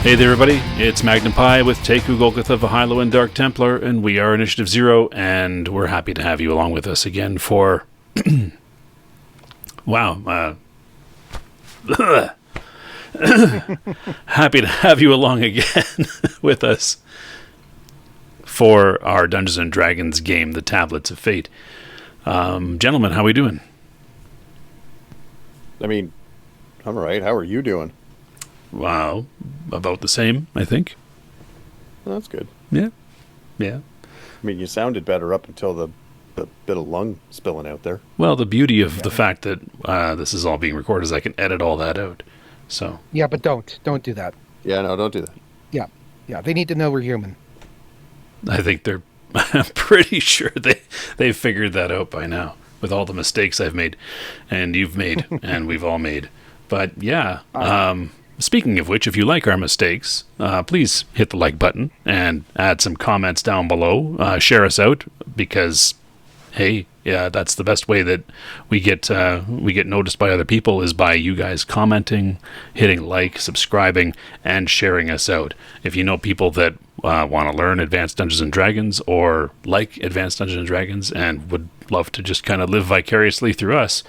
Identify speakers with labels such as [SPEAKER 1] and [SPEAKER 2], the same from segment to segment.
[SPEAKER 1] Hey there, everybody. It's Magnum Pi with Teku Golgotha, Vahilo, and Dark Templar, and we are Initiative Zero, and we're happy to have you along with us again for... wow. Happy to have you along again with us for our Dungeons & Dragons game, The Tablets of Fate. Gentlemen, how are we doing?
[SPEAKER 2] I mean, I'm all right. How are you doing?
[SPEAKER 1] Wow, about the same, I think.
[SPEAKER 2] Well, that's good.
[SPEAKER 1] Yeah.
[SPEAKER 2] I mean, you sounded better up until the bit of lung spilling out there.
[SPEAKER 1] Well, the beauty of the fact that this is all being recorded is I can edit all that out. So.
[SPEAKER 3] Yeah, but don't do that.
[SPEAKER 2] Yeah, no, don't do that.
[SPEAKER 3] Yeah, they need to know we're human.
[SPEAKER 1] I think I'm pretty sure they've figured that out by now with all the mistakes I've made and you've made and we've all made. But yeah, speaking of which, if you like our mistakes, please hit the like button and add some comments down below. Share us out because, hey, yeah, that's the best way that we get noticed by other people is by you guys commenting, hitting like, subscribing, and sharing us out. If you know people that want to learn Advanced Dungeons & Dragons or like Advanced Dungeons & Dragons and would love to just kind of live vicariously through us,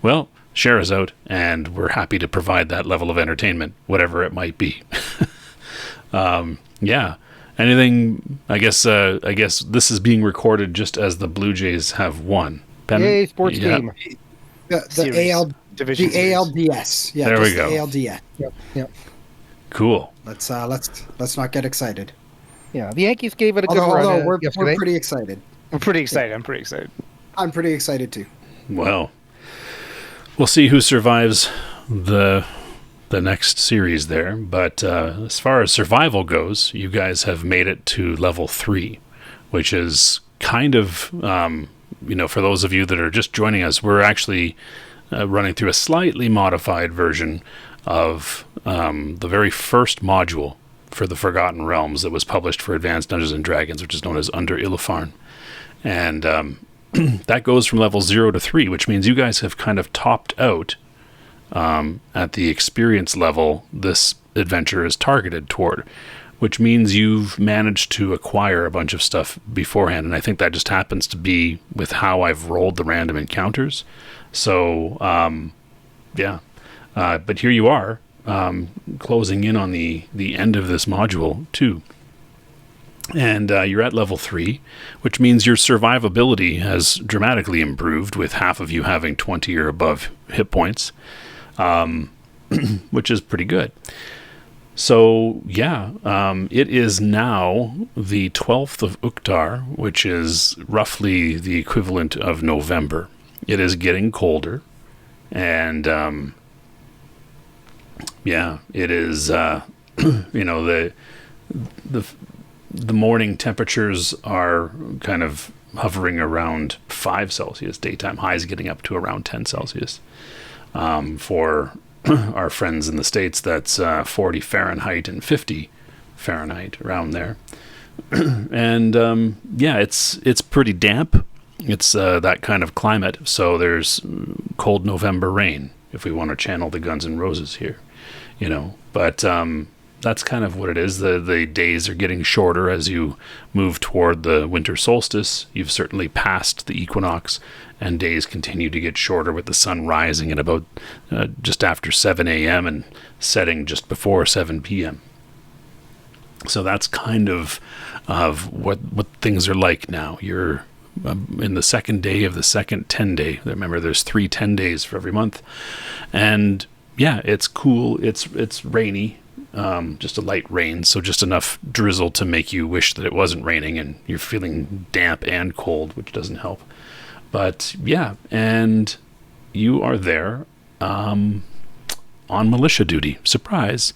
[SPEAKER 1] well, share us out, and we're happy to provide that level of entertainment, whatever it might be. Yeah. Anything? I guess this is being recorded just as the Blue Jays have won.
[SPEAKER 3] Yay, sports game.
[SPEAKER 4] The ALDS. Yeah,
[SPEAKER 1] there we go.
[SPEAKER 4] The ALDS.
[SPEAKER 3] Yep.
[SPEAKER 1] Cool.
[SPEAKER 4] Let's not get excited.
[SPEAKER 3] Yeah, the Yankees gave it a good
[SPEAKER 4] Although
[SPEAKER 3] run yesterday.
[SPEAKER 4] we're pretty excited.
[SPEAKER 5] I'm pretty excited.
[SPEAKER 4] I'm pretty excited too.
[SPEAKER 1] Well, we'll see who survives the next series there. But as far as survival goes, you guys have made it to level 3, which is kind of, for those of you that are just joining us, we're actually running through a slightly modified version of the very first module for the Forgotten Realms that was published for Advanced Dungeons & Dragons, which is known as Under Illifarn. And that goes from level 0 to 3, which means you guys have kind of topped out at the experience level this adventure is targeted toward, which means you've managed to acquire a bunch of stuff beforehand. And I think that just happens to be with how I've rolled the random encounters. So, but here you are, closing in on the end of this module too. And you're at level 3, which means your survivability has dramatically improved, with half of you having 20 or above hit points, which is pretty good. So, yeah, it is now the 12th of Uktar, which is roughly the equivalent of November. It is getting colder, and, it is, the morning temperatures are kind of hovering around 5 Celsius. Daytime highs getting up to around 10 Celsius. For our friends in the States, that's 40 Fahrenheit and 50 Fahrenheit, around there. And, it's pretty damp. It's that kind of climate. So there's cold November rain, if we want to channel the Guns N' Roses here, But that's kind of what it is. The days are getting shorter as you move toward the winter solstice. You've certainly passed the equinox, and days continue to get shorter with the sun rising at about just after 7 a.m. and setting just before 7 p.m. So that's kind of what things are like now. You're in the second day of the second 10-day. Remember, there's 3 10 days for every month. And yeah, it's cool. It's rainy. Just a light rain, so just enough drizzle to make you wish that it wasn't raining, and you're feeling damp and cold, which doesn't help. But yeah, and you are there on militia duty. Surprise.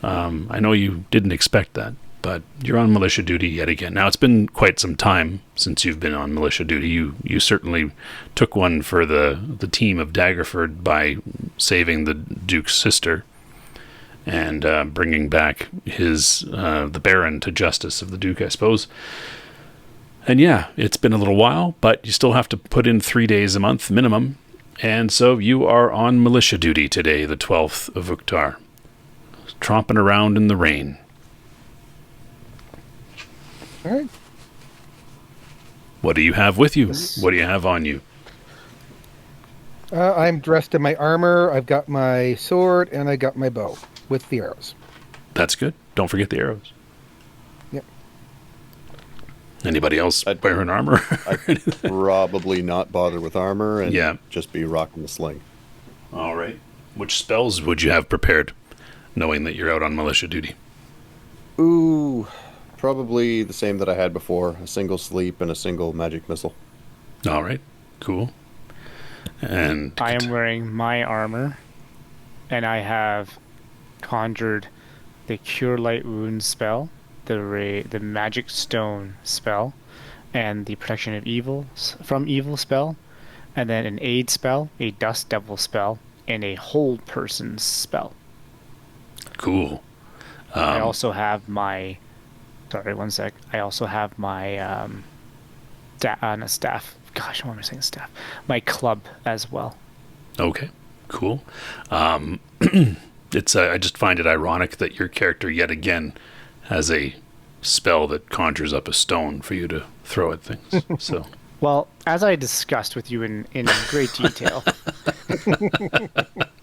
[SPEAKER 1] I know you didn't expect that, but you're on militia duty yet again. Now, it's been quite some time since you've been on militia duty. You certainly took one for the team of Daggerford by saving the Duke's sister and bringing back the Baron to justice of the Duke, I suppose. And yeah, it's been a little while, but you still have to put in 3 days a month minimum. And so you are on militia duty today, the 12th of Uktar. tromping around in the rain.
[SPEAKER 3] All right.
[SPEAKER 1] What do you have with you? What do you have on you?
[SPEAKER 3] I'm dressed in my armor. I've got my sword, and I got my bow with the arrows.
[SPEAKER 1] That's good. Don't forget the arrows.
[SPEAKER 3] Yep.
[SPEAKER 1] Anybody else wearing armor?
[SPEAKER 2] I'd probably not bother with armor and
[SPEAKER 1] Yeah.
[SPEAKER 2] just be rocking the sling.
[SPEAKER 1] All right. Which spells would you have prepared, knowing that you're out on militia duty?
[SPEAKER 2] Ooh, probably the same that I had before. A single sleep and a single magic missile.
[SPEAKER 1] All right. Cool. And
[SPEAKER 5] I am wearing my armor, and I have conjured the Cure Light Wounds spell, the Magic Stone spell, and the Protection of Evil from Evil spell, and then an Aid spell, a Dust Devil spell, and a Hold Person spell.
[SPEAKER 1] cool.
[SPEAKER 5] I also have my... Sorry, one sec. I also have my staff. Gosh, why am I saying staff? My club as well.
[SPEAKER 1] Okay, cool. It's I just find it ironic that your character yet again has a spell that conjures up a stone for you to throw at things. So
[SPEAKER 5] Well, as I discussed with you in great detail,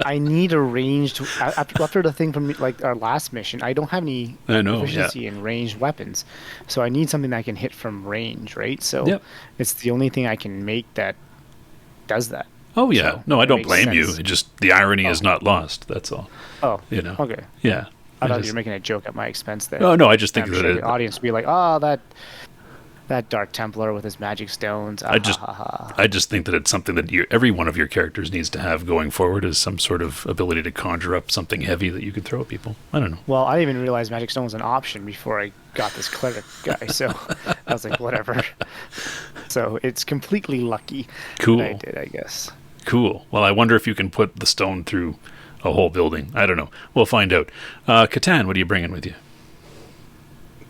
[SPEAKER 5] I need a ranged... After the thing from like our last mission, I don't have any
[SPEAKER 1] I know,
[SPEAKER 5] proficiency in ranged weapons. So I need something that can hit from range, right? So
[SPEAKER 1] Yep.
[SPEAKER 5] it's the only thing I can make that does that.
[SPEAKER 1] oh yeah,
[SPEAKER 5] So
[SPEAKER 1] no, I
[SPEAKER 5] it
[SPEAKER 1] don't
[SPEAKER 5] makes
[SPEAKER 1] blame you.
[SPEAKER 5] sense.
[SPEAKER 1] It just the irony is not lost. That's all.
[SPEAKER 5] Oh,
[SPEAKER 1] You know.
[SPEAKER 5] okay.
[SPEAKER 1] Yeah.
[SPEAKER 5] I thought
[SPEAKER 1] just-
[SPEAKER 5] you were making a joke at my expense there.
[SPEAKER 1] Oh no, I just think
[SPEAKER 5] I'm
[SPEAKER 1] that
[SPEAKER 5] sure
[SPEAKER 1] it,
[SPEAKER 5] the audience would be like, "Oh, that Dark Templar with his magic stones."
[SPEAKER 1] I just think that it's something that every one of your characters needs to have going forward is some sort of ability to conjure up something heavy that you could throw at people. I don't know.
[SPEAKER 5] Well, I didn't even realize magic stone was an option before I got this cleric guy, so I was like, whatever. So it's completely lucky
[SPEAKER 1] Cool.
[SPEAKER 5] that I did, I guess.
[SPEAKER 1] Cool. Well, I wonder if you can put the stone through a whole building. I don't know. We'll find out. Catan, what are you bringing with you?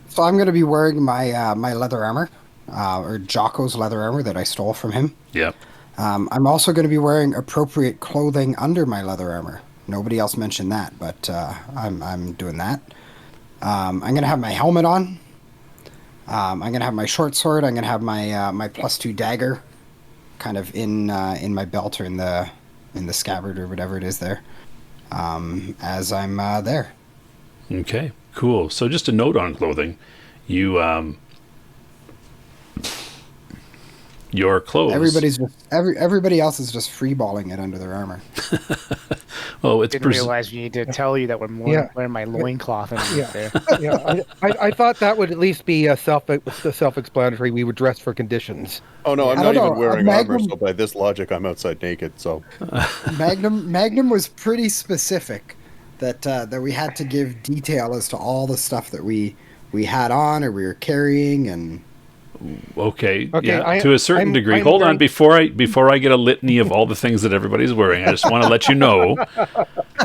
[SPEAKER 4] So I'm going to be wearing my my leather armor, or Jocko's leather armor that I stole from him.
[SPEAKER 1] Yep.
[SPEAKER 4] I'm also going to be wearing appropriate clothing under my leather armor. Nobody else mentioned that, but I'm doing that. I'm going to have my helmet on. I'm going to have my short sword. I'm going to have my my +2 dagger, kind of in my belt or in the scabbard or whatever it is there. As I'm there.
[SPEAKER 1] Okay. Cool. So just a note on clothing. You your clothes.
[SPEAKER 4] Everybody else is just freeballing it under their armor.
[SPEAKER 1] Oh, it's
[SPEAKER 5] Didn't realize we need to tell you that we're wearing my loincloth underneath there.
[SPEAKER 3] Yeah, I thought that would at least be self-explanatory. We would dress for conditions.
[SPEAKER 2] Oh no, I'm
[SPEAKER 4] I
[SPEAKER 2] not
[SPEAKER 4] don't
[SPEAKER 2] even
[SPEAKER 4] know,
[SPEAKER 2] wearing armor,
[SPEAKER 4] Magnum-
[SPEAKER 2] so by this logic, I'm outside naked. So
[SPEAKER 4] Magnum was pretty specific that we had to give detail as to all the stuff that we had on or we were carrying, and
[SPEAKER 1] Okay,
[SPEAKER 3] Okay,
[SPEAKER 1] yeah, to a certain degree.
[SPEAKER 3] I'm
[SPEAKER 1] Hold on,
[SPEAKER 3] wearing-
[SPEAKER 1] before I get a litany of all the things that everybody's wearing, I just want to let you know.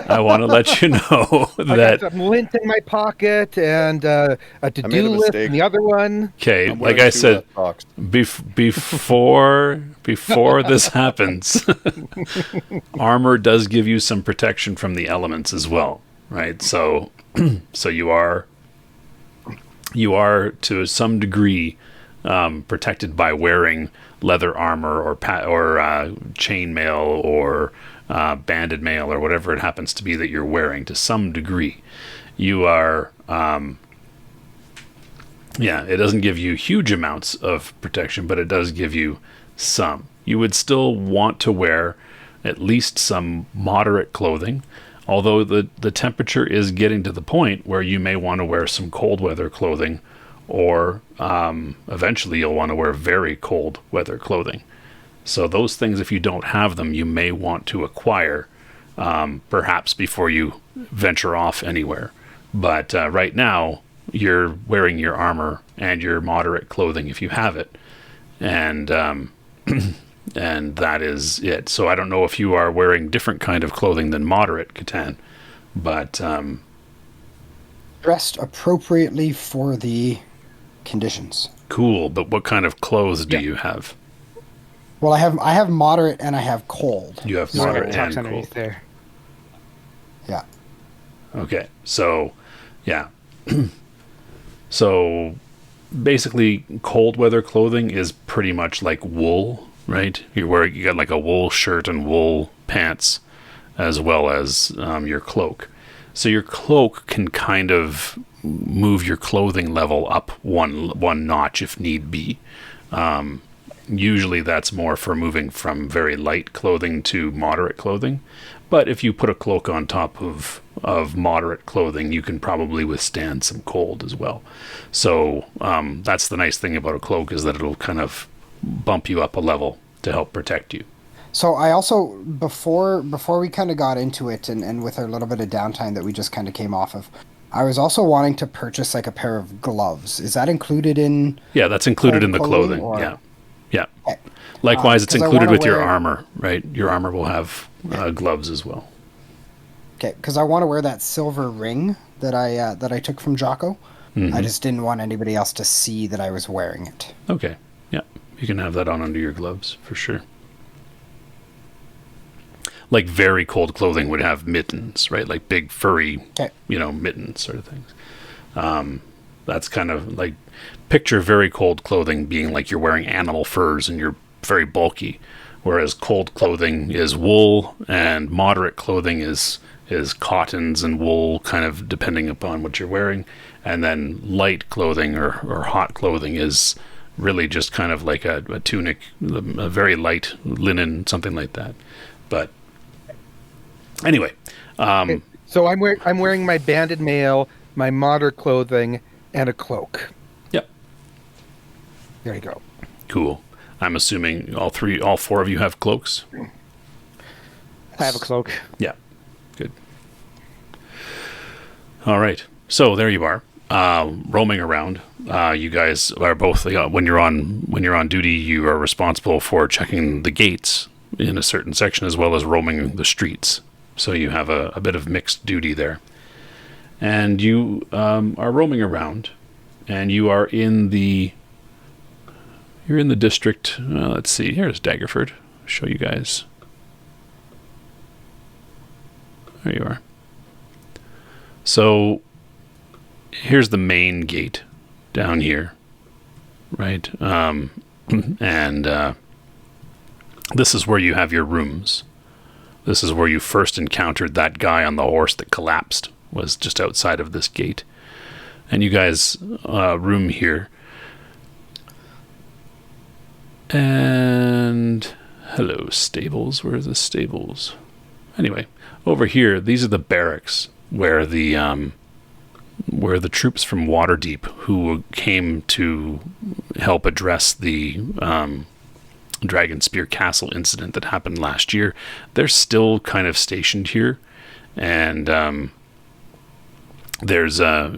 [SPEAKER 1] I want to let you know
[SPEAKER 3] I got
[SPEAKER 1] that.
[SPEAKER 3] some lint in my pocket and a
[SPEAKER 2] made a
[SPEAKER 3] to-do list
[SPEAKER 2] mistake.
[SPEAKER 3] in the other one.
[SPEAKER 1] Okay,
[SPEAKER 2] I'm
[SPEAKER 1] like
[SPEAKER 2] wearing
[SPEAKER 1] I
[SPEAKER 2] 2
[SPEAKER 1] said,
[SPEAKER 2] socks.
[SPEAKER 1] before this happens, armor does give you some protection from the elements as well, right? So you are to some degree protected by wearing leather armor or chain mail or banded mail or whatever it happens to be that you're wearing. To some degree, you are. It doesn't give you huge amounts of protection, but it does give you some. You would still want to wear at least some moderate clothing, although the temperature is getting to the point where you may want to wear some cold weather clothing, or eventually you'll want to wear very cold weather clothing. So those things, if you don't have them, you may want to acquire perhaps before you venture off anywhere. But right now, you're wearing your armor and your moderate clothing if you have it. And and that is it. So I don't know if you are wearing different kind of clothing than moderate, Catan. But
[SPEAKER 4] dressed appropriately for the conditions.
[SPEAKER 1] cool. But what kind of clothes do you have?
[SPEAKER 4] Well, I have moderate and I have cold.
[SPEAKER 1] You have
[SPEAKER 5] Just like
[SPEAKER 1] moderate
[SPEAKER 5] a tux
[SPEAKER 1] and
[SPEAKER 5] underneath
[SPEAKER 1] cold.
[SPEAKER 5] there.
[SPEAKER 4] Yeah.
[SPEAKER 1] Okay, so yeah, so basically, cold weather clothing is pretty much like wool, right? You got like a wool shirt and wool pants, as well as your cloak. So your cloak can kind of move your clothing level up one notch if need be. Usually that's more for moving from very light clothing to moderate clothing. But if you put a cloak on top of moderate clothing, you can probably withstand some cold as well. So that's the nice thing about a cloak, is that it'll kind of bump you up a level to help protect you.
[SPEAKER 4] So I also, before we kind of got into it, and with our little bit of downtime that we just kind of came off of, I was also wanting to purchase like a pair of gloves. Is that included in?
[SPEAKER 1] Yeah, that's included in the clothing.
[SPEAKER 4] Or?
[SPEAKER 1] Yeah. Yeah.
[SPEAKER 4] Okay.
[SPEAKER 1] Likewise, it's
[SPEAKER 4] 'Cause I
[SPEAKER 1] included
[SPEAKER 4] wanna
[SPEAKER 1] with your
[SPEAKER 4] wear-
[SPEAKER 1] armor, right? Your armor will have gloves as well.
[SPEAKER 4] Okay, because I want to wear that silver ring that I took from Jocko.
[SPEAKER 1] Mhm.
[SPEAKER 4] I just didn't want anybody else to see that I was wearing it.
[SPEAKER 1] Okay. Yeah. You can have that on under your gloves for sure. Like very cold clothing would have mittens, right? Like big furry,
[SPEAKER 4] Okay.
[SPEAKER 1] mittens sort of things. That's kind of like, picture very cold clothing being like you're wearing animal furs and you're very bulky, whereas cold clothing is wool, and moderate clothing is cottons and wool, kind of depending upon what you're wearing. And then light clothing or hot clothing is really just kind of like a tunic, a very light linen, something like that. But anyway,
[SPEAKER 3] Okay, so I'm wearing my banded mail, my moderate clothing, and a cloak.
[SPEAKER 1] Yep.
[SPEAKER 3] There you go.
[SPEAKER 1] Cool. I'm assuming all four of you have cloaks.
[SPEAKER 5] I have a cloak.
[SPEAKER 1] Yeah. Good. All right. So there you are, roaming around. You guys are both, when you're on duty, you are responsible for checking the gates in a certain section as well as roaming the streets. So you have a bit of mixed duty there. And you are roaming around, and you are in the district. Let's see. Here's Daggerford. I'll show you guys. There you are. So here's the main gate down here, right? And this is where you have your rooms. This is where you first encountered that guy on the horse that collapsed, was just outside of this gate. And you guys room here. And hello, stables. Where are the stables? Anyway, over here, these are the barracks where the troops from Waterdeep who came to help address the Dragonspear Castle incident that happened last year, they're still kind of stationed here. And there's a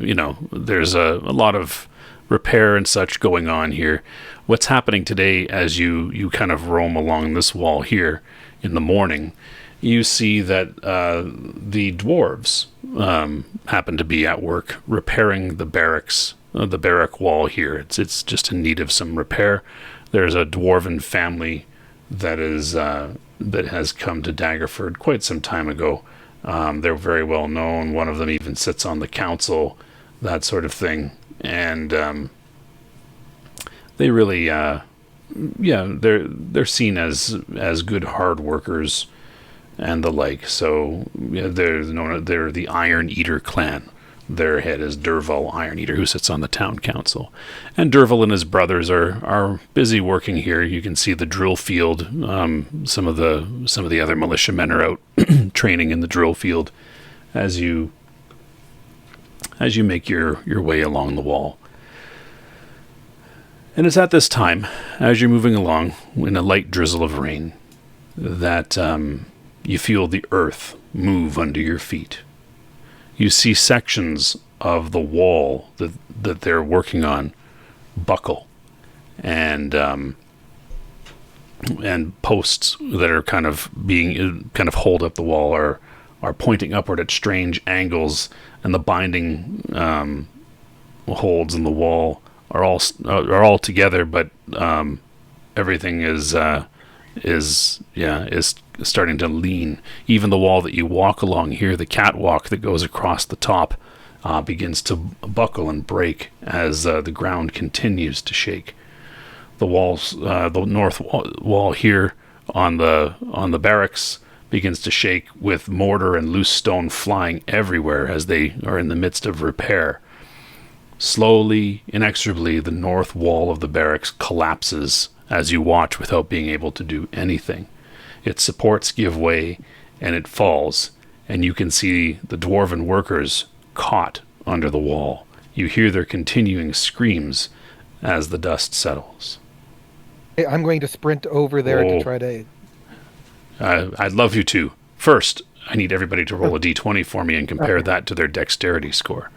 [SPEAKER 1] lot of repair and such going on here. What's happening today, as you kind of roam along this wall here in the morning, you see that the dwarves happen to be at work repairing the barracks, the barrack wall here. It's just in need of some repair. There's a dwarven family that has come to Daggerford quite some time ago. They're very well known. One of them even sits on the council, that sort of thing. And they really, they're seen as good hard workers and the like. So they're the Iron Eater clan. Their head is Derval Iron Eater, who sits on the town council. And Derval and his brothers are busy working here. You can see the drill field. Some of the other militiamen are out training in the drill field as you make your way along the wall. And it's at this time, as you're moving along in a light drizzle of rain, that you feel the earth move under your feet. You see sections of the wall that they're working on buckle, and posts that are kind of hold up the wall are pointing upward at strange angles, and the binding holds in the wall are all together, but everything is is starting to lean. Even the wall that you walk along here, the catwalk that goes across the top, begins to buckle and break as the ground continues to shake. The walls, the north wall here on the barracks begins to shake, with mortar and loose stone flying everywhere as they are in the midst of repair. Slowly, inexorably, the north wall of the barracks collapses as you watch without being able to do anything. Its supports give way and it falls, and you can see the dwarven workers caught under the wall. You hear their continuing screams as the dust settles.
[SPEAKER 3] Hey, I'm going to sprint over there to try to...
[SPEAKER 1] I'd love you to. First, I need everybody to roll a d20 for me and compare that to their dexterity score.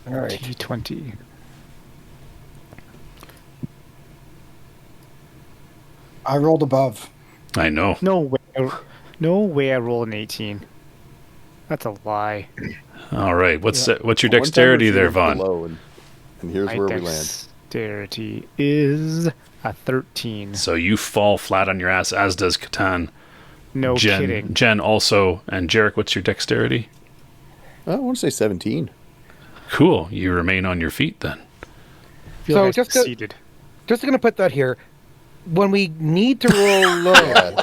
[SPEAKER 3] All right.
[SPEAKER 5] D20.
[SPEAKER 4] I rolled above.
[SPEAKER 1] I know.
[SPEAKER 5] No way I roll an 18. That's a lie.
[SPEAKER 1] All right. What's your
[SPEAKER 2] One time
[SPEAKER 1] dexterity
[SPEAKER 2] we're
[SPEAKER 1] there,
[SPEAKER 2] shooting
[SPEAKER 1] Vaughn?
[SPEAKER 2] below, and here's
[SPEAKER 5] My
[SPEAKER 2] where we land.
[SPEAKER 5] dexterity is a 13.
[SPEAKER 1] So you fall flat on your ass, as does Catan.
[SPEAKER 5] No kidding.
[SPEAKER 1] Jen also. And Jarek, what's your dexterity?
[SPEAKER 2] I want to say 17.
[SPEAKER 1] Cool. You remain on your feet then.
[SPEAKER 5] Feel
[SPEAKER 3] So
[SPEAKER 5] like I
[SPEAKER 3] just to-
[SPEAKER 5] succeeded.
[SPEAKER 3] Just going to put that here. When we need to roll low,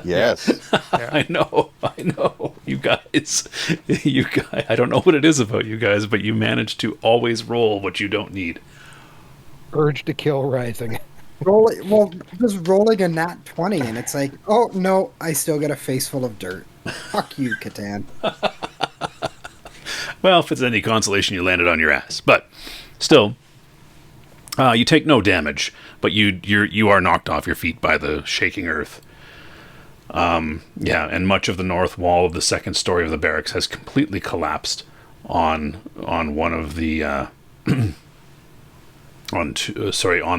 [SPEAKER 2] Yes.
[SPEAKER 1] I know. You guys, I don't know what it is about you guys, but you manage to always roll what you don't need.
[SPEAKER 3] urge to kill rising.
[SPEAKER 4] Just rolling a nat 20, and it's like, oh no, I still got a face full of dirt. Fuck you, Catan.
[SPEAKER 1] Well, if it's any consolation, you landed on your ass. But still, you take no damage, but you are knocked off your feet by the shaking earth. And much of the north wall of the second story of the barracks has completely collapsed on one of the on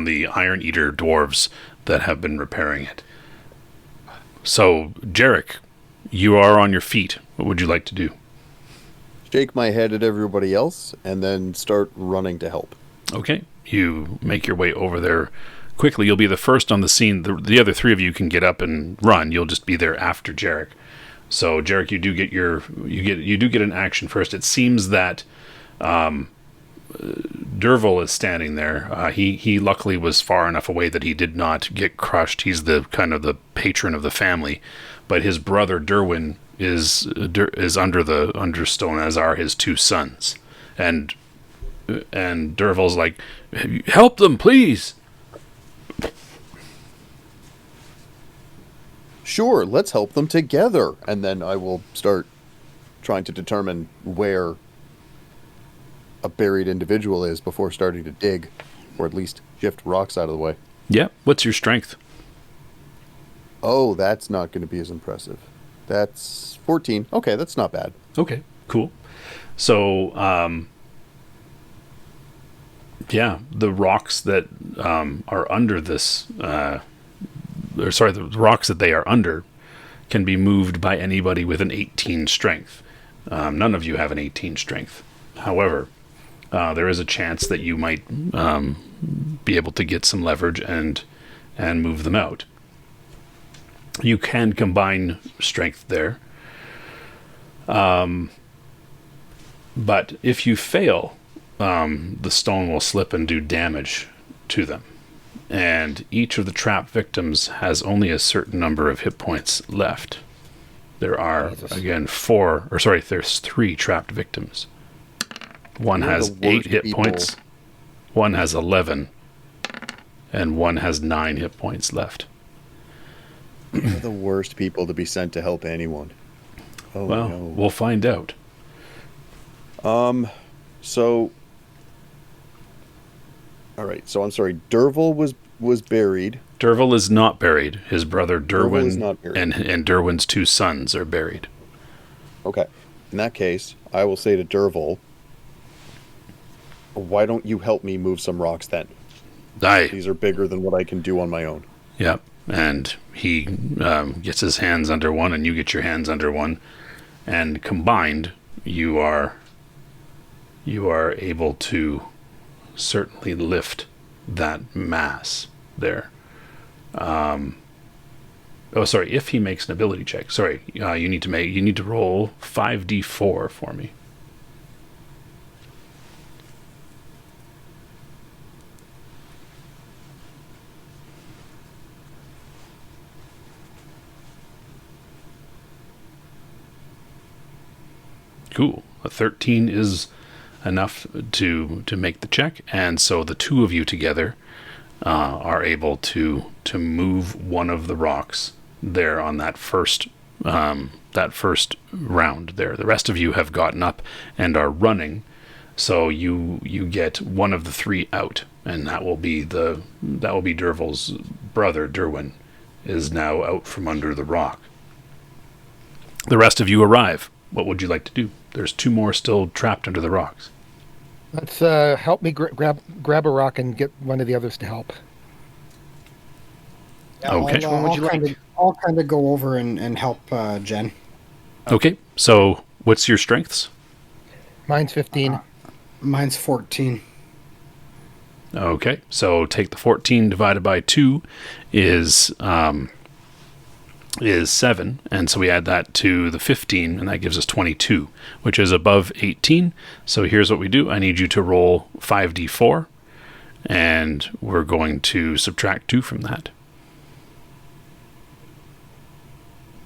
[SPEAKER 1] the Iron Eater dwarves that have been repairing it. So, Jarek, you are on your feet. What would you like to do?
[SPEAKER 2] Shake my head at everybody else, and then start running to help.
[SPEAKER 1] Okay, you make your way over there quickly. You'll be the first on the scene. The other three of you can get up and run. You'll just be there after Jarek. So, Jarek, you do get an action first. It seems that Derval is standing there. He luckily was far enough away that he did not get crushed. He's the kind of the patron of the family, but his brother Derwin is under the understone, as are his two sons, and Derval's like, "Help them, please."
[SPEAKER 2] Sure, let's help them together. And then I will start trying to determine where a buried individual is before starting to dig, or at least shift rocks out of the way.
[SPEAKER 1] Yeah. What's your strength?
[SPEAKER 2] Oh, that's not going to be as impressive. That's 14. Okay, that's not bad.
[SPEAKER 1] Okay, cool. So, the rocks that are under this, the rocks that they are under can be moved by anybody with an 18 strength. None of you have an 18 strength. However, there is a chance that you might be able to get some leverage and move them out. You can combine strength there. But if you fail, the stone will slip and do damage to them. And each of the trap victims has only a certain number of hit points left. There are, again, there's 3 trapped victims. One
[SPEAKER 2] You're
[SPEAKER 1] has
[SPEAKER 2] the
[SPEAKER 1] 8
[SPEAKER 2] worst
[SPEAKER 1] hit
[SPEAKER 2] people.
[SPEAKER 1] points, one has 11, and one has 9 hit points left.
[SPEAKER 2] They're the worst people to be sent to help anyone. Oh,
[SPEAKER 1] Well,
[SPEAKER 2] no.
[SPEAKER 1] we'll find out.
[SPEAKER 2] So... All right, so I'm sorry. Derval was buried.
[SPEAKER 1] Derval is not buried. His brother
[SPEAKER 2] Derval is
[SPEAKER 1] Derwin
[SPEAKER 2] not buried.
[SPEAKER 1] and Derwin's 2 sons are buried.
[SPEAKER 2] Okay. In that case, I will say to Derval, why don't you help me move some rocks then? These are bigger than what I can do on my own.
[SPEAKER 1] Yep. And he gets his hands under one, and you get your hands under one, and combined, you are able to certainly lift that mass there. Oh, sorry. If he makes an ability check, sorry, you need to roll 5d4 for me. Cool. A 13 is enough to make the check, and so the two of you together are able to move one of the rocks there on that first round there. The rest of you have gotten up and are running, so you get one of the three out, and that will be Dervil's brother. Derwin is now out from under the rock. The rest of you arrive. What would you like to do? There's two more still trapped under the rocks.
[SPEAKER 3] Let's help me grab a rock and get one of the others to help.
[SPEAKER 4] Yeah,
[SPEAKER 1] Okay.
[SPEAKER 5] Which one would you like?
[SPEAKER 4] I'll kind of go over and help Jen.
[SPEAKER 1] Okay, so what's your strengths?
[SPEAKER 3] Mine's 15.
[SPEAKER 4] Mine's 14.
[SPEAKER 1] Okay, so take the 14 divided by 2 is 7, and so we add that to the 15, and that gives us 22, which is above 18. So here's what we do. I need you to roll 5d4, and we're going to subtract 2 from that.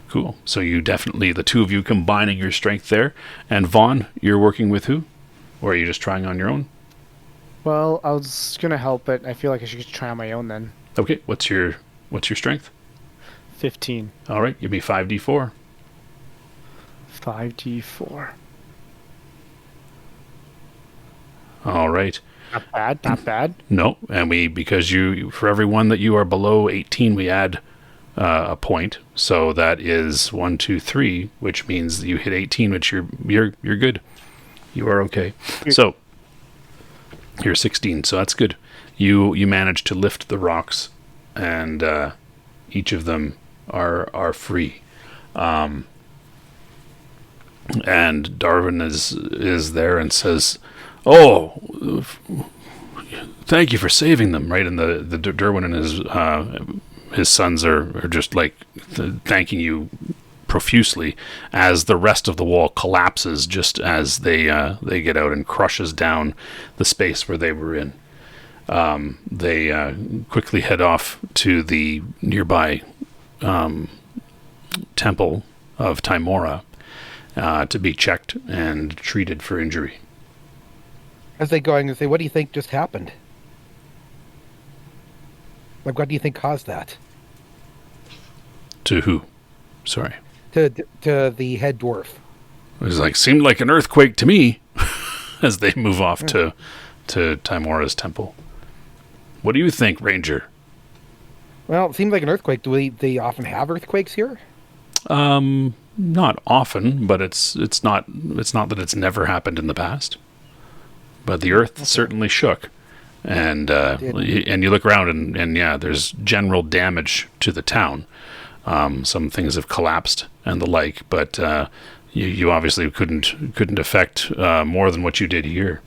[SPEAKER 1] Cool. So you definitely, the two of you combining your strength there. And Vaughn, you're working with who? Or are you just trying on your own?
[SPEAKER 5] Well, I was gonna help, but I feel like I should try on my own then.
[SPEAKER 1] Okay, what's your strength?
[SPEAKER 5] 15.
[SPEAKER 1] All right, give me 5d4.
[SPEAKER 5] 5d4.
[SPEAKER 1] All right.
[SPEAKER 5] Not bad. Not bad.
[SPEAKER 1] No, and because you for every one that you are below 18, we add a point. So that is 1, 2, 3, which means that you hit 18, which you're good. You are okay. So you're 16, so that's good. You managed to lift the rocks, and each of them are free. And Darwin is there and says, "Oh, thank you for saving them." Right, and the Derwin and his sons are just like thanking you profusely as the rest of the wall collapses just as they get out and crushes down the space where they were in. They quickly head off to the nearby temple of Timora to be checked and treated for injury.
[SPEAKER 3] As they go, I'm going to say, what do you think just happened? Like, what do you think caused that?
[SPEAKER 1] To who? Sorry.
[SPEAKER 3] To the head dwarf.
[SPEAKER 1] It was seemed like an earthquake to me as they move off to Timora's temple. What do you think, Ranger?
[SPEAKER 3] Well, it seems like an earthquake. Do they often have earthquakes here?
[SPEAKER 1] Not often, but it's not that it's never happened in the past. But the earth certainly shook. And you look around and yeah, there's general damage to the town. Some things have collapsed and the like, but you obviously couldn't affect more than what you did here.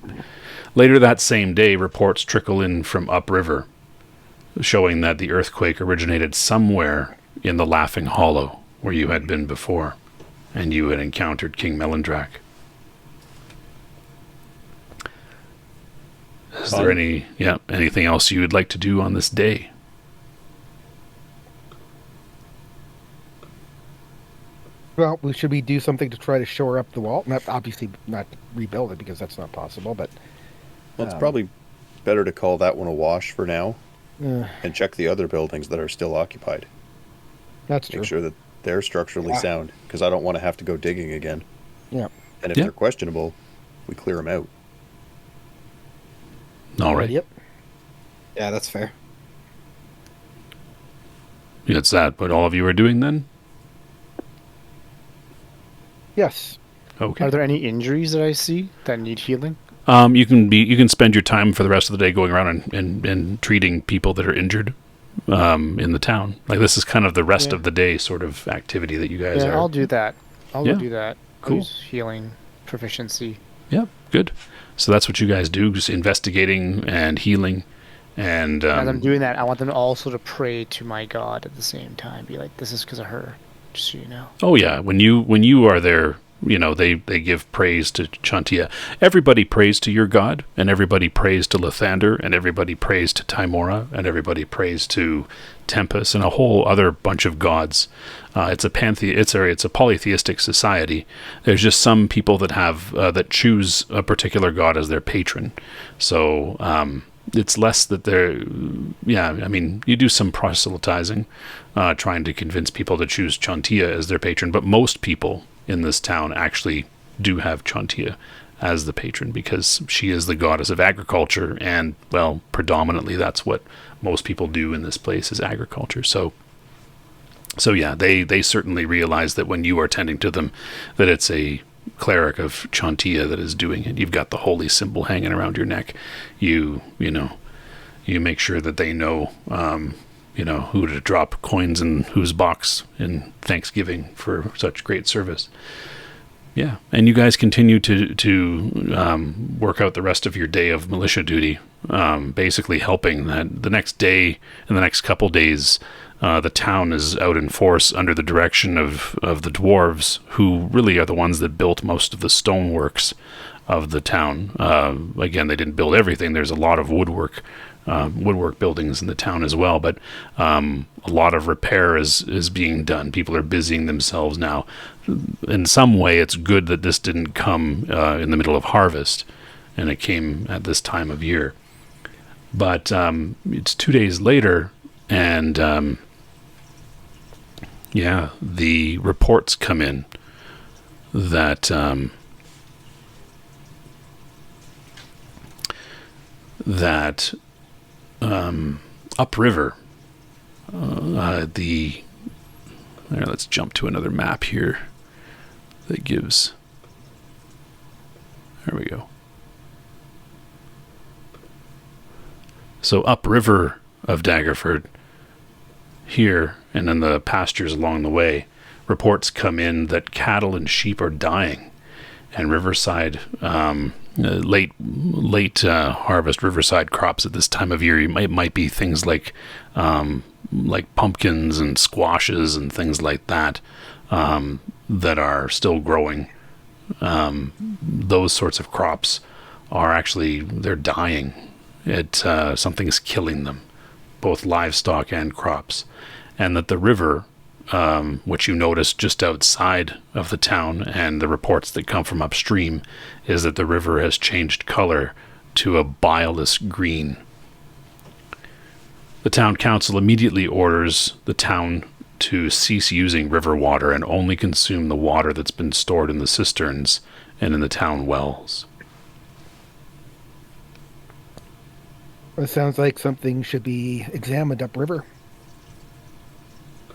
[SPEAKER 1] Later that same day, reports trickle in from upriver, showing that the earthquake originated somewhere in the Laughing Hollow, where you had been before, and you had encountered King Melandrach. Is there anything else you would like to do on this day?
[SPEAKER 3] Well, should we do something to try to shore up the wall? Obviously not rebuild it, because that's not possible, but...
[SPEAKER 2] Well, it's probably better to call that one a wash for now and check the other buildings that are still occupied.
[SPEAKER 3] That's true.
[SPEAKER 2] Make sure that they're structurally sound, because I don't want to have to go digging again.
[SPEAKER 3] Yeah.
[SPEAKER 2] And if they're questionable, we clear them out.
[SPEAKER 1] All right.
[SPEAKER 3] Yep.
[SPEAKER 4] Yeah, that's fair.
[SPEAKER 1] It's that what all of you are doing then?
[SPEAKER 3] Yes.
[SPEAKER 1] Okay.
[SPEAKER 5] Are there any injuries that I see that need healing?
[SPEAKER 1] You can spend your time for the rest of the day going around and treating people that are injured in the town. Like, this is kind of the rest of the day sort of activity that you guys are.
[SPEAKER 5] Yeah, I'll do that. I'll
[SPEAKER 1] Yeah.
[SPEAKER 5] do that.
[SPEAKER 1] Cool.
[SPEAKER 5] I'll use healing proficiency.
[SPEAKER 1] Yeah, good. So that's what you guys do, just investigating and healing And
[SPEAKER 5] As I'm doing that, I want them also to pray to my god at the same time. Be like, this is because of her, just so you know.
[SPEAKER 1] oh yeah, when you are there, they give praise to Chantia. Everybody prays to your god, and everybody prays to Lathander, and everybody prays to Timora, and everybody prays to Tempest, and a whole other bunch of gods. It's a polytheistic society. There's just some people that have that choose a particular god as their patron. So it's less that they're, you do some proselytizing, trying to convince people to choose Chantia as their patron, but most people in this town actually do have Chantia as the patron because she is the goddess of agriculture, and, well, predominantly that's what most people do in this place is agriculture. So yeah, they certainly realize that when you are tending to them, that it's a cleric of Chantia that is doing it. You've got the holy symbol hanging around your neck. You make sure that they know, who to drop coins in whose box in Thanksgiving for such great service. Yeah, and you guys continue to work out the rest of your day of militia duty, basically helping that the next day and the next couple days. The town is out in force under the direction of the dwarves, who really are the ones that built most of the stoneworks of the town. Again, they didn't build everything. There's a lot of woodwork buildings in the town as well, but a lot of repair is being done. People are busying themselves now. In some way, it's good that this didn't come in the middle of harvest, and it came at this time of year. But it's 2 days later, and the reports come in that upriver, let's jump to another map here that gives. There we go. So upriver of Daggerford, here and in the pastures along the way, reports come in that cattle and sheep are dying, and riverside, late harvest riverside crops at this time of year, it might be things like pumpkins and squashes and things like that, that are still growing. Those sorts of crops are actually, they're dying. Something is killing them, both livestock and crops. And that the river, which you notice just outside of the town, and the reports that come from upstream, is that the river has changed color to a bileless green. The town council immediately orders the town to cease using river water and only consume the water that's been stored in the cisterns and in the town wells.
[SPEAKER 3] It sounds like something should be examined upriver.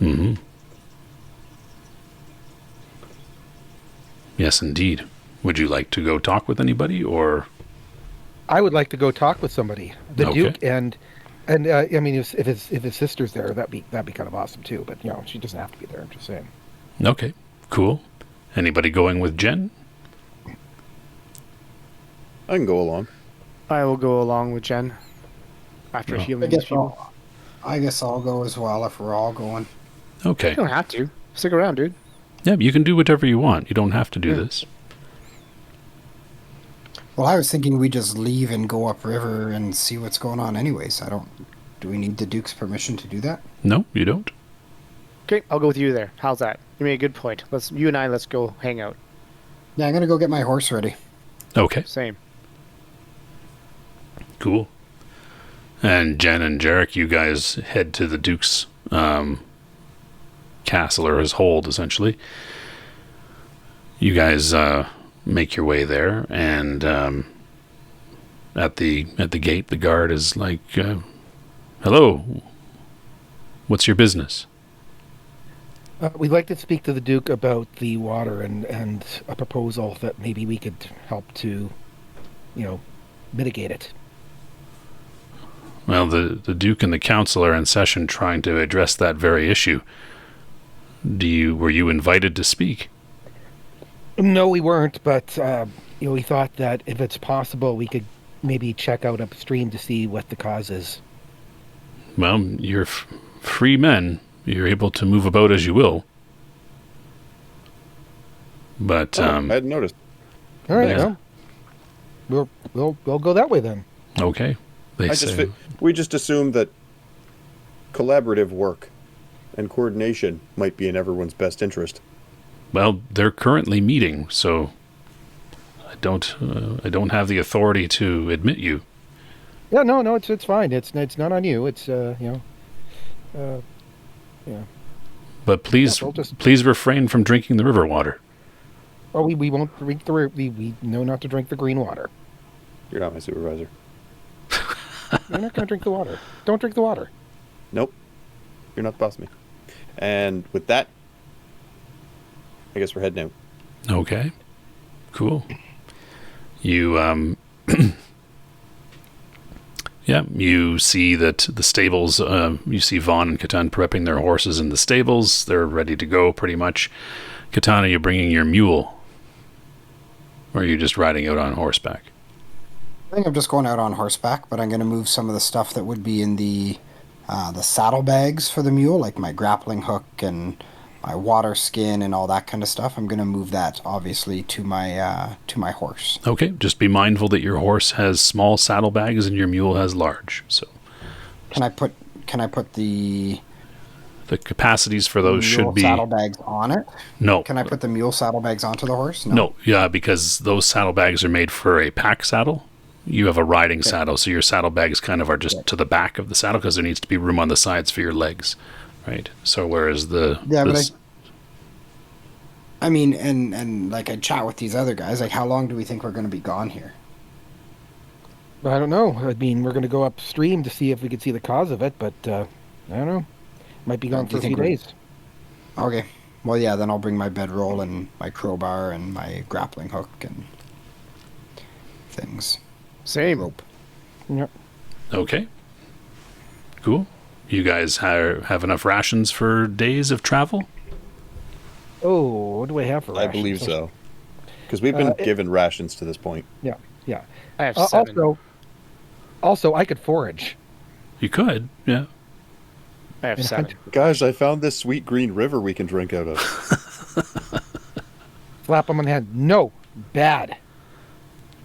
[SPEAKER 1] Mm-hmm. Yes, indeed. Would you like to go talk with anybody, or?
[SPEAKER 3] I would like to go talk with somebody. The
[SPEAKER 1] Okay.
[SPEAKER 3] Duke and I mean, if his sister's there, that'd be kind of awesome too. But she doesn't have to be there. I'm just saying.
[SPEAKER 1] Okay, cool. Anybody going with Jen?
[SPEAKER 2] I can go along.
[SPEAKER 5] I will go along with Jen after healing these people.
[SPEAKER 4] I guess I'll go as well if we're all going.
[SPEAKER 1] Okay.
[SPEAKER 5] You don't have to. Stick around, dude.
[SPEAKER 1] Yeah, you can do whatever you want. You don't have to do this.
[SPEAKER 4] Well, I was thinking we just leave and go upriver and see what's going on anyways. Do we need the Duke's permission to do that?
[SPEAKER 1] No, you don't.
[SPEAKER 5] Okay, I'll go with you there. How's that? You made a good point. You and I, let's go hang out.
[SPEAKER 4] Yeah, I'm going to go get my horse ready.
[SPEAKER 1] Okay,
[SPEAKER 5] Same.
[SPEAKER 1] cool. And Jen and Jarek, you guys head to the Duke's castle, or his hold, essentially. You guys make your way there, and at the gate, the guard is like, "Hello, what's your business?"
[SPEAKER 3] We'd like to speak to the Duke about the water and a proposal that maybe we could help to, mitigate it.
[SPEAKER 1] Well, the Duke and the council are in session trying to address that very issue. Were you invited to speak?
[SPEAKER 3] No, we weren't, but we thought that if it's possible, we could maybe check out upstream to see what the cause is
[SPEAKER 1] Well, you're free men. You're able to move about as you will. But
[SPEAKER 2] I hadn't noticed.
[SPEAKER 3] All right,
[SPEAKER 1] Yeah.
[SPEAKER 3] well, we'll go that way then.
[SPEAKER 1] okay, they say.
[SPEAKER 2] We just assumed that collaborative work and coordination might be in everyone's best interest.
[SPEAKER 1] Well, they're currently meeting, so I don't have the authority to admit you.
[SPEAKER 3] Yeah, no, it's fine. It's not on you. It's yeah.
[SPEAKER 1] But please,
[SPEAKER 3] Yeah, we'll just-
[SPEAKER 1] please refrain from drinking the river water.
[SPEAKER 3] Oh, we won't drink we know not to drink the green water.
[SPEAKER 2] You're not my supervisor.
[SPEAKER 3] You're not going to drink the water. Don't drink the water.
[SPEAKER 2] Nope. You're not the boss of me. And with that, I guess we're heading out.
[SPEAKER 1] Okay, cool. You yeah, you see that the stables. You see Vaughn and Catan prepping their horses in the stables. They're ready to go, pretty much. Katana, you're bringing your mule, or are you just riding out on horseback?
[SPEAKER 4] I think I'm just going out on horseback, but I'm going to move some of the stuff that would be in the saddlebags for the mule, like my grappling hook and my water skin and all that kind of stuff. I'm going to move that obviously to my horse.
[SPEAKER 1] Okay, just be mindful that your horse has small saddlebags and your mule has large. So
[SPEAKER 4] Can I put the
[SPEAKER 1] capacities for those
[SPEAKER 4] mule
[SPEAKER 1] should be
[SPEAKER 4] saddlebags on it?
[SPEAKER 1] no.
[SPEAKER 4] Can I put the mule saddlebags onto the horse?
[SPEAKER 1] No, yeah, because those saddlebags are made for a pack saddle. You have a riding saddle, so your saddlebags kind of are just to the back of the saddle because there needs to be room on the sides for your legs, right? So whereas
[SPEAKER 4] But I mean, and like I chat with these other guys, like how long do we think we're going to be gone here?
[SPEAKER 3] I don't know. I mean, we're going to go upstream to see if we can see the cause of it, but I don't know. Might be gone
[SPEAKER 4] Do
[SPEAKER 3] for
[SPEAKER 4] you
[SPEAKER 3] a few
[SPEAKER 4] think we're-
[SPEAKER 3] days.
[SPEAKER 4] Okay. Well, yeah, then I'll bring my bedroll and my crowbar and my grappling hook and things.
[SPEAKER 5] Same.
[SPEAKER 4] Rope.
[SPEAKER 3] Yep.
[SPEAKER 1] okay, cool. You guys have enough rations for days of travel?
[SPEAKER 3] Oh, what do I have for
[SPEAKER 2] I
[SPEAKER 3] rations?
[SPEAKER 2] believe so. Because we've been given rations to this point.
[SPEAKER 3] Yeah.
[SPEAKER 5] I have 7.
[SPEAKER 3] Also, I could forage.
[SPEAKER 1] You could, yeah.
[SPEAKER 5] I have
[SPEAKER 3] and
[SPEAKER 5] 7.
[SPEAKER 3] hunt.
[SPEAKER 2] Guys, I found this sweet green river we can drink out of.
[SPEAKER 3] Slap them on the head. No, bad.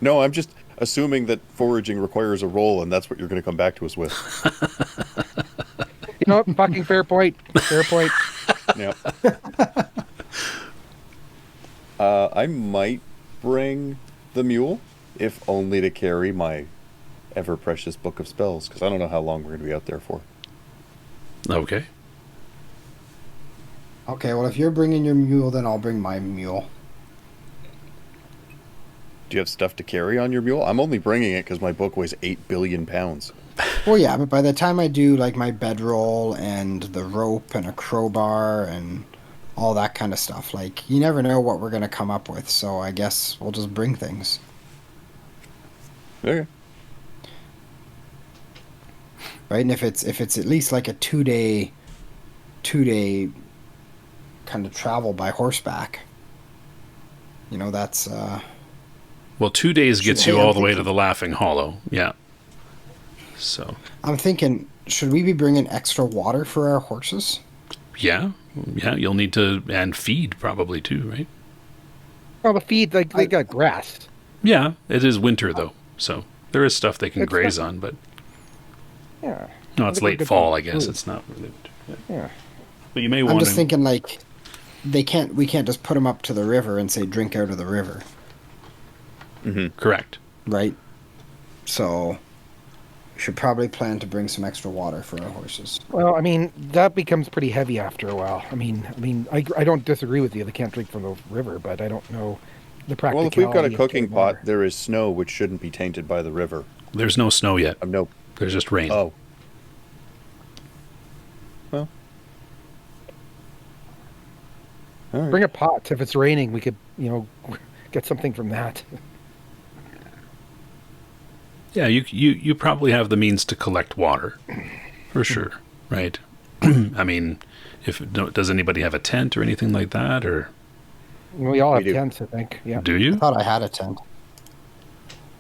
[SPEAKER 2] No, I'm just assuming that foraging requires a roll, and that's what you're going to come back to us with.
[SPEAKER 3] You know what? Fucking fair point. Fair point.
[SPEAKER 2] Yeah. I might bring the mule, if only to carry my ever-precious book of spells, because I don't know how long we're going to be out there for.
[SPEAKER 1] Okay.
[SPEAKER 4] Okay, well, if you're bringing your mule, then I'll bring my mule.
[SPEAKER 2] Do you have stuff to carry on your mule? I'm only bringing it because my book weighs 8 billion pounds.
[SPEAKER 4] Well, yeah, but by the time I do, like, my bedroll and the rope and a crowbar and all that kind of stuff, like, you never know what we're going to come up with, so I guess we'll just bring things.
[SPEAKER 2] Okay.
[SPEAKER 4] Right? And if it's at least like a two day kind of travel by horseback, you know, that's
[SPEAKER 1] Well, 2 days gets you
[SPEAKER 4] Hey, I'm
[SPEAKER 1] all the way to
[SPEAKER 4] thinking-
[SPEAKER 1] the Laughing Hollow. Yeah. So,
[SPEAKER 4] I'm thinking, should we be bringing extra water for our horses?
[SPEAKER 1] yeah, you'll need to, and feed probably too, right?
[SPEAKER 3] Well, the feed, like, they got grass.
[SPEAKER 1] Yeah, it is winter though, so there is stuff they can
[SPEAKER 3] It's
[SPEAKER 1] graze on, but
[SPEAKER 3] Yeah.
[SPEAKER 1] no, it's
[SPEAKER 3] think we're
[SPEAKER 1] late
[SPEAKER 3] good
[SPEAKER 1] fall,
[SPEAKER 3] for
[SPEAKER 1] I guess.
[SPEAKER 3] food.
[SPEAKER 1] It's not really winter. Yeah.
[SPEAKER 3] Yeah.
[SPEAKER 1] But you may
[SPEAKER 4] I'm
[SPEAKER 1] want
[SPEAKER 4] just
[SPEAKER 1] to.
[SPEAKER 4] thinking, like, we can't just put them up to the river and say drink out of the river,
[SPEAKER 1] Correct.
[SPEAKER 4] right? So we should probably plan to bring some extra water for our horses.
[SPEAKER 3] Well, I mean, that becomes pretty heavy after a while. I mean, I don't disagree with you. They can't drink from the river, but I don't know the
[SPEAKER 2] Well,
[SPEAKER 3] practicality.
[SPEAKER 2] if we've got a
[SPEAKER 3] of
[SPEAKER 2] cooking
[SPEAKER 3] getting
[SPEAKER 2] pot,
[SPEAKER 3] water.
[SPEAKER 2] there is snow which shouldn't be tainted by the river.
[SPEAKER 1] There's no snow yet.
[SPEAKER 2] No.
[SPEAKER 1] There's just rain.
[SPEAKER 2] Oh. Well. All right.
[SPEAKER 3] Bring a pot. If it's raining, we could, get something from that.
[SPEAKER 1] Yeah, you probably have the means to collect water, for sure, right? I mean, does anybody have a tent or anything like that, or
[SPEAKER 3] We all
[SPEAKER 2] We
[SPEAKER 3] have
[SPEAKER 2] do.
[SPEAKER 3] tents, I think. Yeah.
[SPEAKER 1] do
[SPEAKER 4] I
[SPEAKER 1] you?
[SPEAKER 4] thought I had a tent.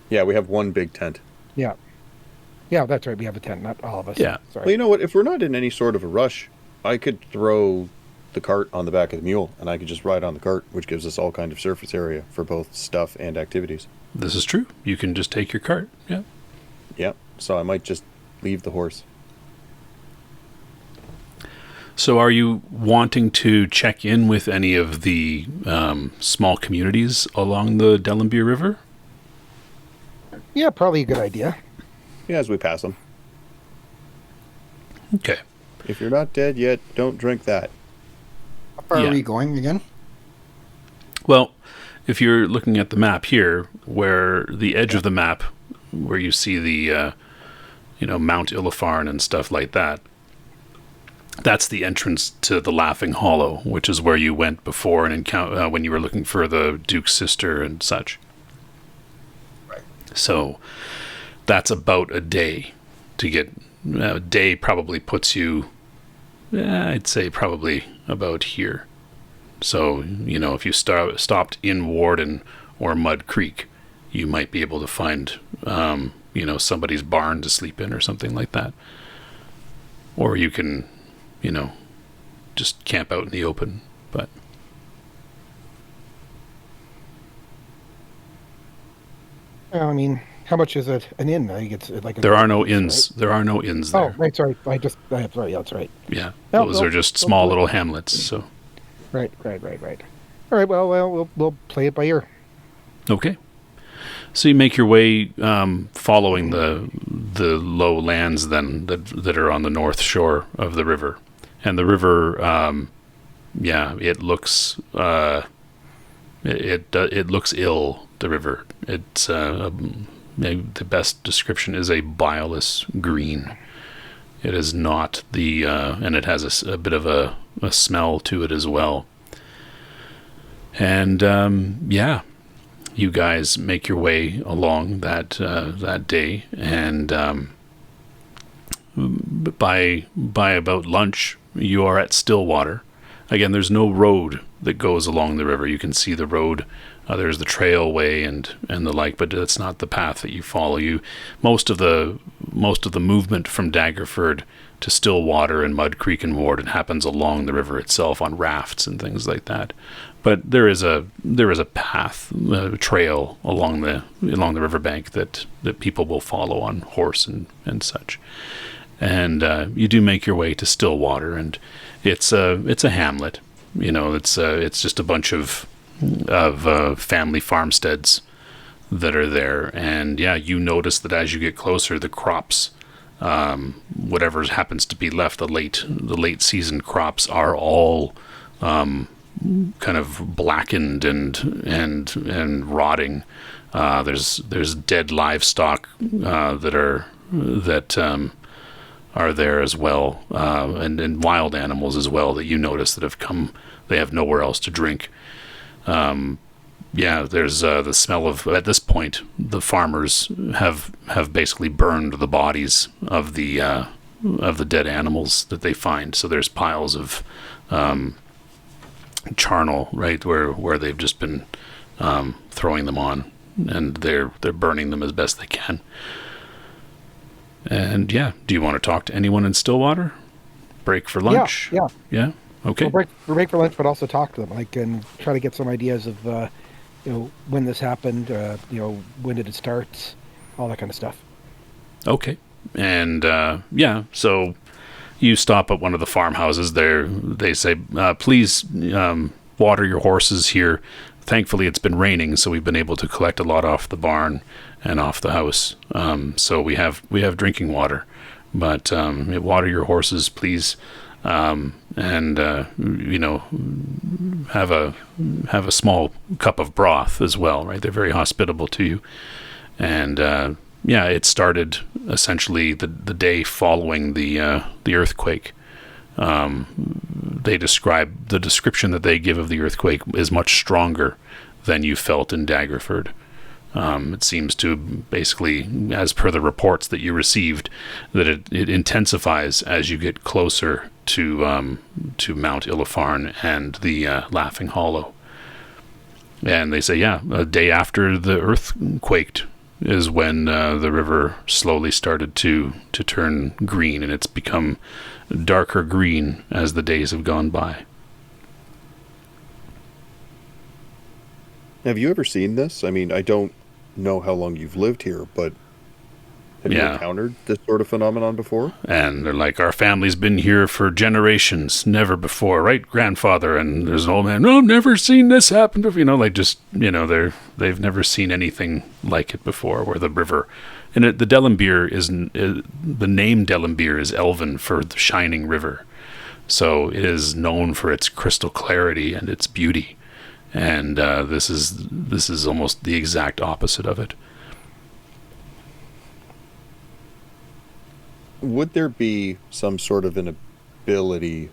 [SPEAKER 2] Yeah, we have one big tent.
[SPEAKER 3] Yeah. Yeah, that's right. We have a tent, not all of us.
[SPEAKER 1] Yeah.
[SPEAKER 3] Sorry.
[SPEAKER 2] Well, you know what? If we're not in any sort of a rush, I could throw the cart on the back of the mule, and I could just ride on the cart, which gives us all kind of surface area for both stuff and activities.
[SPEAKER 1] This is true. You can just take your cart. Yeah.
[SPEAKER 2] Yep. So I might just leave the horse.
[SPEAKER 1] So are you wanting to check in with any of the small communities along the Dellenbeer River?
[SPEAKER 3] Yeah, probably a good idea.
[SPEAKER 2] Yeah, as we pass them.
[SPEAKER 1] Okay.
[SPEAKER 2] If you're not dead yet, don't drink that.
[SPEAKER 4] How far
[SPEAKER 1] Yeah.
[SPEAKER 4] are we going again?
[SPEAKER 1] Well, if you're looking at the map here, where the edge of the map, where you see the, Mount Illifarn and stuff like that, that's the entrance to the Laughing Hollow, which is where you went before and when you were looking for the Duke's sister and such.
[SPEAKER 4] Right.
[SPEAKER 1] So that's about a day to get. A day probably puts you, I'd say probably about here. So, if you stopped in Warden or Mud Creek, you might be able to find, somebody's barn to sleep in or something like that. Or you can, just camp out in the open. But
[SPEAKER 3] I mean, how much is it an inn? I think it's like
[SPEAKER 1] there are no inns. Right? There are no inns there.
[SPEAKER 3] Oh, right. Sorry. Sorry. That's right.
[SPEAKER 1] Yeah,
[SPEAKER 3] No,
[SPEAKER 1] those are just small little hamlets. So
[SPEAKER 3] Right. All right. Well, we'll play it by ear.
[SPEAKER 1] okay. So you make your way following the low lands then that are on the north shore of the river, and the river, it looks it looks ill. The river, it's the best description is a bileless green. It is not the and it has a bit of a smell to it as well. And you guys make your way along that day, and by about lunch, you are at Stillwater. Again, there's no road that goes along the river. You can see the road. There's the trailway and the like, but that's not the path that you follow. Most of the movement from Daggerford to Stillwater and Mud Creek and Warden happens along the river itself on rafts and things like that. But there is a path, a trail along the riverbank that people will follow on horse and such. And you do make your way to Stillwater, and it's a hamlet. It's just a bunch of family farmsteads that are there. And you notice that as you get closer, the crops, whatever happens to be left, the late season crops are all kind of blackened and rotting. There's dead livestock that are there as well, and wild animals as well that you notice that have come. They have nowhere else to drink. There's the smell of, at this point, the farmers have basically burned the bodies of the dead animals that they find. So there's piles of charnel, right, where they've just been throwing them on, and they're burning them as best they can. And do you want to talk to anyone in Stillwater? Break for lunch? Yeah. Okay.
[SPEAKER 3] We'll break for lunch, but also talk to them. I can try to get some ideas of, when this happened. When did it start? All that kind of stuff.
[SPEAKER 1] Okay. And so you stop at one of the farmhouses there. They say, please water your horses here. Thankfully, it's been raining, so we've been able to collect a lot off the barn and off the house. So we have drinking water, but water your horses, please, and have a small cup of broth as well. Right, they're very hospitable to you, and it started essentially the day following the earthquake. They describe the description that they give of the earthquake is much stronger than you felt in Daggerford. It seems to basically, as per the reports that you received, that it intensifies as you get closer to Mount Illifarn and the Laughing Hollow. And they say, a day after the earth quaked, is when the river slowly started to turn green, and it's become darker green as the days have gone by.
[SPEAKER 2] Have you ever seen this? I mean, I don't know how long you've lived here, but have you encountered this sort of phenomenon before?
[SPEAKER 1] And they're like, our family's been here for generations, never before, right, grandfather? And there's an old man, no, I've never seen this happen before. They've never seen anything like it before, where the river, and the Delambir the name Delambir is Elven for the shining river. So it is known for its crystal clarity and its beauty. And this is almost the exact opposite of it.
[SPEAKER 2] Would there be some sort of an ability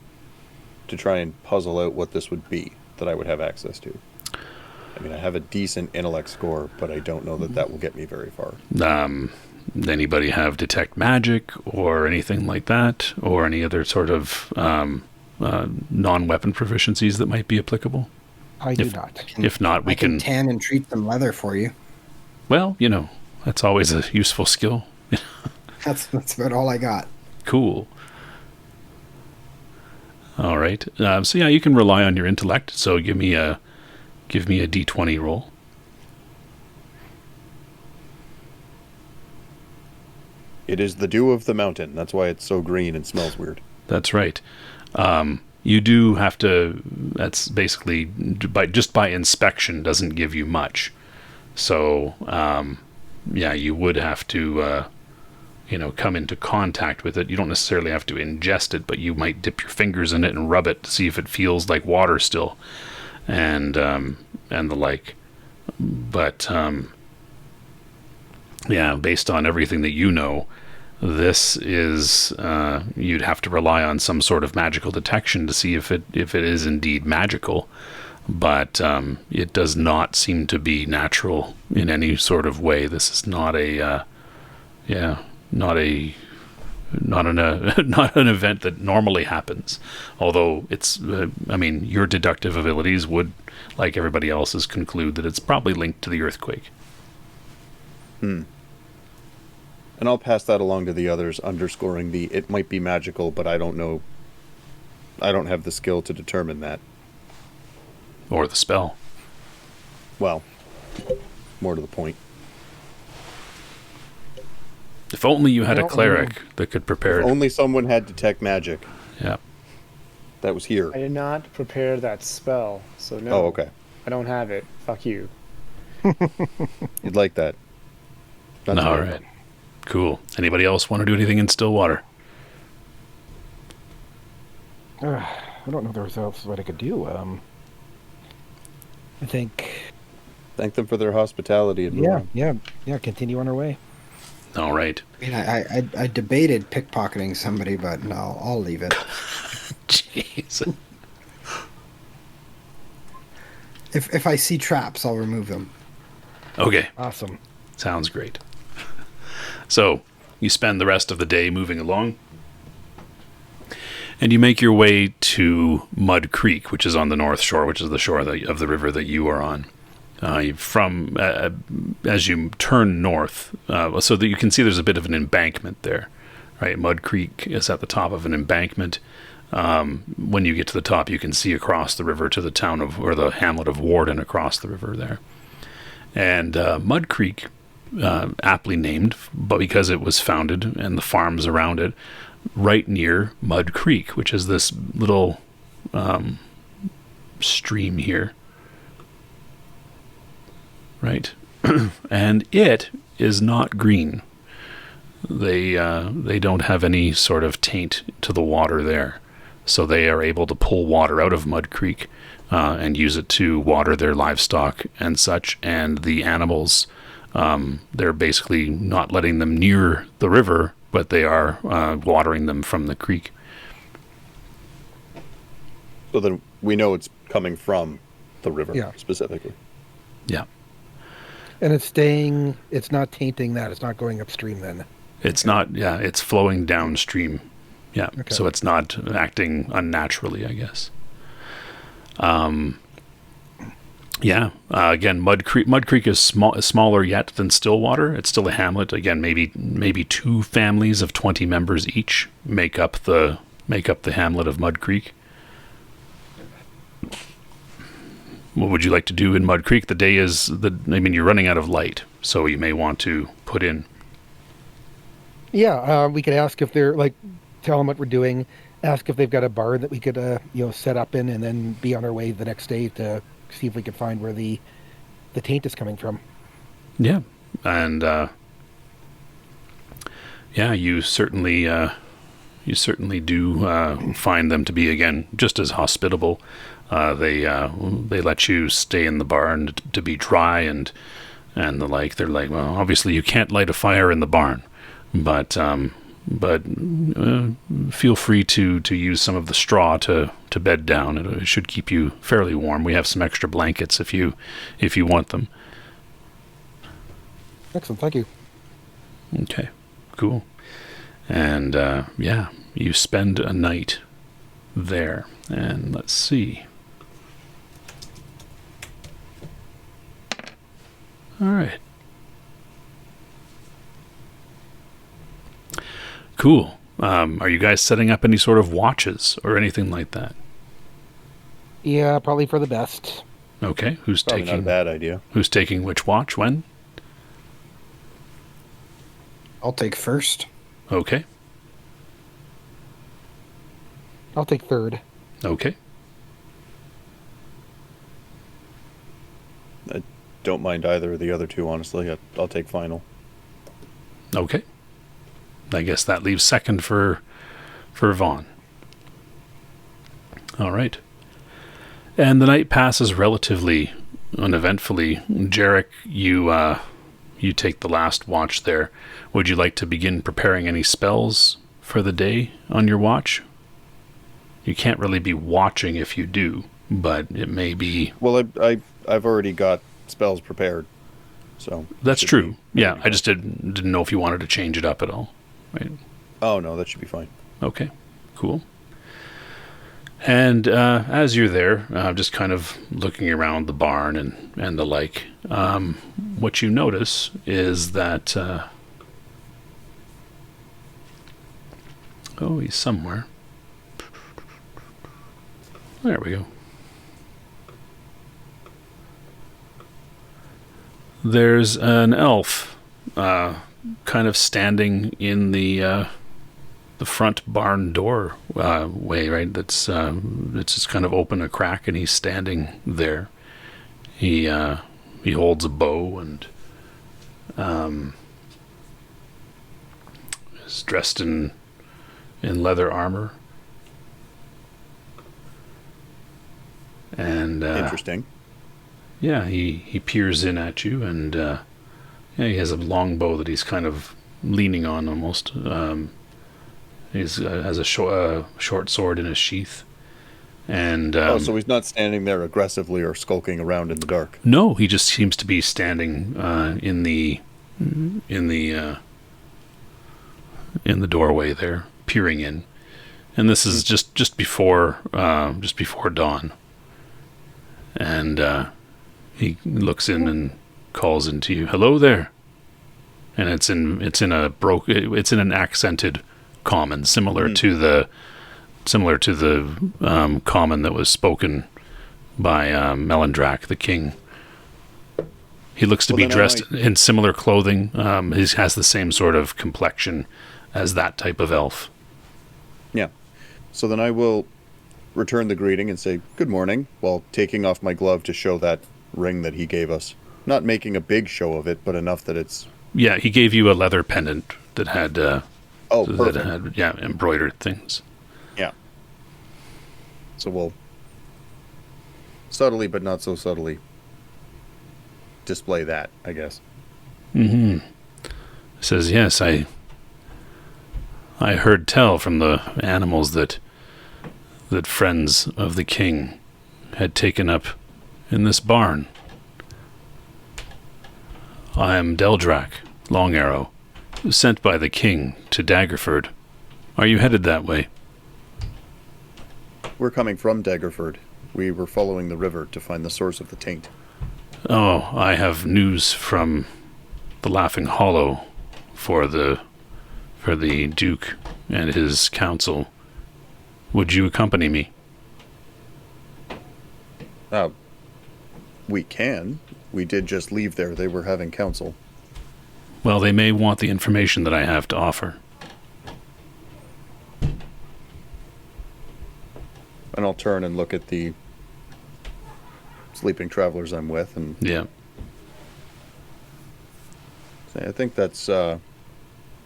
[SPEAKER 2] to try and puzzle out what this would be that I would have access to? I mean, I have a decent intellect score, but I don't know that will get me very far.
[SPEAKER 1] Anybody have detect magic or anything like that, or any other sort of non-weapon proficiencies that might be applicable?
[SPEAKER 3] I do not.
[SPEAKER 1] If not, we can
[SPEAKER 4] tan and treat some leather for you.
[SPEAKER 1] Well, that's always a useful skill.
[SPEAKER 4] That's about all I got.
[SPEAKER 1] Cool. All right. So yeah, you can rely on your intellect. So give me a D20 roll.
[SPEAKER 2] It is the dew of the mountain. That's why it's so green and smells weird.
[SPEAKER 1] That's right. You do have to. That's basically by inspection doesn't give you much. So you would have to. Come into contact with it. You don't necessarily have to ingest it, but you might dip your fingers in it and rub it to see if it feels like water still, and the like. But based on everything that you know, this is you'd have to rely on some sort of magical detection to see if it is indeed magical. But it does not seem to be natural in any sort of way. This is not not an event that normally happens, although it's your deductive abilities would, like everybody else's, conclude that it's probably linked to the earthquake.
[SPEAKER 2] And I'll pass that along to the others, underscoring it might be magical, but I don't know. I don't have the skill to determine that.
[SPEAKER 1] Or the spell.
[SPEAKER 2] Well, more to the point.
[SPEAKER 1] If only you had a cleric that could prepare.
[SPEAKER 2] If only someone had detect magic.
[SPEAKER 1] Yeah.
[SPEAKER 2] That was here.
[SPEAKER 5] I did not prepare that spell, so no.
[SPEAKER 2] Oh, okay.
[SPEAKER 5] I don't have it. Fuck you.
[SPEAKER 2] You'd like that.
[SPEAKER 1] All right. Cool. Anybody else want to do anything in Stillwater?
[SPEAKER 3] I don't know if there's else what I could do. I think.
[SPEAKER 2] Thank them for their hospitality.
[SPEAKER 3] Yeah. Continue on our way.
[SPEAKER 1] All right.
[SPEAKER 4] I mean, I debated pickpocketing somebody, but no, I'll leave it.
[SPEAKER 1] Jeez.
[SPEAKER 4] If I see traps, I'll remove them.
[SPEAKER 1] Okay.
[SPEAKER 3] Awesome.
[SPEAKER 1] Sounds great. So you spend the rest of the day moving along, and you make your way to Mud Creek, which is on the north shore, which is the shore of the river that you are on. As you turn north, so that you can see there's a bit of an embankment there, right? Mud Creek is at the top of an embankment. When you get to the top, you can see across the river to the town of, or the hamlet of Warden across the river there. And Mud Creek, aptly named, but because it was founded and the farms around it, right near Mud Creek, which is this little stream here. Right, and it is not green. They don't have any sort of taint to the water there, so they are able to pull water out of Mud Creek and use it to water their livestock and such. And the animals, they're basically not letting them near the river, but they are watering them from the creek.
[SPEAKER 2] So then we know it's coming from the river specifically.
[SPEAKER 1] Yeah.
[SPEAKER 3] And it's not tainting that. It's not going upstream then.
[SPEAKER 1] It's not, it's flowing downstream. Yeah. Okay. So it's not acting unnaturally, I guess. Yeah. Again, Mud Creek. Mud Creek is smaller yet than Stillwater. It's still a hamlet. Again, maybe 2 families of 20 members each make up the hamlet of Mud Creek. What would you like to do in Mud Creek? You're running out of light, so you may want to put in.
[SPEAKER 3] Yeah, we could ask if they're tell them what we're doing. Ask if they've got a barn that we could set up in, and then be on our way the next day to see if we could find where the taint is coming from.
[SPEAKER 1] Yeah, and you certainly do find them to be, again, just as hospitable. They let you stay in the barn to be dry and the like. They're like, well, obviously you can't light a fire in the barn, but feel free to use some of the straw to bed down. It should keep you fairly warm. We have some extra blankets if you want them.
[SPEAKER 3] Excellent, thank you.
[SPEAKER 1] Okay, cool. And you spend a night there. And let's see. All right. Cool. Are you guys setting up any sort of watches or anything like that?
[SPEAKER 3] Yeah, probably for the best.
[SPEAKER 1] Okay. Who's
[SPEAKER 2] Probably
[SPEAKER 1] taking?
[SPEAKER 2] not a bad idea.
[SPEAKER 1] Who's taking which watch? When?
[SPEAKER 4] I'll take first.
[SPEAKER 1] Okay.
[SPEAKER 3] I'll take third.
[SPEAKER 1] Okay.
[SPEAKER 2] I don't mind either of the other two, honestly. I'll take final.
[SPEAKER 1] Okay. I guess that leaves second for Vaughn. All right. And the night passes relatively uneventfully. Jarek, you take the last watch there. Would you like to begin preparing any spells for the day on your watch? You can't really be watching if you do, but it may be...
[SPEAKER 2] Well, I've already got spells prepared, so...
[SPEAKER 1] That's true. Yeah, I just didn't know if you wanted to change it up at all. Right.
[SPEAKER 2] Oh, no, that should be fine.
[SPEAKER 1] Okay, cool. And as you're there, just kind of looking around the barn and the like, what you notice is that... he's somewhere. There we go. There's an elf kind of standing in the front barn door way, right? That's it's just kind of open a crack, and he's standing there. He holds a bow and is dressed in leather armor. And
[SPEAKER 2] Interesting.
[SPEAKER 1] Yeah, he peers in at you, and he has a long bow that he's kind of leaning on almost. He has a short sword in his sheath, and
[SPEAKER 2] so he's not standing there aggressively or skulking around in the dark.
[SPEAKER 1] no, he just seems to be standing in the doorway there, peering in, and this is just before dawn. And he looks in and calls into you, "Hello there." And it's in an accented common, similar to the common that was spoken by Melandrach, the king. He looks to be dressed in similar clothing. He has the same sort of complexion as that type of elf.
[SPEAKER 2] Yeah. So then I will return the greeting and say good morning while taking off my glove to show that ring that he gave us. Not making a big show of it, but enough that it's...
[SPEAKER 1] Yeah, he gave you a leather pendant that had
[SPEAKER 2] perfect.
[SPEAKER 1] embroidered things.
[SPEAKER 2] Yeah. So we'll subtly, but not so subtly, display that, I guess.
[SPEAKER 1] Mm-hmm. Says, yes, I heard tell from the animals that friends of the king had taken up in this barn. I am Deldrak, Long Arrow, sent by the king to Daggerford. Are you headed that way?
[SPEAKER 2] We're coming from Daggerford. We were following the river to find the source of the taint.
[SPEAKER 1] Oh, I have news from the Laughing Hollow for the Duke and his council. Would you accompany me?
[SPEAKER 2] We can. We did just leave there. They were having council.
[SPEAKER 1] Well, they may want the information that I have to offer.
[SPEAKER 2] And I'll turn and look at the sleeping travelers I'm with, and
[SPEAKER 1] Yeah.
[SPEAKER 2] say, I think that's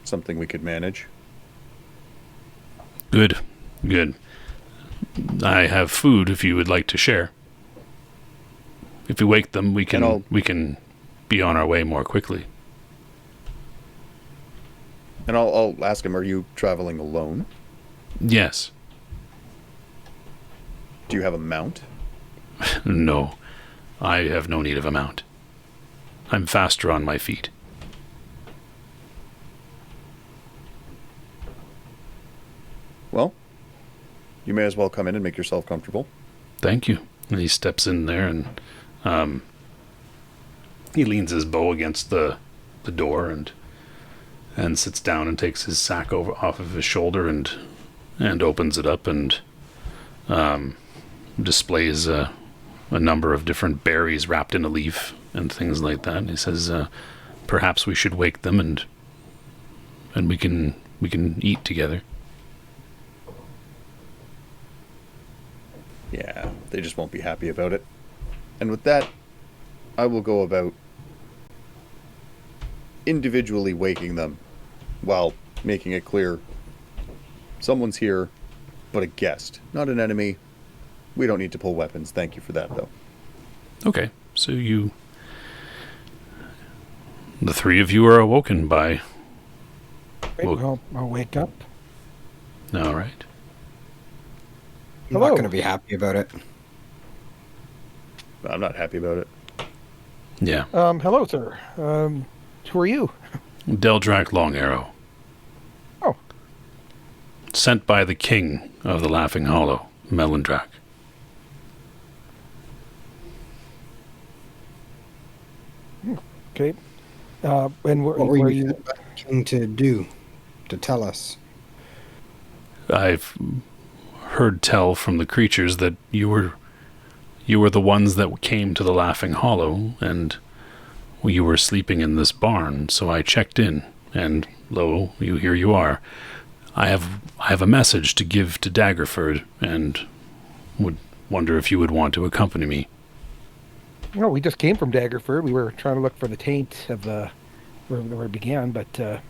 [SPEAKER 2] something we could manage.
[SPEAKER 1] Good. Good. I have food if you would like to share. If you wake them, we can be on our way more quickly.
[SPEAKER 2] And I'll ask him, are you traveling alone?
[SPEAKER 1] Yes.
[SPEAKER 2] Do you have a mount?
[SPEAKER 1] No. I have no need of a mount. I'm faster on my feet.
[SPEAKER 2] Well, you may as well come in and make yourself comfortable.
[SPEAKER 1] Thank you. And he steps in there and he leans his bow against the door and sits down and takes his sack off of his shoulder and opens it up and displays a number of different berries wrapped in a leaf and things like that. And he says, perhaps we should wake them and we can eat together.
[SPEAKER 2] Yeah, they just won't be happy about it. And with that, I will go about individually waking them while making it clear someone's here, but a guest, not an enemy. We don't need to pull weapons. Thank you for that, though.
[SPEAKER 1] Okay, so the three of you are awoken by...
[SPEAKER 3] Great, well, I'll wake up.
[SPEAKER 1] All right.
[SPEAKER 4] I'm not going to be happy about it.
[SPEAKER 2] I'm not happy about it.
[SPEAKER 1] Yeah.
[SPEAKER 3] Hello, sir. Who are you?
[SPEAKER 1] Deldrak Long Arrow.
[SPEAKER 3] Oh.
[SPEAKER 1] Sent by the king of the Laughing Hollow, Melandrach.
[SPEAKER 3] Okay. And
[SPEAKER 4] What were you sent by the king to do? To tell us?
[SPEAKER 1] I've heard tell from the creatures that you were the ones that came to the Laughing Hollow, and you were sleeping in this barn, so I checked in, and lo, here you are. I have a message to give to Daggerford, and would wonder if you would want to accompany me.
[SPEAKER 3] No, we just came from Daggerford. We were trying to look for the taint of where it began, but...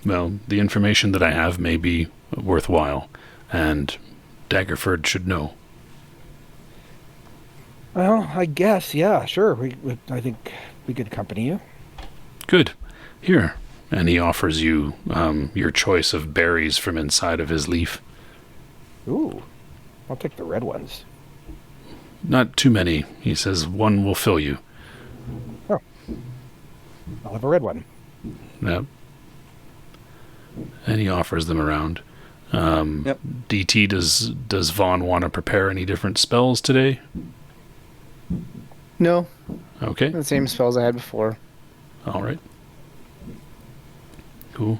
[SPEAKER 1] Well, the information that I have may be worthwhile, and Daggerford should know.
[SPEAKER 3] Well, I guess, yeah, sure. I think we could accompany you.
[SPEAKER 1] Good. Here. And he offers you your choice of berries from inside of his leaf.
[SPEAKER 3] Ooh, I'll take the red ones.
[SPEAKER 1] Not too many. He says one will fill you.
[SPEAKER 3] Oh, I'll have a red one.
[SPEAKER 1] Yep. And he offers them around.
[SPEAKER 2] Yep.
[SPEAKER 1] DT, does Vaughn want to prepare any different spells today?
[SPEAKER 5] No,
[SPEAKER 1] Okay.
[SPEAKER 5] the same spells I had before.
[SPEAKER 1] All right. Cool.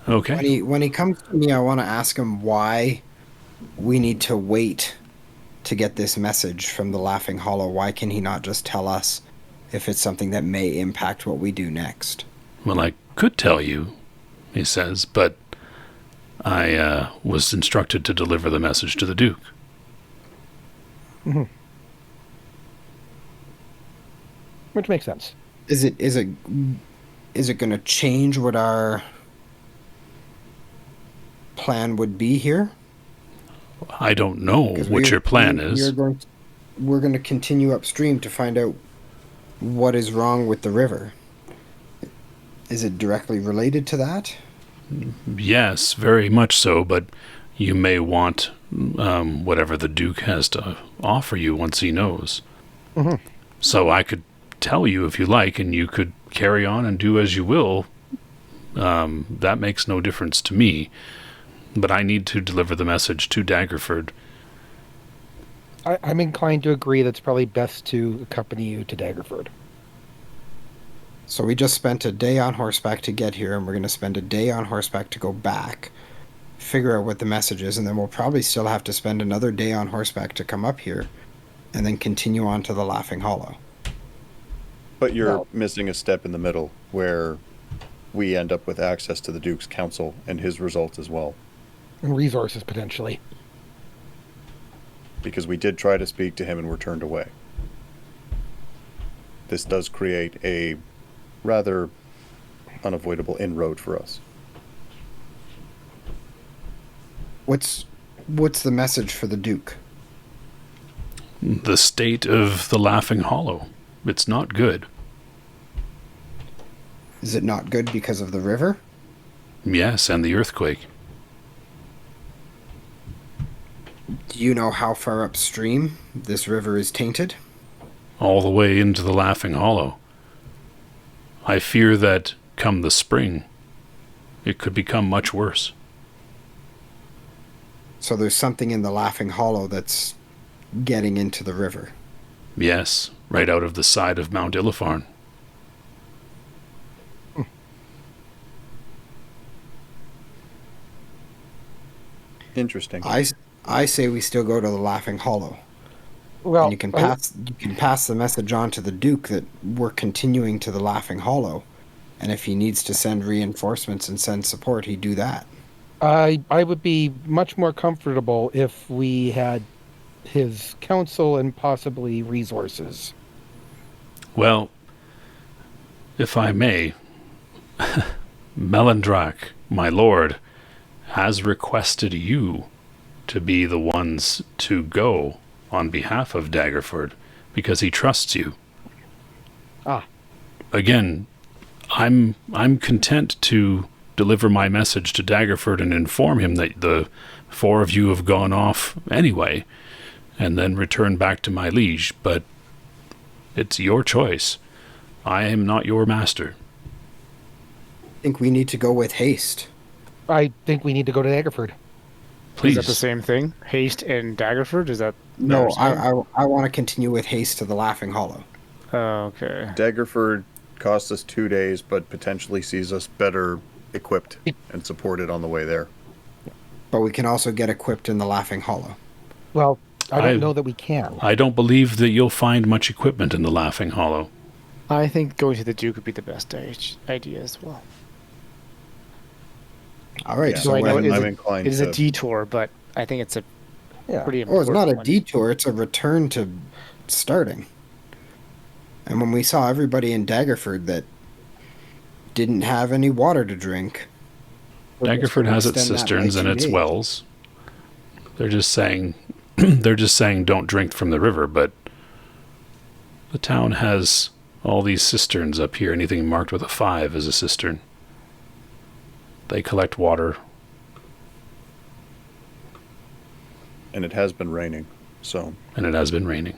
[SPEAKER 1] Okay.
[SPEAKER 4] When he comes to me, I want to ask him why we need to wait to get this message from the Laughing Hollow. Why can he not just tell us if it's something that may impact what we do next?
[SPEAKER 1] Well, I could tell you, he says, but I was instructed to deliver the message to the Duke.
[SPEAKER 3] Mm-hmm. Which makes sense.
[SPEAKER 4] Is it going to change what our plan would be here?
[SPEAKER 1] I don't know what your plan is.
[SPEAKER 4] We're going to continue upstream to find out what is wrong with the river. Is it directly related to that?
[SPEAKER 1] Yes, very much so, but you may want whatever the Duke has to offer you once he knows.
[SPEAKER 3] Mm-hmm.
[SPEAKER 1] So I could tell you if you like, and you could carry on and do as you will. That makes no difference to me. But I need to deliver the message to Daggerford.
[SPEAKER 3] I'm inclined to agree that's probably best to accompany you to Daggerford.
[SPEAKER 4] So we just spent a day on horseback to get here, and we're going to spend a day on horseback to go back, figure out what the message is, and then we'll probably still have to spend another day on horseback to come up here, and then continue on to the Laughing Hollow.
[SPEAKER 2] But you're
[SPEAKER 3] Well-
[SPEAKER 2] missing a step in the middle where we end up with access to the Duke's counsel and his results as well.
[SPEAKER 3] And resources, potentially.
[SPEAKER 2] Because we did try to speak to him and were turned away. This does create a rather unavoidable inroad for us.
[SPEAKER 4] What's the message for the Duke?
[SPEAKER 1] The state of the Laughing Hollow. It's not good.
[SPEAKER 4] Is it not good because of the river?
[SPEAKER 1] Yes, and the earthquake.
[SPEAKER 4] Do you know how far upstream this river is tainted?
[SPEAKER 1] All the way into the Laughing Hollow. I fear that, come the spring, it could become much worse.
[SPEAKER 4] So there's something in the Laughing Hollow that's getting into the river.
[SPEAKER 1] Yes, right out of the side of Mount Illifarn.
[SPEAKER 2] Interesting.
[SPEAKER 4] I say we still go to the Laughing Hollow.
[SPEAKER 3] Well,
[SPEAKER 4] And you can pass the message on to the Duke that we're continuing to the Laughing Hollow, and if he needs to send reinforcements and send support, he'd do that.
[SPEAKER 3] I would be much more comfortable if we had his counsel and possibly resources.
[SPEAKER 1] Well, if I may, Melandrach, my lord, has requested you to be the ones to go on behalf of Daggerford because he trusts you.
[SPEAKER 3] Ah.
[SPEAKER 1] Again, I'm content to deliver my message to Daggerford and inform him that the four of you have gone off anyway, and then return back to my liege, but it's your choice. I am not your master.
[SPEAKER 4] I think we need to go with haste.
[SPEAKER 3] I think we need to go to Daggerford.
[SPEAKER 1] Please.
[SPEAKER 5] Is that the same thing? Haste and Daggerford? Is that
[SPEAKER 4] No,
[SPEAKER 5] what you're saying?
[SPEAKER 4] I want to continue with haste to the Laughing Hollow.
[SPEAKER 5] Okay.
[SPEAKER 2] Daggerford costs us 2 days, but potentially sees us better equipped and supported on the way there.
[SPEAKER 4] But we can also get equipped in the Laughing Hollow.
[SPEAKER 3] Well, I don't
[SPEAKER 1] I-
[SPEAKER 3] know that we can.
[SPEAKER 1] I don't believe that you'll find much equipment in the Laughing Hollow.
[SPEAKER 5] I think going to the Duke would be the best idea as well.
[SPEAKER 4] All right,
[SPEAKER 2] Yeah.
[SPEAKER 4] so
[SPEAKER 5] So I know
[SPEAKER 2] I'm
[SPEAKER 5] it is,
[SPEAKER 2] inclined
[SPEAKER 5] it is
[SPEAKER 2] to-
[SPEAKER 5] a detour, but I think it's a
[SPEAKER 3] Yeah.
[SPEAKER 5] pretty
[SPEAKER 4] Oh,
[SPEAKER 5] important
[SPEAKER 4] it's not a
[SPEAKER 5] one.
[SPEAKER 4] detour, it's a return to starting. And when we saw everybody in Daggerford that didn't have any water to drink, we're just
[SPEAKER 1] Daggerford
[SPEAKER 4] gonna
[SPEAKER 1] has its
[SPEAKER 4] extend that by
[SPEAKER 1] cisterns and
[SPEAKER 4] 2
[SPEAKER 1] its
[SPEAKER 4] days.
[SPEAKER 1] wells. They're just saying don't drink from the river, but the town has all these cisterns up here. Anything marked with a 5 is a cistern. They collect water.
[SPEAKER 2] And it has been raining, so
[SPEAKER 1] And it has been raining.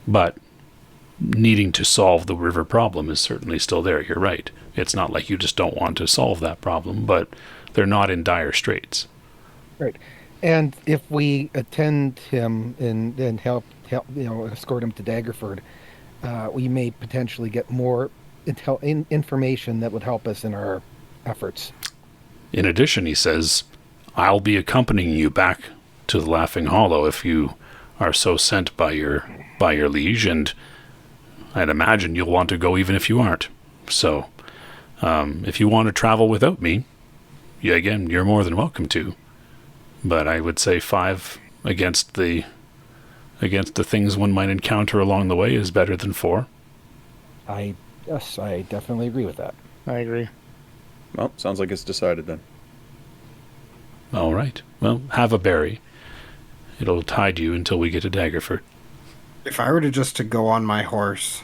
[SPEAKER 1] But needing to solve the river problem is certainly still there. You're right. It's not like you just don't want to solve that problem, but they're not in dire straits.
[SPEAKER 3] Right. And if we attend him and help escort him to Daggerford, we may potentially get more information that would help us in our efforts.
[SPEAKER 1] In addition, he says, I'll be accompanying you back to the Laughing Hollow if you are so sent by your liege, and I'd imagine you'll want to go even if you aren't. So, if you want to travel without me, you're more than welcome to. But I would say 5 against the things one might encounter along the way is better than 4.
[SPEAKER 3] I definitely agree with that.
[SPEAKER 5] I agree.
[SPEAKER 2] well, sounds like it's decided then.
[SPEAKER 1] All right. Well, have a berry. It'll tide you until we get to Daggerford.
[SPEAKER 4] If I were to go on my horse,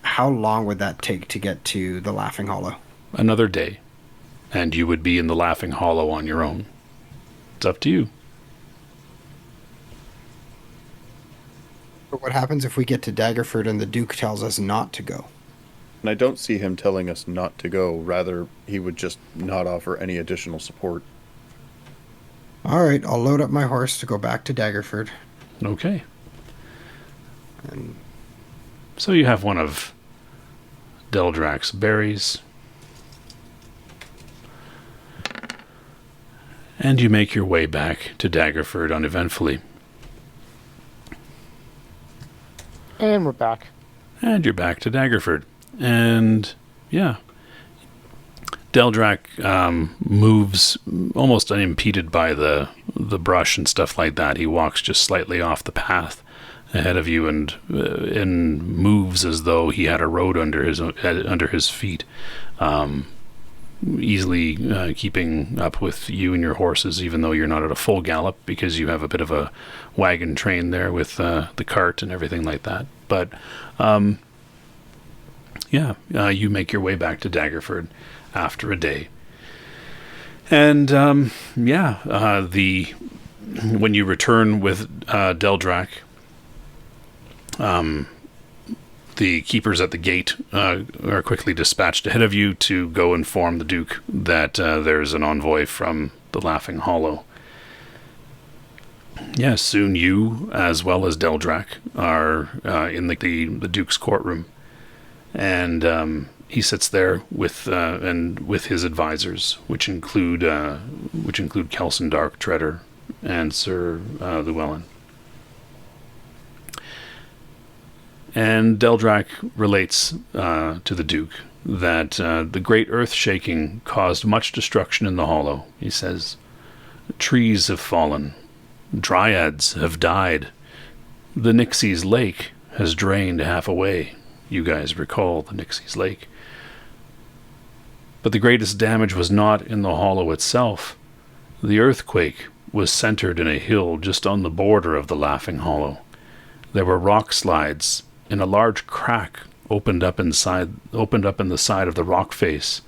[SPEAKER 4] how long would that take to get to the Laughing Hollow?
[SPEAKER 1] Another day, and you would be in the Laughing Hollow on your own. It's up to you.
[SPEAKER 4] But what happens if we get to Daggerford and the Duke tells us not to go?
[SPEAKER 2] And I don't see him telling us not to go. Rather, he would just not offer any additional support.
[SPEAKER 4] All right, I'll load up my horse to go back to Daggerford.
[SPEAKER 1] Okay.
[SPEAKER 4] And
[SPEAKER 1] So you have one of Deldrach's berries. And you make your way back to Daggerford uneventfully.
[SPEAKER 5] And we're back.
[SPEAKER 1] And you're back to Daggerford. And, yeah. Deldrach moves almost unimpeded by the brush and stuff like that. He walks just slightly off the path ahead of you and moves as though he had a road under his feet, easily keeping up with you and your horses, even though you're not at a full gallop because you have a bit of a wagon train there with the cart and everything like that. But you make your way back to Daggerford after a day. And when you return with Deldrach, the keepers at the gate are quickly dispatched ahead of you to go inform the Duke that there's an envoy from the Laughing Hollow. Yes, soon you, as well as Deldrach, are in the Duke's courtroom, and he sits there with his advisors, which include Kelson Darktreader and Sir Llewellyn. And Deldrach relates to the Duke that the great earth-shaking caused much destruction in the Hollow. He says, trees have fallen, dryads have died, the Nixie's Lake has drained half away. You guys recall the Nixie's Lake. But the greatest damage was not in the Hollow itself. The earthquake was centered in a hill just on the border of the Laughing Hollow. There were rock slides, and a large crack opened up in the side of the rock face,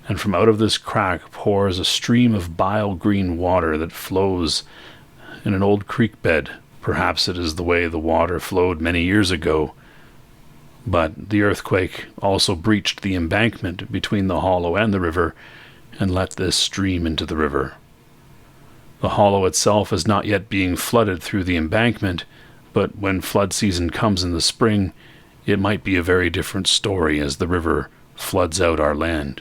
[SPEAKER 1] and from out of this crack pours a stream of bile green water that flows in an old creek bed. Perhaps it is the way the water flowed many years ago, but the earthquake also breached the embankment between the Hollow and the river and let this stream into the river. The Hollow itself is not yet being flooded through the embankment, but when flood season comes in the spring, it might be a very different story as the river floods out our land.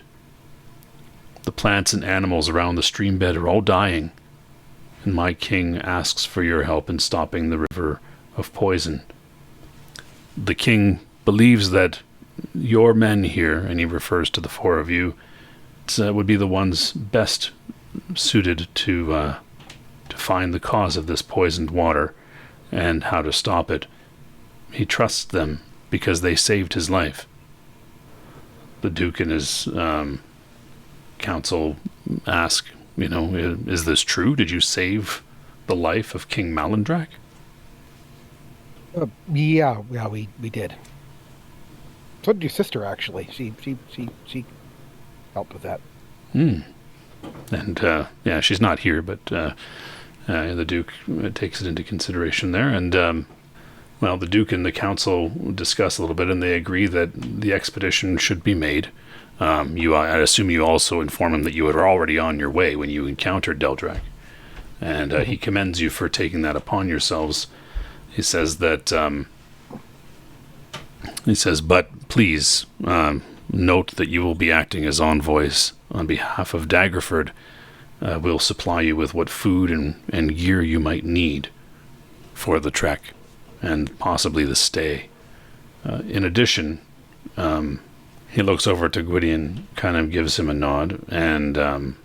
[SPEAKER 1] The plants and animals around the stream bed are all dying, and my king asks for your help in stopping the river of poison. The king believes that your men here, and he refers to the four of you, would be the ones best suited to find the cause of this poisoned water and how to stop it. He trusts them because they saved his life. The Duke and his council ask, is this true? Did you save the life of King Melandrach?
[SPEAKER 3] Yeah, we did. So did your sister, actually. She helped with that.
[SPEAKER 1] And she's not here, but the Duke takes it into consideration there. And the Duke and the council discuss a little bit, and they agree that the expedition should be made. I assume you also inform him that you were already on your way when you encountered Deldrach, and he commends you for taking that upon yourselves. He says that. But please note that you will be acting as envoys on behalf of Daggerford. We'll supply you with what food and gear you might need for the trek and possibly the stay. In addition, he looks over to Gwydion, kind of gives him a nod, and out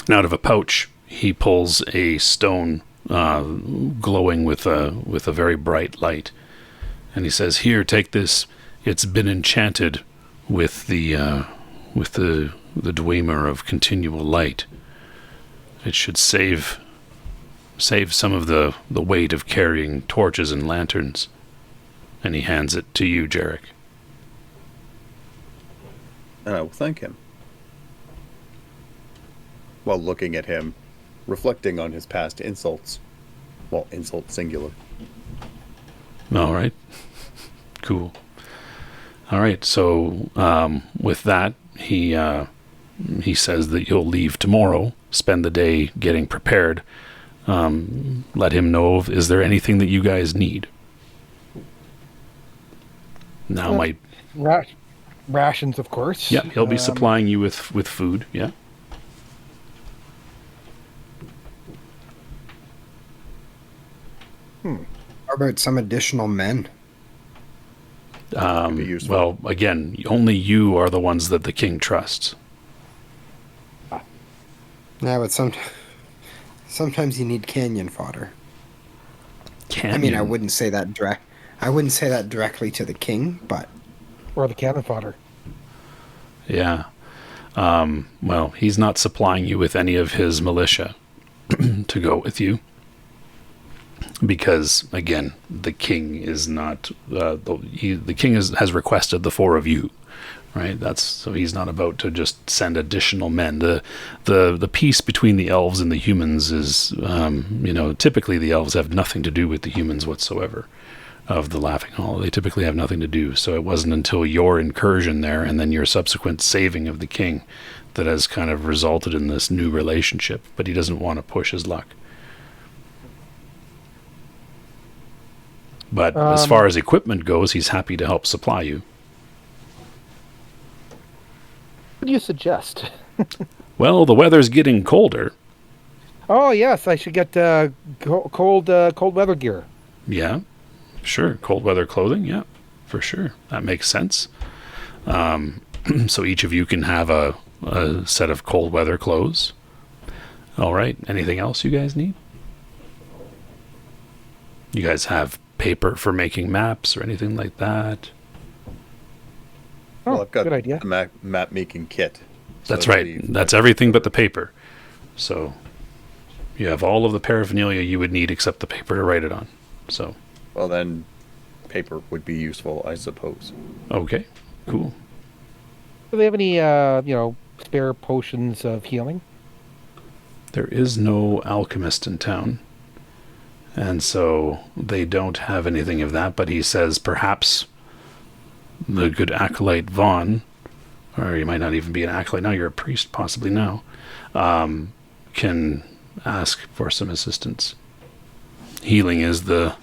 [SPEAKER 1] of a pouch he pulls a stone glowing with a very bright light, and he says, "Here, take this. It's been enchanted with the Dwemer of continual light. It should save some of the weight of carrying torches and lanterns." And he hands it to you, Jarek.
[SPEAKER 2] And I will thank him. While looking at him, reflecting on his past insults. Well, insult singular.
[SPEAKER 1] All right. Cool. All right, so with that, he says that you'll leave tomorrow spend the day getting prepared. Let him know is there anything that you guys need. Now,
[SPEAKER 3] rations, of course.
[SPEAKER 1] Yeah, he'll be supplying you with food. Yeah.
[SPEAKER 4] How about some additional men?
[SPEAKER 2] Be useful.
[SPEAKER 1] Well, again, only you are the ones that the king trusts.
[SPEAKER 4] Yeah, but sometimes you need canyon fodder.
[SPEAKER 1] Canyon.
[SPEAKER 4] I mean, I wouldn't say that directly to the king, but
[SPEAKER 3] Or the cannon fodder.
[SPEAKER 1] Yeah. Well, he's not supplying you with any of his militia to go with you. Because, again, the king is not... the king has requested the 4 of you, right? So he's not about to just send additional men. The peace between the elves and the humans is, typically the elves have nothing to do with the humans whatsoever of the Laughing Holle. They typically have nothing to do. So it wasn't until your incursion there and then your subsequent saving of the king that has kind of resulted in this new relationship. But he doesn't want to push his luck. But as far as equipment goes, he's happy to help supply you.
[SPEAKER 3] What do you suggest?
[SPEAKER 1] Well, the weather's getting colder.
[SPEAKER 3] Oh, yes, I should get cold weather gear.
[SPEAKER 1] Yeah, sure. Cold weather clothing, yeah, for sure. That makes sense. So each of you can have a set of cold weather clothes. All right. Anything else you guys need? You guys have paper for making maps or anything like that?
[SPEAKER 3] Oh,
[SPEAKER 2] Well, I've got
[SPEAKER 3] good idea.
[SPEAKER 2] the map making kit.
[SPEAKER 1] That's right. That's everything but the paper. So you have all of the paraphernalia you would need except the paper to write it on. So,
[SPEAKER 2] Well, then paper would be useful, I suppose.
[SPEAKER 1] okay, cool.
[SPEAKER 3] Do they have any, spare potions of healing?
[SPEAKER 1] There is no alchemist in town. And so they don't have anything of that, but he says perhaps the good acolyte Vaughn, or you might not even be an acolyte now, you're a priest possibly now, can ask for some assistance. Healing is the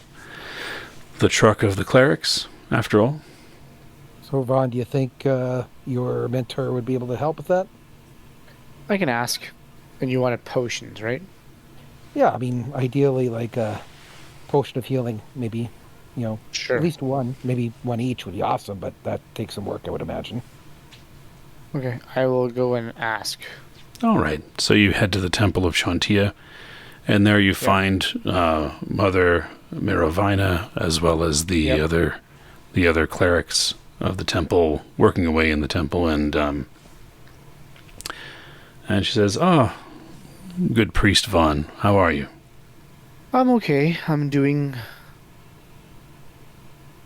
[SPEAKER 1] truck of the clerics, after all.
[SPEAKER 3] So, Vaughn, do you think your mentor would be able to help with that?
[SPEAKER 5] I can ask. And you wanted potions, right?
[SPEAKER 3] Yeah, I mean, ideally, like a potion of healing, maybe,
[SPEAKER 5] Sure.
[SPEAKER 3] at least one, maybe one each would be awesome, but that takes some work, I would imagine.
[SPEAKER 5] Okay, I will go and ask.
[SPEAKER 1] All right, so you head to the Temple of Shantia, and there you find Mother Miravina, as well as the other clerics of the temple working away in the temple, and she says, "Oh, good priest Vaughn, how are you?"
[SPEAKER 5] I'm okay. I'm doing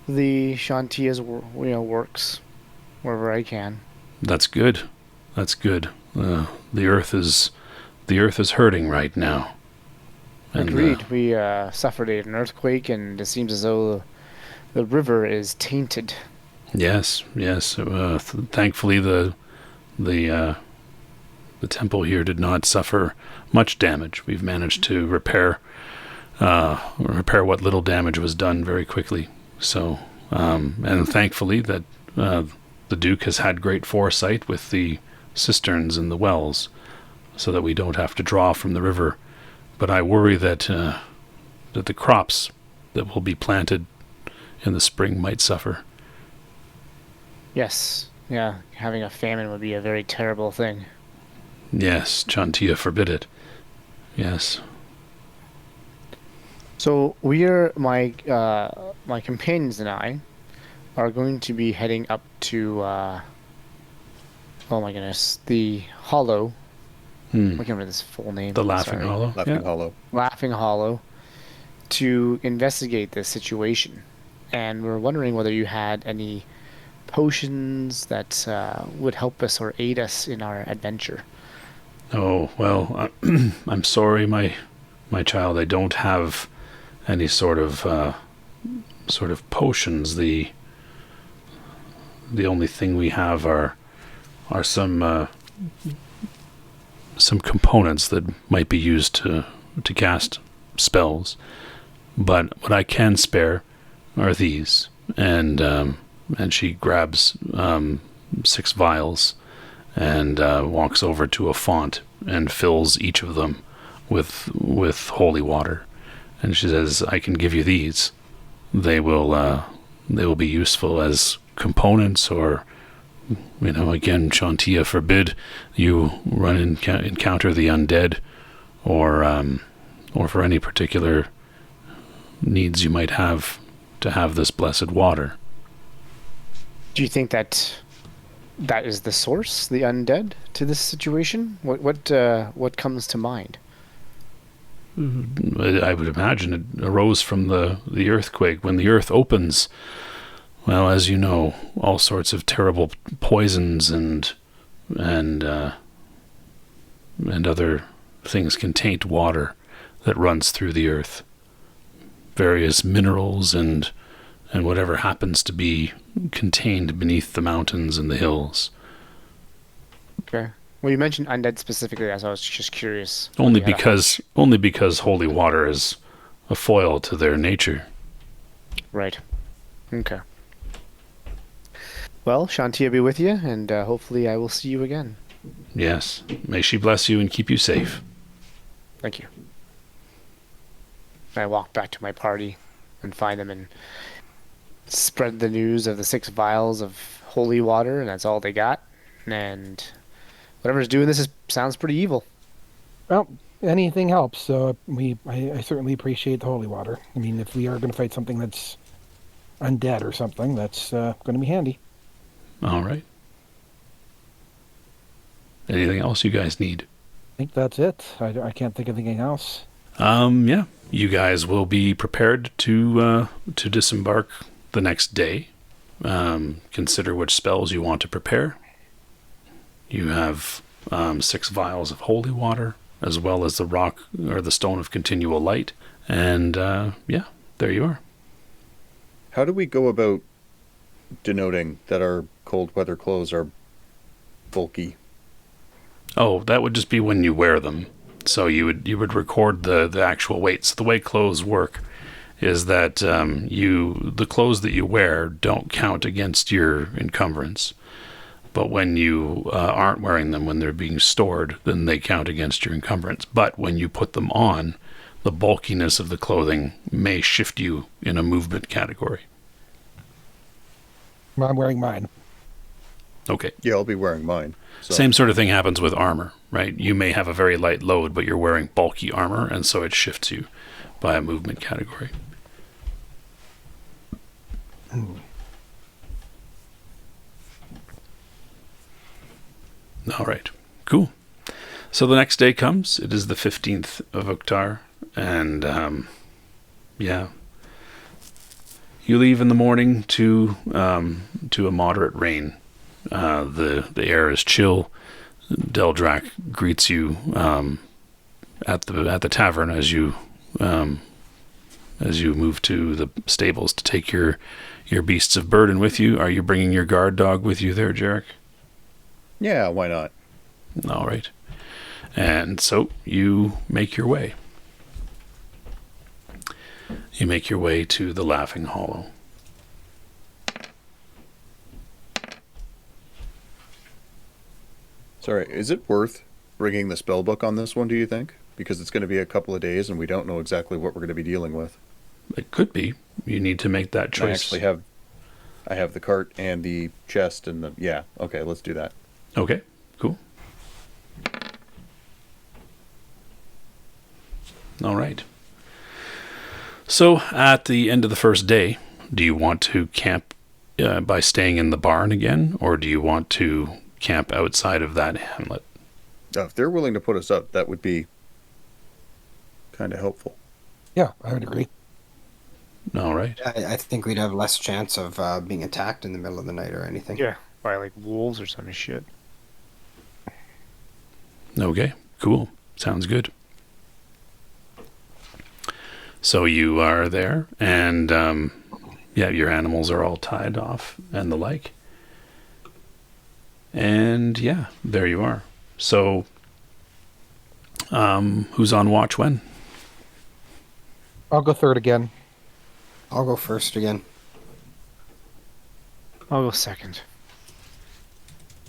[SPEAKER 5] the Shantia's works wherever I can.
[SPEAKER 1] That's good. That's good. The earth is hurting right now. And,
[SPEAKER 5] Agreed. We suffered an earthquake, and it seems as though the river is tainted.
[SPEAKER 1] Yes. Thankfully, the temple here did not suffer much damage. We've managed to repair what little damage was done very quickly. So, and thankfully that the Duke has had great foresight with the cisterns and the wells, so that we don't have to draw from the river. But I worry that the crops that will be planted in the spring might suffer.
[SPEAKER 5] Yes. Yeah. Having a famine would be a very terrible thing.
[SPEAKER 1] Yes, Chantia forbid it. Yes.
[SPEAKER 5] So my companions and I are going to be heading up to oh my goodness, the Hollow. I can't remember this full name.
[SPEAKER 1] The Laughing Hollow.
[SPEAKER 2] Laughing Hollow.
[SPEAKER 5] Laughing Hollow, to investigate this situation, and we're wondering whether you had any potions that would help us or aid us in our adventure.
[SPEAKER 1] Oh, well, I'm sorry, my child. I don't have any sort of potions. The only thing we have are some some components that might be used to cast spells, but what I can spare are these. And she grabs 6 vials and walks over to a font and fills each of them with holy water. And she says, "I can give you these. They will be useful as components, or, again, Shantia forbid you encounter the undead, or for any particular needs you might have to have this blessed water."
[SPEAKER 5] Do you think that is the source, the undead, to this situation? What comes to mind?
[SPEAKER 1] I would imagine it arose from the earthquake. When the earth opens, well, as you know, all sorts of terrible poisons and other things can taint water that runs through the earth. Various minerals and whatever happens to be contained beneath the mountains and the hills.
[SPEAKER 5] Okay. Well, you mentioned undead specifically, as I was just curious.
[SPEAKER 1] Only because holy water is a foil to their nature.
[SPEAKER 5] Right. Okay. Well, Shantia be with you, and hopefully I will see you again.
[SPEAKER 1] Yes. May she bless you and keep you safe.
[SPEAKER 5] Thank you. I walk back to my party and find them and spread the news of the 6 vials of holy water, and that's all they got. And whatever's doing this sounds pretty evil.
[SPEAKER 3] Well, anything helps. So I certainly appreciate the holy water. I mean, if we are going to fight something that's undead or something, that's going to be handy.
[SPEAKER 1] All right. Anything else you guys need?
[SPEAKER 3] I think that's it. I can't think of anything else.
[SPEAKER 1] Yeah. You guys will be prepared to disembark the next day. Consider which spells you want to prepare. You have 6 vials of holy water, as well as the rock or the stone of continual light. And there you are.
[SPEAKER 2] How do we go about denoting that our cold weather clothes are bulky?
[SPEAKER 1] Oh, that would just be when you wear them. So you would record the actual weight. So the way clothes work is that the clothes that you wear don't count against your encumbrance. But when you aren't wearing them, when they're being stored, then they count against your encumbrance. But when you put them on, the bulkiness of the clothing may shift you in a movement category.
[SPEAKER 3] I'm wearing mine.
[SPEAKER 1] Okay.
[SPEAKER 2] Yeah, I'll be wearing mine. So.
[SPEAKER 1] Same sort of thing happens with armor, right? You may have a very light load, but you're wearing bulky armor, and so it shifts you by a movement category. All right, cool. So the next day comes. It is the 15th of Oktar, and you leave in the morning to a moderate rain. The air is chill. Melandrach greets you at the tavern as you move to the stables to take your beasts of burden with you. Are you bringing your guard dog with you there, Jarek?
[SPEAKER 2] Yeah, why not?
[SPEAKER 1] All right. And so you make your way. You make your way to the Laughing Hollow.
[SPEAKER 2] Sorry, is it worth bringing the spell book on this one, do you think? Because it's going to be a couple of days and we don't know exactly what we're going to be dealing with.
[SPEAKER 1] It could be. You need to make that choice.
[SPEAKER 2] I have the cart and the chest and the... Yeah, okay, let's do that.
[SPEAKER 1] Okay, cool. All right. So, at the end of the first day, do you want to camp by staying in the barn again, or do you want to camp outside of that hamlet?
[SPEAKER 2] If they're willing to put us up, that would be kind of helpful.
[SPEAKER 3] Yeah, I would agree.
[SPEAKER 1] All right.
[SPEAKER 4] I think we'd have less chance of being attacked in the middle of the night or anything.
[SPEAKER 5] Yeah, by like wolves or some shit.
[SPEAKER 1] Okay, cool. Sounds good. So you are there, and your animals are all tied off and the like. And yeah, there you are. So Who's on watch when?
[SPEAKER 3] I'll go third again.
[SPEAKER 4] I'll go first again.
[SPEAKER 5] I'll go second.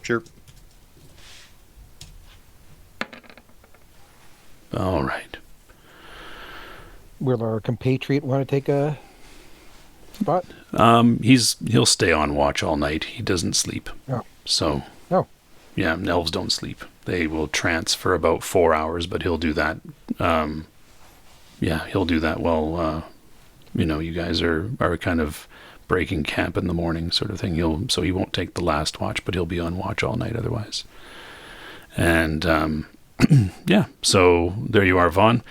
[SPEAKER 2] Sure.
[SPEAKER 1] All right.
[SPEAKER 3] Will our compatriot want to take a spot?
[SPEAKER 1] He'll stay on watch all night. He doesn't sleep.
[SPEAKER 3] Oh.
[SPEAKER 1] So.
[SPEAKER 3] Oh.
[SPEAKER 1] Yeah, elves don't sleep. They will trance for about 4 hours, but he'll do that. He'll do that while, you guys are kind of breaking camp in the morning, sort of thing. So he won't take the last watch, but he'll be on watch all night otherwise. And so there you are, Vaughn.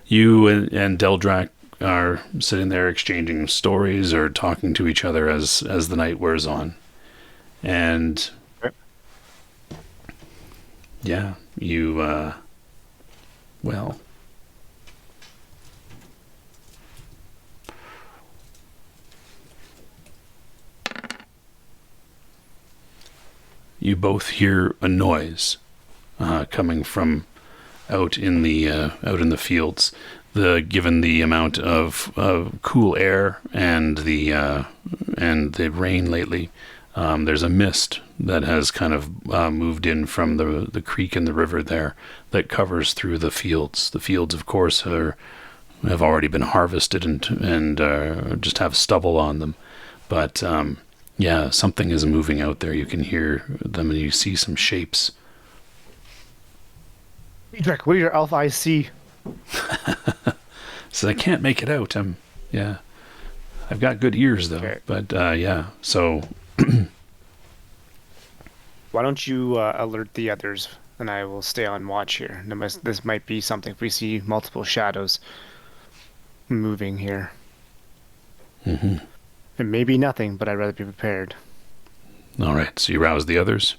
[SPEAKER 1] You and Deldrak are sitting there exchanging stories or talking to each other as the night wears on. And yeah, you, you both hear a noise coming from out in the fields. Given the amount of cool air and the rain lately, there's a mist that has kind of moved in from the creek and the river there that covers through the fields. The fields, of course, have already been harvested and just have stubble on them. But something is moving out there. You can hear them and you see some shapes.
[SPEAKER 5] Drek, what do your elf eyes see?
[SPEAKER 1] So I can't make it out. I've got good ears though. Okay. But so.
[SPEAKER 5] Why don't you alert the others, and I will stay on watch here. This might be something if we see multiple shadows moving here.
[SPEAKER 1] Mm-hmm.
[SPEAKER 5] It may be nothing, but I'd rather be prepared.
[SPEAKER 1] All right, so you rouse the others?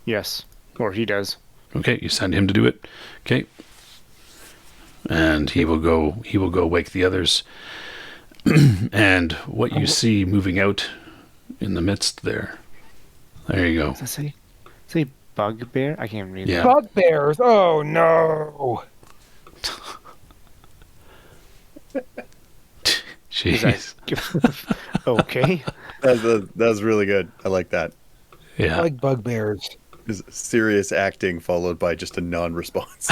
[SPEAKER 5] Yes, or he does.
[SPEAKER 1] Okay, you send him to do it. Okay. And he will go wake the others. And what you see moving out in the midst there. There you go.
[SPEAKER 5] Does it say bugbear? I can't read that.
[SPEAKER 3] Bugbears! Oh no!
[SPEAKER 1] Jeez.
[SPEAKER 5] Okay.
[SPEAKER 2] That's really good. I like that.
[SPEAKER 1] Yeah.
[SPEAKER 3] I like bugbears.
[SPEAKER 2] Is serious acting followed by just a non-response.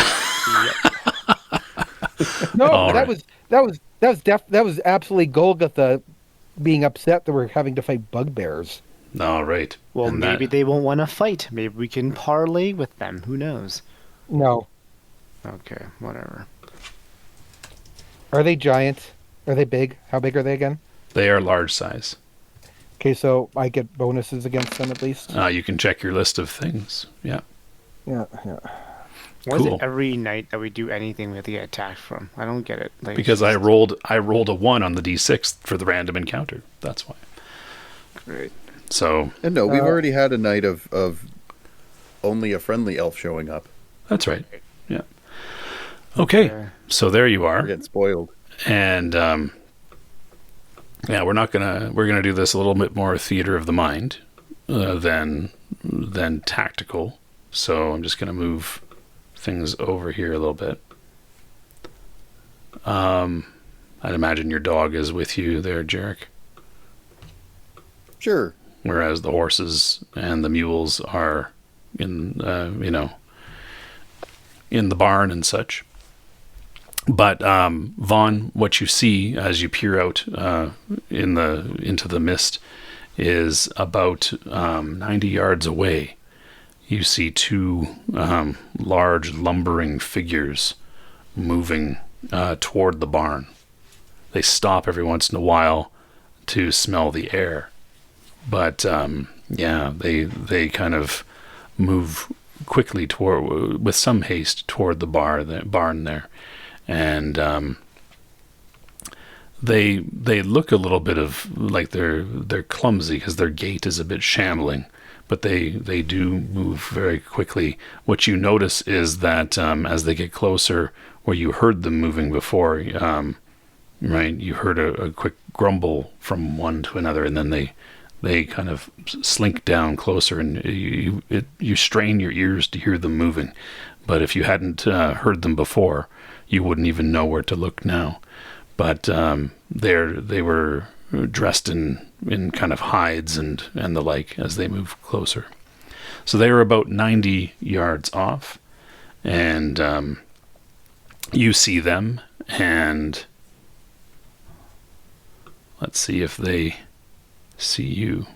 [SPEAKER 3] No,
[SPEAKER 1] All
[SPEAKER 3] that
[SPEAKER 1] right.
[SPEAKER 3] was absolutely Golgotha being upset that we're having to fight bugbears.
[SPEAKER 1] All right.
[SPEAKER 5] Well,
[SPEAKER 1] And
[SPEAKER 5] maybe they won't want to fight. Maybe we can parlay with them. Who knows?
[SPEAKER 3] No.
[SPEAKER 5] Okay, whatever.
[SPEAKER 3] Are they giant? Are they big? How big are they again?
[SPEAKER 1] They are large size.
[SPEAKER 3] Okay, so I get bonuses against them at least?
[SPEAKER 1] You can check your list of things. Yeah.
[SPEAKER 3] Yeah.
[SPEAKER 5] Why is
[SPEAKER 1] Cool.
[SPEAKER 5] it every night that we do anything we have to get attacked from? I don't get it. Like,
[SPEAKER 1] Because I rolled a 1 on the d6 for the random encounter. That's why.
[SPEAKER 5] Great.
[SPEAKER 1] So
[SPEAKER 2] And no, we've already had a night of only a friendly elf showing up.
[SPEAKER 1] that's right. Yeah. Okay. So there you
[SPEAKER 2] We're
[SPEAKER 1] are.
[SPEAKER 2] getting spoiled.
[SPEAKER 1] And we're gonna do this a little bit more theater of the mind than tactical. So I'm just gonna move things over here a little bit. I'd imagine your dog is with you there, Jarek.
[SPEAKER 2] Sure.
[SPEAKER 1] Whereas the horses and the mules are in in the barn and such. But Vaughn, what you see as you peer out into the mist is about 90 yards away. You see two large lumbering figures moving toward the barn. They stop every once in a while to smell the air, but they kind of move quickly with some haste toward the barn there. And they look a little bit of like they're clumsy because their gait is a bit shambling, but they do move very quickly. What you notice is that as they get closer, where you heard them moving before, right, you heard a quick grumble from one to another, and then they kind of slink down closer, and you strain your ears to hear them moving. But if you hadn't heard them before, you wouldn't even know where to look now. But they were dressed in kind of hides and the like as they moved closer. So they were about 90 yards off, and you see them, and let's see if they see you.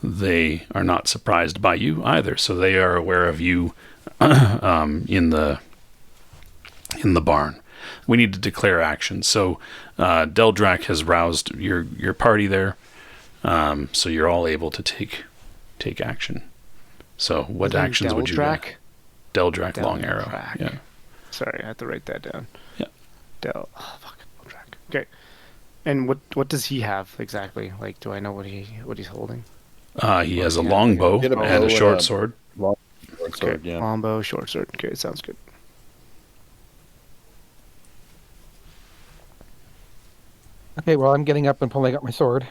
[SPEAKER 1] They are not surprised by you either, so they are aware of you in the barn. We need to declare action. So Melandrach has roused your party there, so you're all able to take action. So what actions would you do? Melandrach, long arrow. Yeah.
[SPEAKER 5] Sorry, I have to write that down.
[SPEAKER 1] Yeah.
[SPEAKER 5] Melandrach. Okay. And what does he have exactly? Like, do I know what he's holding?
[SPEAKER 1] He has a longbow and a short sword.
[SPEAKER 2] Sword, yeah.
[SPEAKER 5] Longbow, short sword. Okay, sounds good.
[SPEAKER 3] Okay, well, I'm getting up and pulling out my sword.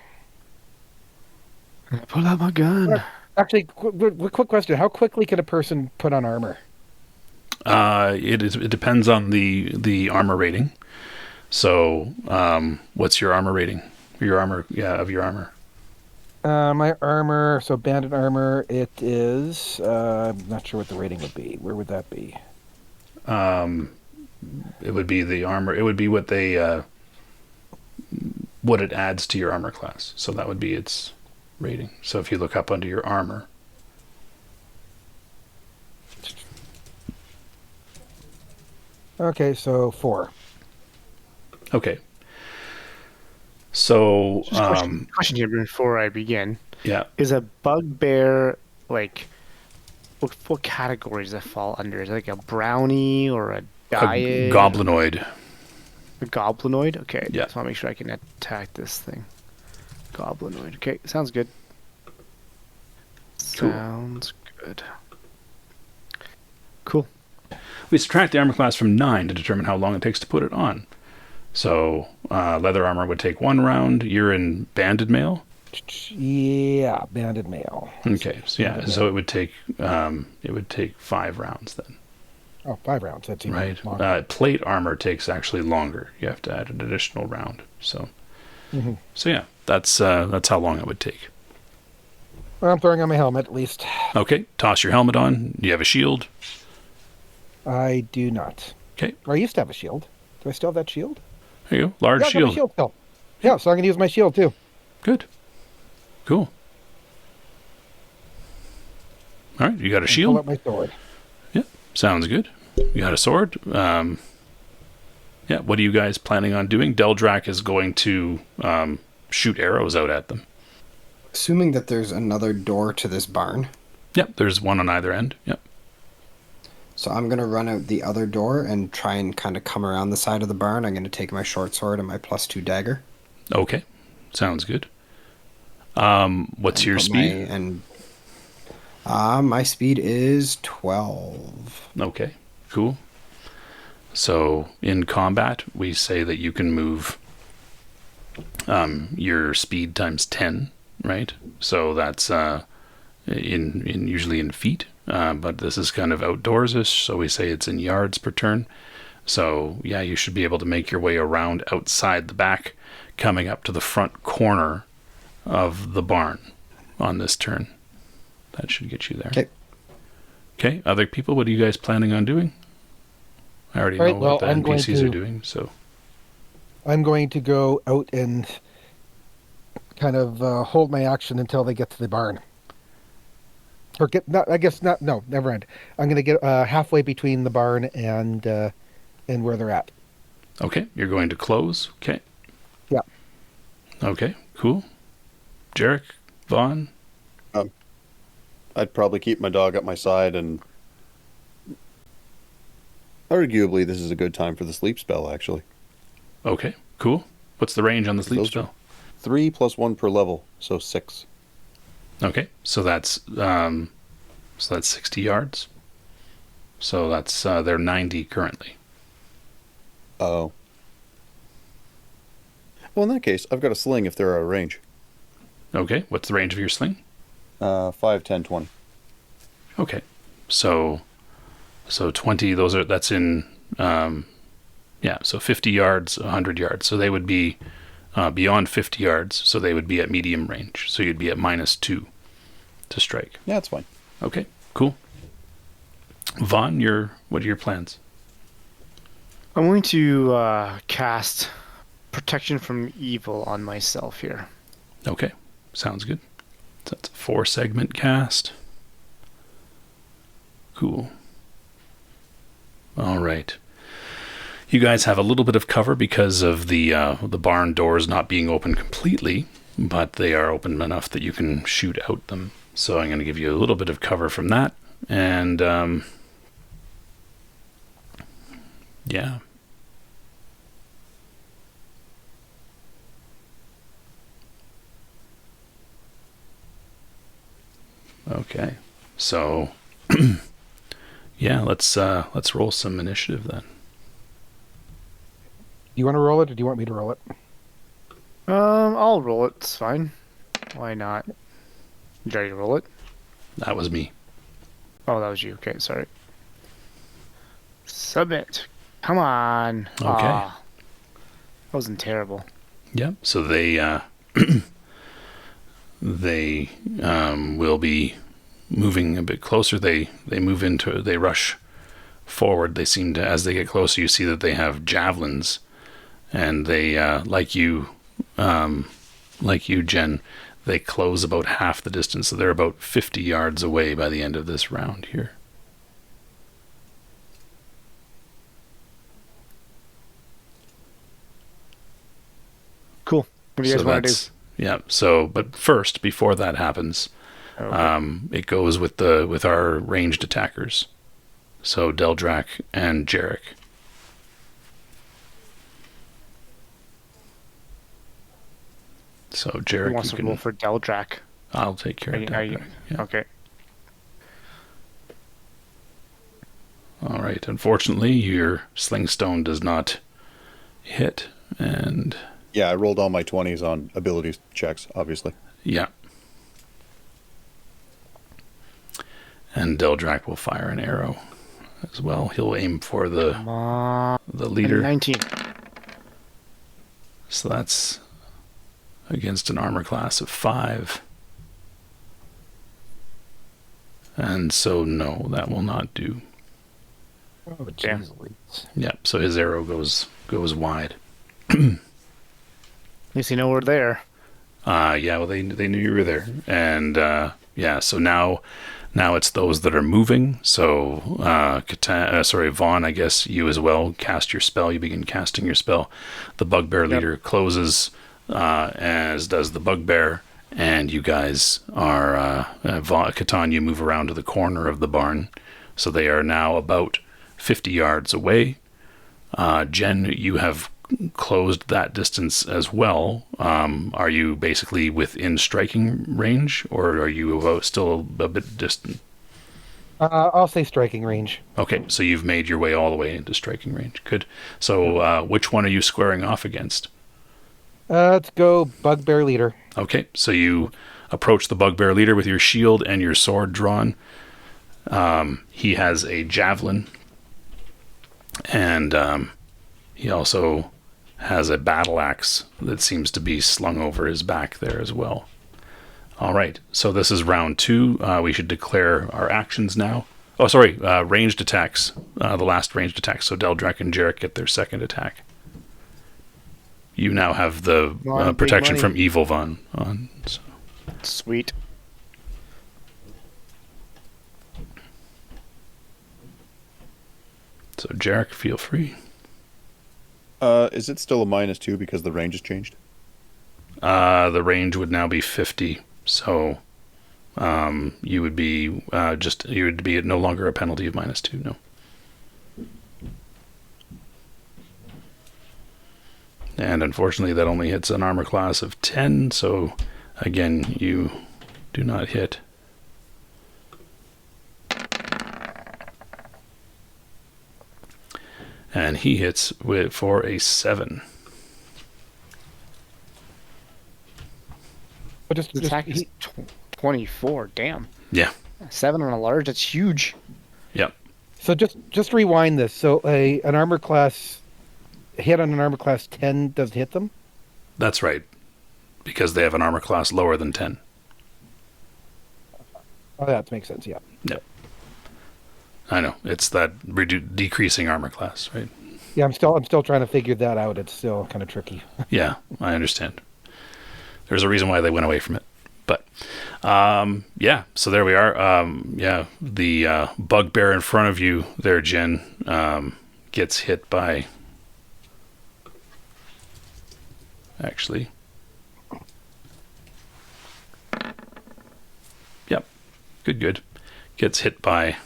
[SPEAKER 5] Pull out my gun.
[SPEAKER 3] Actually, quick question. How quickly can a person put on armor?
[SPEAKER 1] It depends on the armor rating. So, what's your armor rating? Your armor, of your armor.
[SPEAKER 3] My armor, so bandit armor, it is, I'm not sure what the rating would be. Where would that be?
[SPEAKER 1] It would be the armor. It would be what they, what it adds to your armor class. So that would be its rating. So if you look up under your armor.
[SPEAKER 3] Okay, so 4.
[SPEAKER 1] Okay. So,
[SPEAKER 5] question here before I begin.
[SPEAKER 1] Yeah.
[SPEAKER 5] Is a bugbear, like, what category does it fall under? Is it like a brownie or a diet?
[SPEAKER 1] A goblinoid.
[SPEAKER 5] A goblinoid? Okay.
[SPEAKER 1] Yeah.
[SPEAKER 5] Just want to make sure I can attack this thing. Goblinoid. Okay, sounds good.
[SPEAKER 1] Cool.
[SPEAKER 5] Sounds good. Cool.
[SPEAKER 1] We subtract the armor class from 9 to determine how long it takes to put it on. So, leather armor would take 1 round. You're in banded mail?
[SPEAKER 3] Yeah, banded mail.
[SPEAKER 1] Okay, so it would take 5 rounds then.
[SPEAKER 3] Oh, 5 rounds. That's even
[SPEAKER 1] Right.
[SPEAKER 3] longer.
[SPEAKER 1] Plate armor takes actually longer. You have to add an additional round. So, so yeah, that's how long it would take.
[SPEAKER 3] Well, I'm throwing on my helmet at least.
[SPEAKER 1] Okay, toss your helmet on. Do you have a shield?
[SPEAKER 3] I do not.
[SPEAKER 1] Okay.
[SPEAKER 3] Or I used to have a shield. Do I still have that shield?
[SPEAKER 1] There you go. Large
[SPEAKER 3] Yeah, I got my
[SPEAKER 1] shield.
[SPEAKER 3] shield still. Yeah, so I'm going to use my shield too.
[SPEAKER 1] Good. Cool. All right, you got a
[SPEAKER 3] And
[SPEAKER 1] shield?
[SPEAKER 3] pull out my sword.
[SPEAKER 1] Yeah, sounds good. You got a sword. Yeah, what are you guys planning on doing? Melandrach is going to shoot arrows out at them.
[SPEAKER 4] Assuming that there's another door to this barn.
[SPEAKER 1] Yep, there's one on either end. Yep.
[SPEAKER 4] So I'm going to run out the other door and try and kind of come around the side of the barn. I'm going to take my short sword and my +2 dagger.
[SPEAKER 1] Okay, sounds good. What's your speed?
[SPEAKER 4] My speed is 12.
[SPEAKER 1] Okay, cool. So in combat, we say that you can move your speed times 10, right? So that's in usually in feet, but this is kind of outdoors-ish, so we say it's in yards per turn. So yeah, you should be able to make your way around outside the back, coming up to the front corner of the barn on this turn. That should get you there.
[SPEAKER 4] Okay.
[SPEAKER 1] Okay, other people, what are you guys planning on doing? I already know what the NPCs are doing, so.
[SPEAKER 3] I'm going to go out and kind of hold my action until they get to the barn. Or never mind. I'm going to get halfway between the barn and where they're at.
[SPEAKER 1] Okay, you're going to close. Okay.
[SPEAKER 3] Yeah.
[SPEAKER 1] Okay, cool. Jarek, Vaughn?
[SPEAKER 2] I'd probably keep my dog at my side, and arguably this is a good time for the sleep spell, actually.
[SPEAKER 1] Okay, cool. What's the range on the sleep spell?
[SPEAKER 2] 3 + 1 per level, so 6.
[SPEAKER 1] Okay, so that's 60 yards. So that's they're 90 currently.
[SPEAKER 2] Oh. Well, in that case, I've got a sling if they're out of range.
[SPEAKER 1] Okay, what's the range of your sling?
[SPEAKER 2] 5, 10, 20.
[SPEAKER 1] Okay, so 20. That's in so 50 yards, 100 yards. So they would be beyond 50 yards. So they would be at medium range. So you'd be at -2 to strike.
[SPEAKER 2] Yeah, that's fine.
[SPEAKER 1] Okay, cool. Vaughn, what are your plans?
[SPEAKER 5] I'm going to cast Protection from Evil on myself here.
[SPEAKER 1] Okay, sounds good. So that's a 4-segment cast. Cool. All right. You guys have a little bit of cover because of the barn doors not being open completely, but they are open enough that you can shoot out them. So I'm going to give you a little bit of cover from that, and yeah. Okay, so yeah, let's roll some initiative then.
[SPEAKER 3] Do you want to roll it, or do you want me to roll it?
[SPEAKER 5] I'll roll it. It's fine. Why not? Did you already roll it?
[SPEAKER 1] That was me.
[SPEAKER 5] Oh, that was you. Okay, sorry. Submit. Come on.
[SPEAKER 1] Okay.
[SPEAKER 5] Aw. That wasn't terrible.
[SPEAKER 1] Yep. So they they will be moving a bit closer. They rush forward. They seem to, as they get closer, you see that they have javelins, and they like you, Jen. They close about half the distance, so they're about 50 yards away by the end of this round here.
[SPEAKER 5] Cool. What do you guys want to do?
[SPEAKER 1] Yeah. So, but first, before that happens,
[SPEAKER 5] Okay.
[SPEAKER 1] it goes with our ranged attackers. So Deldrak and Jarek. So
[SPEAKER 5] Who
[SPEAKER 1] Jarek,
[SPEAKER 5] wants to roll for Deldrak?
[SPEAKER 1] I'll take care of Deldrak. Yeah.
[SPEAKER 5] Okay.
[SPEAKER 1] All right. Unfortunately, your sling stone does not hit, and
[SPEAKER 2] Yeah, I rolled all my 20s on abilities checks, obviously.
[SPEAKER 1] yeah. And Deldrak will fire an arrow as well. He'll aim for the
[SPEAKER 5] Come on.
[SPEAKER 1] leader.
[SPEAKER 5] 19.
[SPEAKER 1] So that's against an armor class of 5. And so no, that will not do.
[SPEAKER 3] Oh,
[SPEAKER 5] Damn.
[SPEAKER 3] jeez Louise.
[SPEAKER 1] Yep. So his arrow goes wide.
[SPEAKER 5] At least you know we're there.
[SPEAKER 1] Yeah. Well, they knew you were there, and yeah. So now it's those that are moving. So Vaughn, I guess you as well cast your spell. You begin casting your spell. The bugbear leader closes, as does the bugbear, and you guys are Catan. You move around to the corner of the barn, so they are now about 50 yards away. Jen, you have closed that distance as well. Are you basically within striking range, or are you still a bit distant?
[SPEAKER 3] I'll say striking range.
[SPEAKER 1] Okay, so you've made your way all the way into striking range. Good. So which one are you squaring off against?
[SPEAKER 3] Let's go bugbear leader.
[SPEAKER 1] Okay, so you approach the bugbear leader with your shield and your sword drawn. He has a javelin, and he also has a battle axe that seems to be slung over his back there as well. All right, so this is round 2. We should declare our actions now. Oh, sorry, ranged attacks. The last ranged attack. So Deldrak and Jarek get their second attack. You now have the
[SPEAKER 3] Big
[SPEAKER 1] protection
[SPEAKER 3] money.
[SPEAKER 1] from evil Von on. So.
[SPEAKER 5] Sweet.
[SPEAKER 1] So Jarek, feel free.
[SPEAKER 2] Is it still a -2 because the range has changed?
[SPEAKER 1] The range would now be 50. So you would be no longer a penalty of -2. No. And unfortunately, that only hits an armor class of 10. So again, you do not hit. And he hits for a 7.
[SPEAKER 3] But
[SPEAKER 5] His attack is 24. Damn.
[SPEAKER 1] Yeah.
[SPEAKER 5] 7 on a large. That's huge.
[SPEAKER 1] Yep.
[SPEAKER 3] so just rewind this. So an armor class hit on an armor class 10 does hit them.
[SPEAKER 1] That's right. Because they have an armor class lower than 10.
[SPEAKER 3] Oh, that makes sense. Yeah.
[SPEAKER 1] Yep. I know. It's that decreasing armor class, right?
[SPEAKER 3] Yeah, I'm still trying to figure that out. It's still kind of tricky.
[SPEAKER 1] Yeah, I understand. There's a reason why they went away from it. But, yeah, so there we are. Yeah, the bugbear in front of you there, Jen, gets hit by... Actually... Yep, good. Gets hit by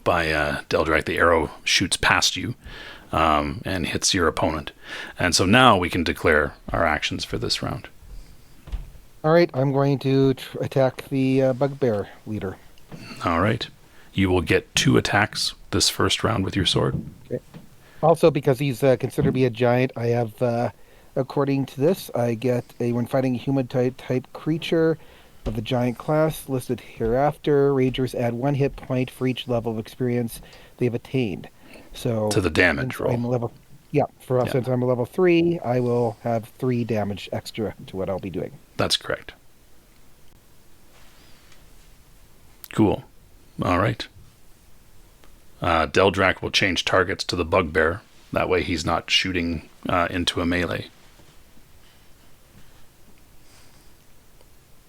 [SPEAKER 1] Deldrak. The arrow shoots past you and hits your opponent. And so now we can declare our actions for this round.
[SPEAKER 3] All right, I'm going to attack the bugbear leader.
[SPEAKER 1] All right. You will get 2 attacks this first round with your sword.
[SPEAKER 3] Okay. Also, because he's considered to be a giant, I have, according to this, I get when fighting a human type creature of the giant class listed hereafter, Rangers add 1 hit point for each level of experience they've attained. So
[SPEAKER 1] To the damage roll.
[SPEAKER 3] Since I'm a level 3, I will have 3 damage extra to what I'll be doing.
[SPEAKER 1] That's correct. Cool. All right. Deldrak will change targets to the bugbear. That way he's not shooting into a melee.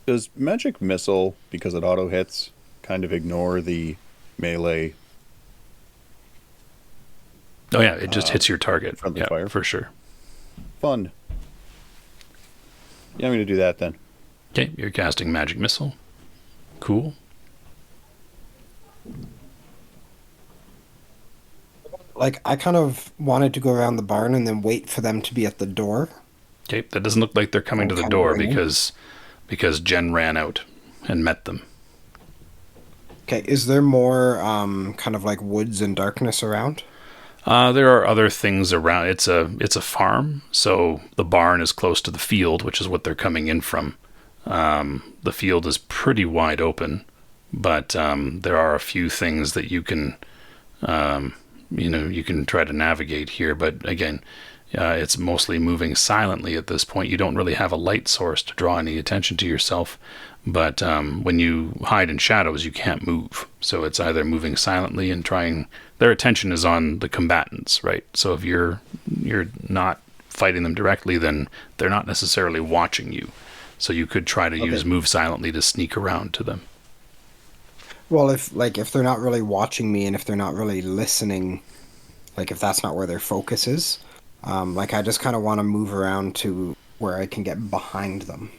[SPEAKER 2] Does magic missile, because it auto hits, kind of ignore the melee?
[SPEAKER 1] Oh yeah, it just hits your target.
[SPEAKER 2] Friendly
[SPEAKER 1] Yeah,
[SPEAKER 2] fire?
[SPEAKER 1] for sure.
[SPEAKER 2] Fun. Yeah, I'm going to do that then.
[SPEAKER 1] Okay, you're casting magic missile. Cool.
[SPEAKER 4] Like, I kind of wanted to go around the barn and then wait for them to be at the door.
[SPEAKER 1] Okay, that doesn't look like they're coming to the
[SPEAKER 4] Okay,
[SPEAKER 1] door
[SPEAKER 4] right.
[SPEAKER 1] because Jen ran out and met them.
[SPEAKER 4] Okay, is there more kind of like woods and darkness around?
[SPEAKER 1] There are other things around. It's a farm, so the barn is close to the field, which is what they're coming in from. The field is pretty wide open, but there are a few things that you can, you can try to navigate here. But again, it's mostly moving silently at this point. You don't really have a light source to draw any attention to yourself. But when you hide in shadows, you can't move. So it's either moving silently and trying. Their attention is on the combatants, right? So if you're not fighting them directly, then they're not necessarily watching you. So you could try to use move silently to sneak around to them.
[SPEAKER 4] Well, if they're not really watching me and if they're not really listening, like if that's not where their focus is, I just kind of want to move around to where I can get behind them.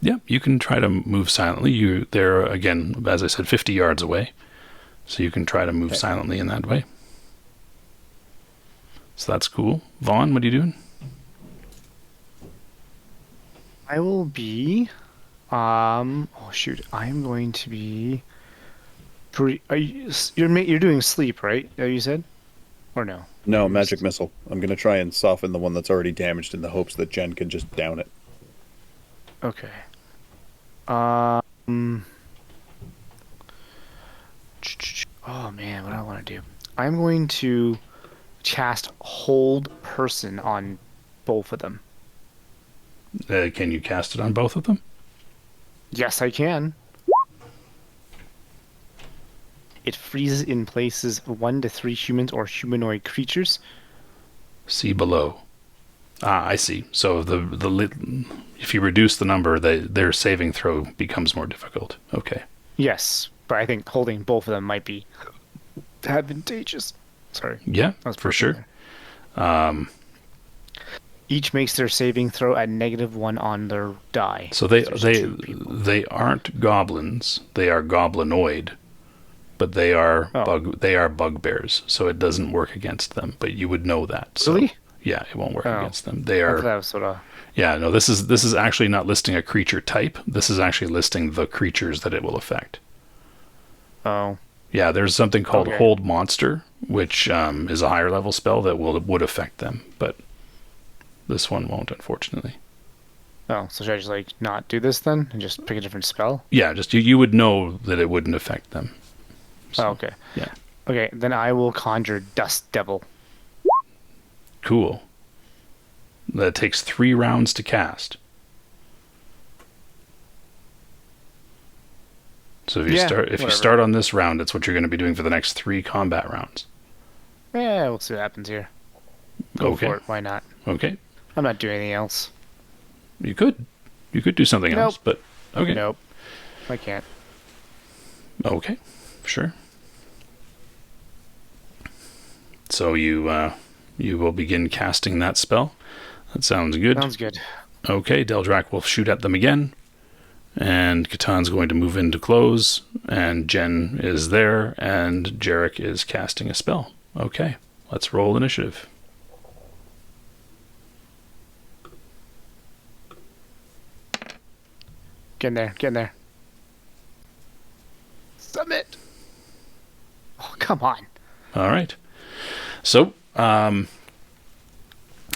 [SPEAKER 1] Yeah, you can try to move silently. They're, again, as I said, 50 yards away. So you can try to move silently in that way. So that's cool. Vaughn, what are you doing?
[SPEAKER 5] I will be... I'm going to be... You're doing sleep, right? You said? Or no?
[SPEAKER 2] No, magic missile. I'm going to try and soften the one that's already damaged in the hopes that Jen can just down it.
[SPEAKER 5] Okay. Oh man, what do I want to do? I'm going to cast Hold Person on both of them.
[SPEAKER 1] Can you cast it on both of them?
[SPEAKER 5] Yes, I can. It freezes in places 1 to 3 humans or humanoid creatures.
[SPEAKER 1] See below. I see. So if you reduce the number, their saving throw becomes more difficult. Okay.
[SPEAKER 5] Yes, but I think holding both of them might be advantageous. Sorry.
[SPEAKER 1] Yeah, for sure.
[SPEAKER 5] Each makes their saving throw at -1 on their die.
[SPEAKER 1] So they aren't goblins. They are goblinoid, but they are bugbears. So it doesn't work against them. But you would know that. So,
[SPEAKER 5] really?
[SPEAKER 1] Yeah, it won't work against them. They are.
[SPEAKER 5] That was sort of...
[SPEAKER 1] Yeah, no. This is actually not listing a creature type. This is actually listing the creatures that it will affect.
[SPEAKER 5] Oh.
[SPEAKER 1] Yeah, there's something called Hold Monster, which is a higher level spell that would affect them, but this one won't, unfortunately.
[SPEAKER 5] Oh, so should I just like not do this then and just pick a different spell?
[SPEAKER 1] Yeah, just you would know that it wouldn't affect them. So,
[SPEAKER 5] Oh, okay.
[SPEAKER 1] Yeah.
[SPEAKER 5] Okay, then I will conjure Dust Devil.
[SPEAKER 1] Cool. That takes 3 rounds to cast. So if you
[SPEAKER 5] Yeah,
[SPEAKER 1] start
[SPEAKER 5] whatever.
[SPEAKER 1] on this round, it's what you're going to be doing for the next 3 combat rounds.
[SPEAKER 5] Yeah, we'll see what happens here. Go
[SPEAKER 1] Okay.
[SPEAKER 5] for it. Why not?
[SPEAKER 1] Okay.
[SPEAKER 5] I'm not doing anything else.
[SPEAKER 1] You could do something
[SPEAKER 5] Nope.
[SPEAKER 1] else, but okay.
[SPEAKER 5] Nope. I can't.
[SPEAKER 1] Okay. Sure. So you will begin casting that spell. That sounds good.
[SPEAKER 5] Sounds good.
[SPEAKER 1] Okay, Deldrak will shoot at them again. And Catan's going to move in to close. And Jen is there. And Jarek is casting a spell. Okay, let's roll initiative.
[SPEAKER 5] Get in there. Get in there. Submit. Oh, come on.
[SPEAKER 1] All right. So,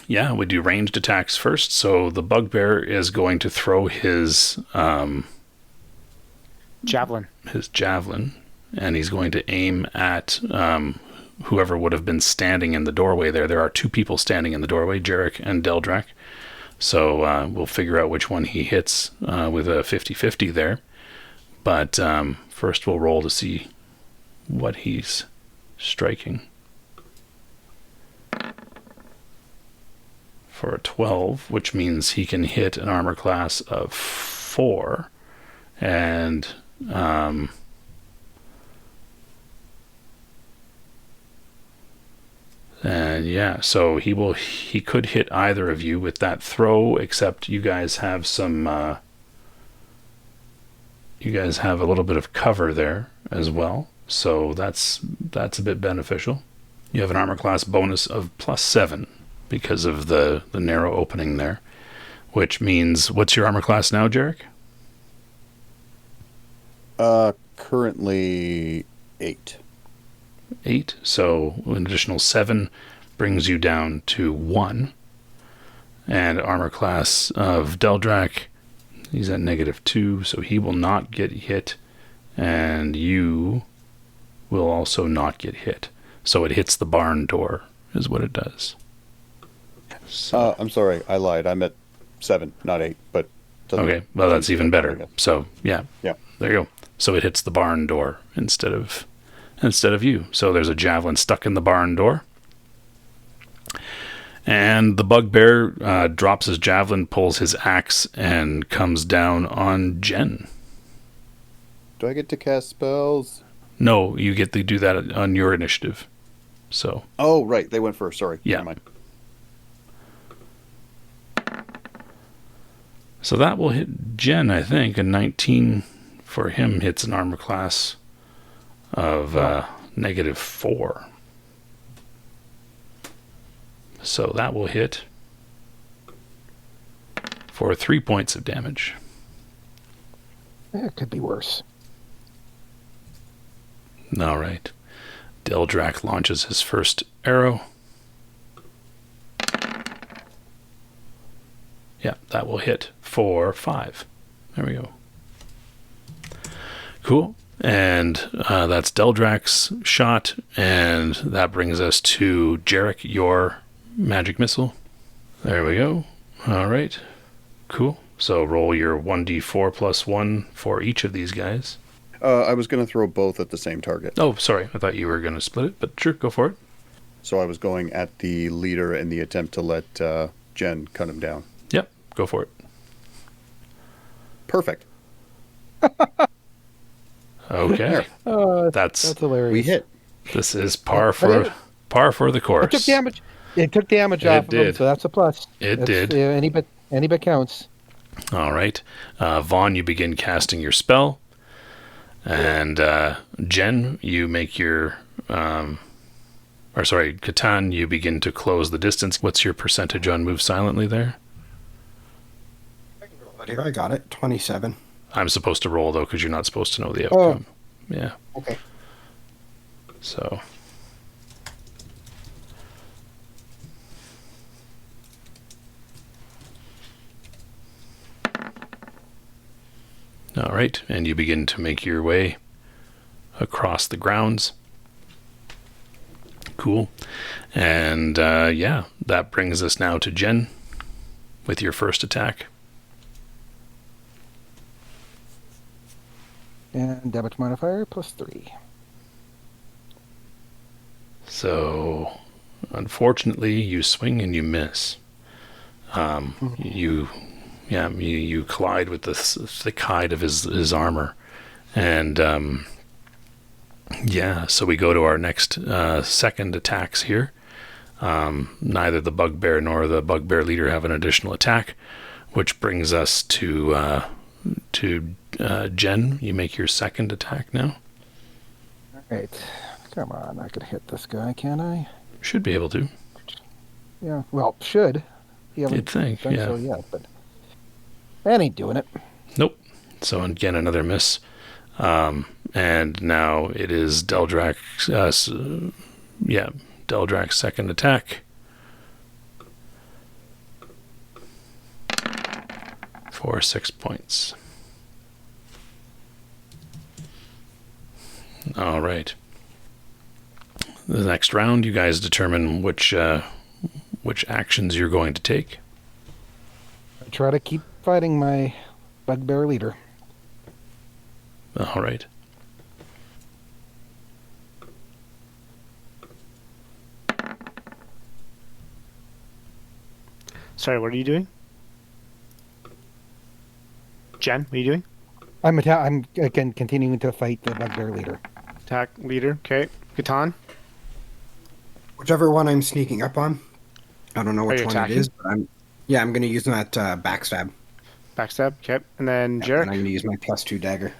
[SPEAKER 1] yeah, we do ranged attacks first. So the bugbear is going to throw his
[SPEAKER 5] Javelin.
[SPEAKER 1] javelin, and he's going to aim at whoever would have been standing in the doorway there. There are 2 people standing in the doorway, Jarek and Deldrak. So we'll figure out which one he hits with a 50-50 there. But first we'll roll to see what he's striking. For a 12, which means he can hit an armor class of 4. And yeah, so he could hit either of you with that throw, except you guys have some you guys have a little bit of cover there as well, so that's a bit beneficial. You have an armor class bonus of +7 because of the narrow opening there, which means, what's your armor class now, Jarek?
[SPEAKER 2] Currently 8.
[SPEAKER 1] 8, so an additional 7 brings you down to 1. And armor class of Deldrak, he's at -2, so he will not get hit, and you will also not get hit. So it hits the barn door, is what it does. So,
[SPEAKER 2] I'm sorry, I lied. I'm at 7, not 8, but...
[SPEAKER 1] okay, well, that's even better.
[SPEAKER 2] Yeah.
[SPEAKER 1] So, yeah,
[SPEAKER 2] Yeah.
[SPEAKER 1] there you go. So it hits the barn door instead of you. So there's a javelin stuck in the barn door. And the bugbear drops his javelin, pulls his axe, and comes down on Jen.
[SPEAKER 2] Do I get to cast spells?
[SPEAKER 1] No, you get to do that on your initiative. So,
[SPEAKER 2] Oh, right. They went first. Sorry.
[SPEAKER 1] Yeah.
[SPEAKER 2] Never mind.
[SPEAKER 1] so that will hit Jen, I think. A 19 for him hits an armor class of -4. So that will hit for 3 points of damage.
[SPEAKER 3] It could be worse.
[SPEAKER 1] All right. Deldrak launches his first arrow. Yeah, that will hit for 5. There we go. Cool. And that's Deldrak's shot. And that brings us to Jarek, your magic missile. There we go. All right. Cool. So roll your 1d4 + 1 for each of these guys.
[SPEAKER 2] I was going to throw both at the same target.
[SPEAKER 1] Oh, sorry. I thought you were going to split it, but sure, go for it.
[SPEAKER 2] So I was going at the leader in the attempt to let Jen cut him down.
[SPEAKER 1] Yep, go for it.
[SPEAKER 2] Perfect.
[SPEAKER 1] Okay.
[SPEAKER 3] That's hilarious.
[SPEAKER 2] We hit.
[SPEAKER 1] This is par for the
[SPEAKER 3] It
[SPEAKER 1] course.
[SPEAKER 3] took damage. It took damage
[SPEAKER 1] It
[SPEAKER 3] off of him,
[SPEAKER 1] did.
[SPEAKER 3] so that's a plus.
[SPEAKER 1] It
[SPEAKER 3] That's,
[SPEAKER 1] did.
[SPEAKER 3] Any bit counts.
[SPEAKER 1] All right. Vaughn, you begin casting your spell. And Jen, you make your... Catan, you begin to close the distance. What's your percentage on move silently there?
[SPEAKER 4] Here, I got it. 27.
[SPEAKER 1] I'm supposed to roll, though, because you're not supposed to know the outcome. Yeah.
[SPEAKER 4] Okay.
[SPEAKER 1] So... All right, and you begin to make your way across the grounds. Cool. And that brings us now to Jen with your first attack.
[SPEAKER 3] And damage modifier +3.
[SPEAKER 1] So, unfortunately, you swing and you miss. You collide with the thick hide of his armor, and so we go to our next second attacks here. Neither the bugbear nor the bugbear leader have an additional attack, which brings us to Jen. You make your second attack now.
[SPEAKER 3] All right. Come on, I could hit this guy, can't I?
[SPEAKER 1] Should be able to.
[SPEAKER 3] Yeah, well, should. You haven't
[SPEAKER 1] You'd think,
[SPEAKER 3] done
[SPEAKER 1] yeah.
[SPEAKER 3] so yet, but that ain't doing it.
[SPEAKER 1] Nope. So again, another miss. And now it is Deldrak's, Deldrak's second attack. For 6 points. All right. The next round, you guys determine which actions you're going to take.
[SPEAKER 3] I try to keep fighting my bugbear leader.
[SPEAKER 1] All right.
[SPEAKER 5] Sorry, what are you doing? Jen, what are you doing?
[SPEAKER 3] I'm again continuing to fight the bugbear leader.
[SPEAKER 5] Attack leader. Okay. Catan.
[SPEAKER 4] Whichever one I'm sneaking up on. I don't know which
[SPEAKER 5] you
[SPEAKER 4] one
[SPEAKER 5] attacking?
[SPEAKER 4] it is, but I'm going to use that backstab.
[SPEAKER 5] Backstab. Okay. And then
[SPEAKER 4] And
[SPEAKER 5] Jarek.
[SPEAKER 4] I'm going to use my +2 dagger.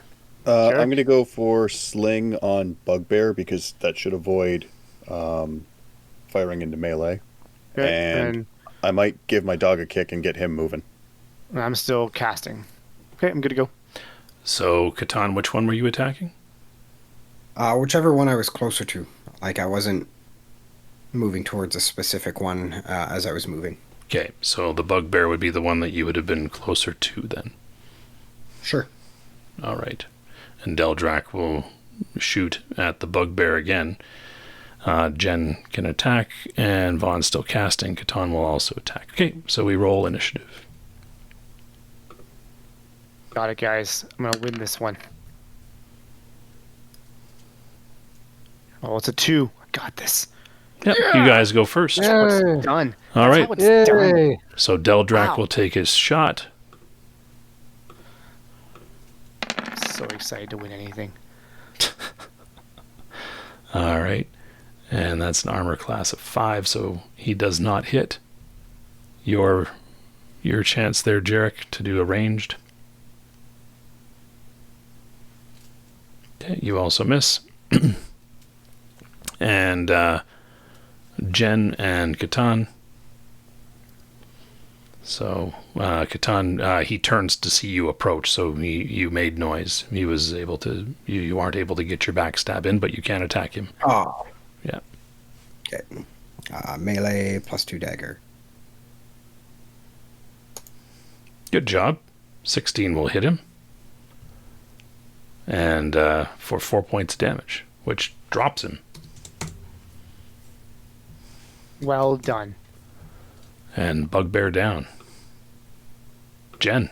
[SPEAKER 5] Sure.
[SPEAKER 2] I'm going to go for Sling on Bugbear because that should avoid firing into melee.
[SPEAKER 5] Okay.
[SPEAKER 2] And I might give my dog a kick and get him moving.
[SPEAKER 5] And I'm still casting. Okay, I'm good to go.
[SPEAKER 1] So, Catan, which one were you attacking?
[SPEAKER 4] Whichever one I was closer to. Like, I wasn't moving towards a specific one as I was moving.
[SPEAKER 1] Okay, so the bugbear would be the one that you would have been closer to then.
[SPEAKER 4] Sure.
[SPEAKER 1] All right. And Deldrak will shoot at the bugbear again. Jen can attack, and Vaughn's still casting. Catan will also attack. Okay, so we roll initiative.
[SPEAKER 5] Got it, guys. I'm going to win this one. Oh, it's a 2. I got this.
[SPEAKER 1] Yep, you guys go first.
[SPEAKER 3] Yay.
[SPEAKER 5] It's done.
[SPEAKER 1] All right.
[SPEAKER 5] That's how it's done.
[SPEAKER 3] Yay!
[SPEAKER 1] So Deldrak
[SPEAKER 5] Wow.
[SPEAKER 1] will take his shot.
[SPEAKER 5] I'm so excited to win anything.
[SPEAKER 1] All right. And that's an armor class of 5, so he does not hit. Your chance there, Jarek, to do a ranged. Okay, you also miss. And Jen and Catan. So Catan, he turns to see you approach, so you made noise. He was able to. You aren't able to get your backstab in, but you can attack him.
[SPEAKER 4] Oh.
[SPEAKER 1] Yeah.
[SPEAKER 4] Okay. Melee +2 dagger.
[SPEAKER 1] Good job. 16 will hit him. And for 4 points of damage, which drops him.
[SPEAKER 5] Well done.
[SPEAKER 1] And bugbear down. Jen,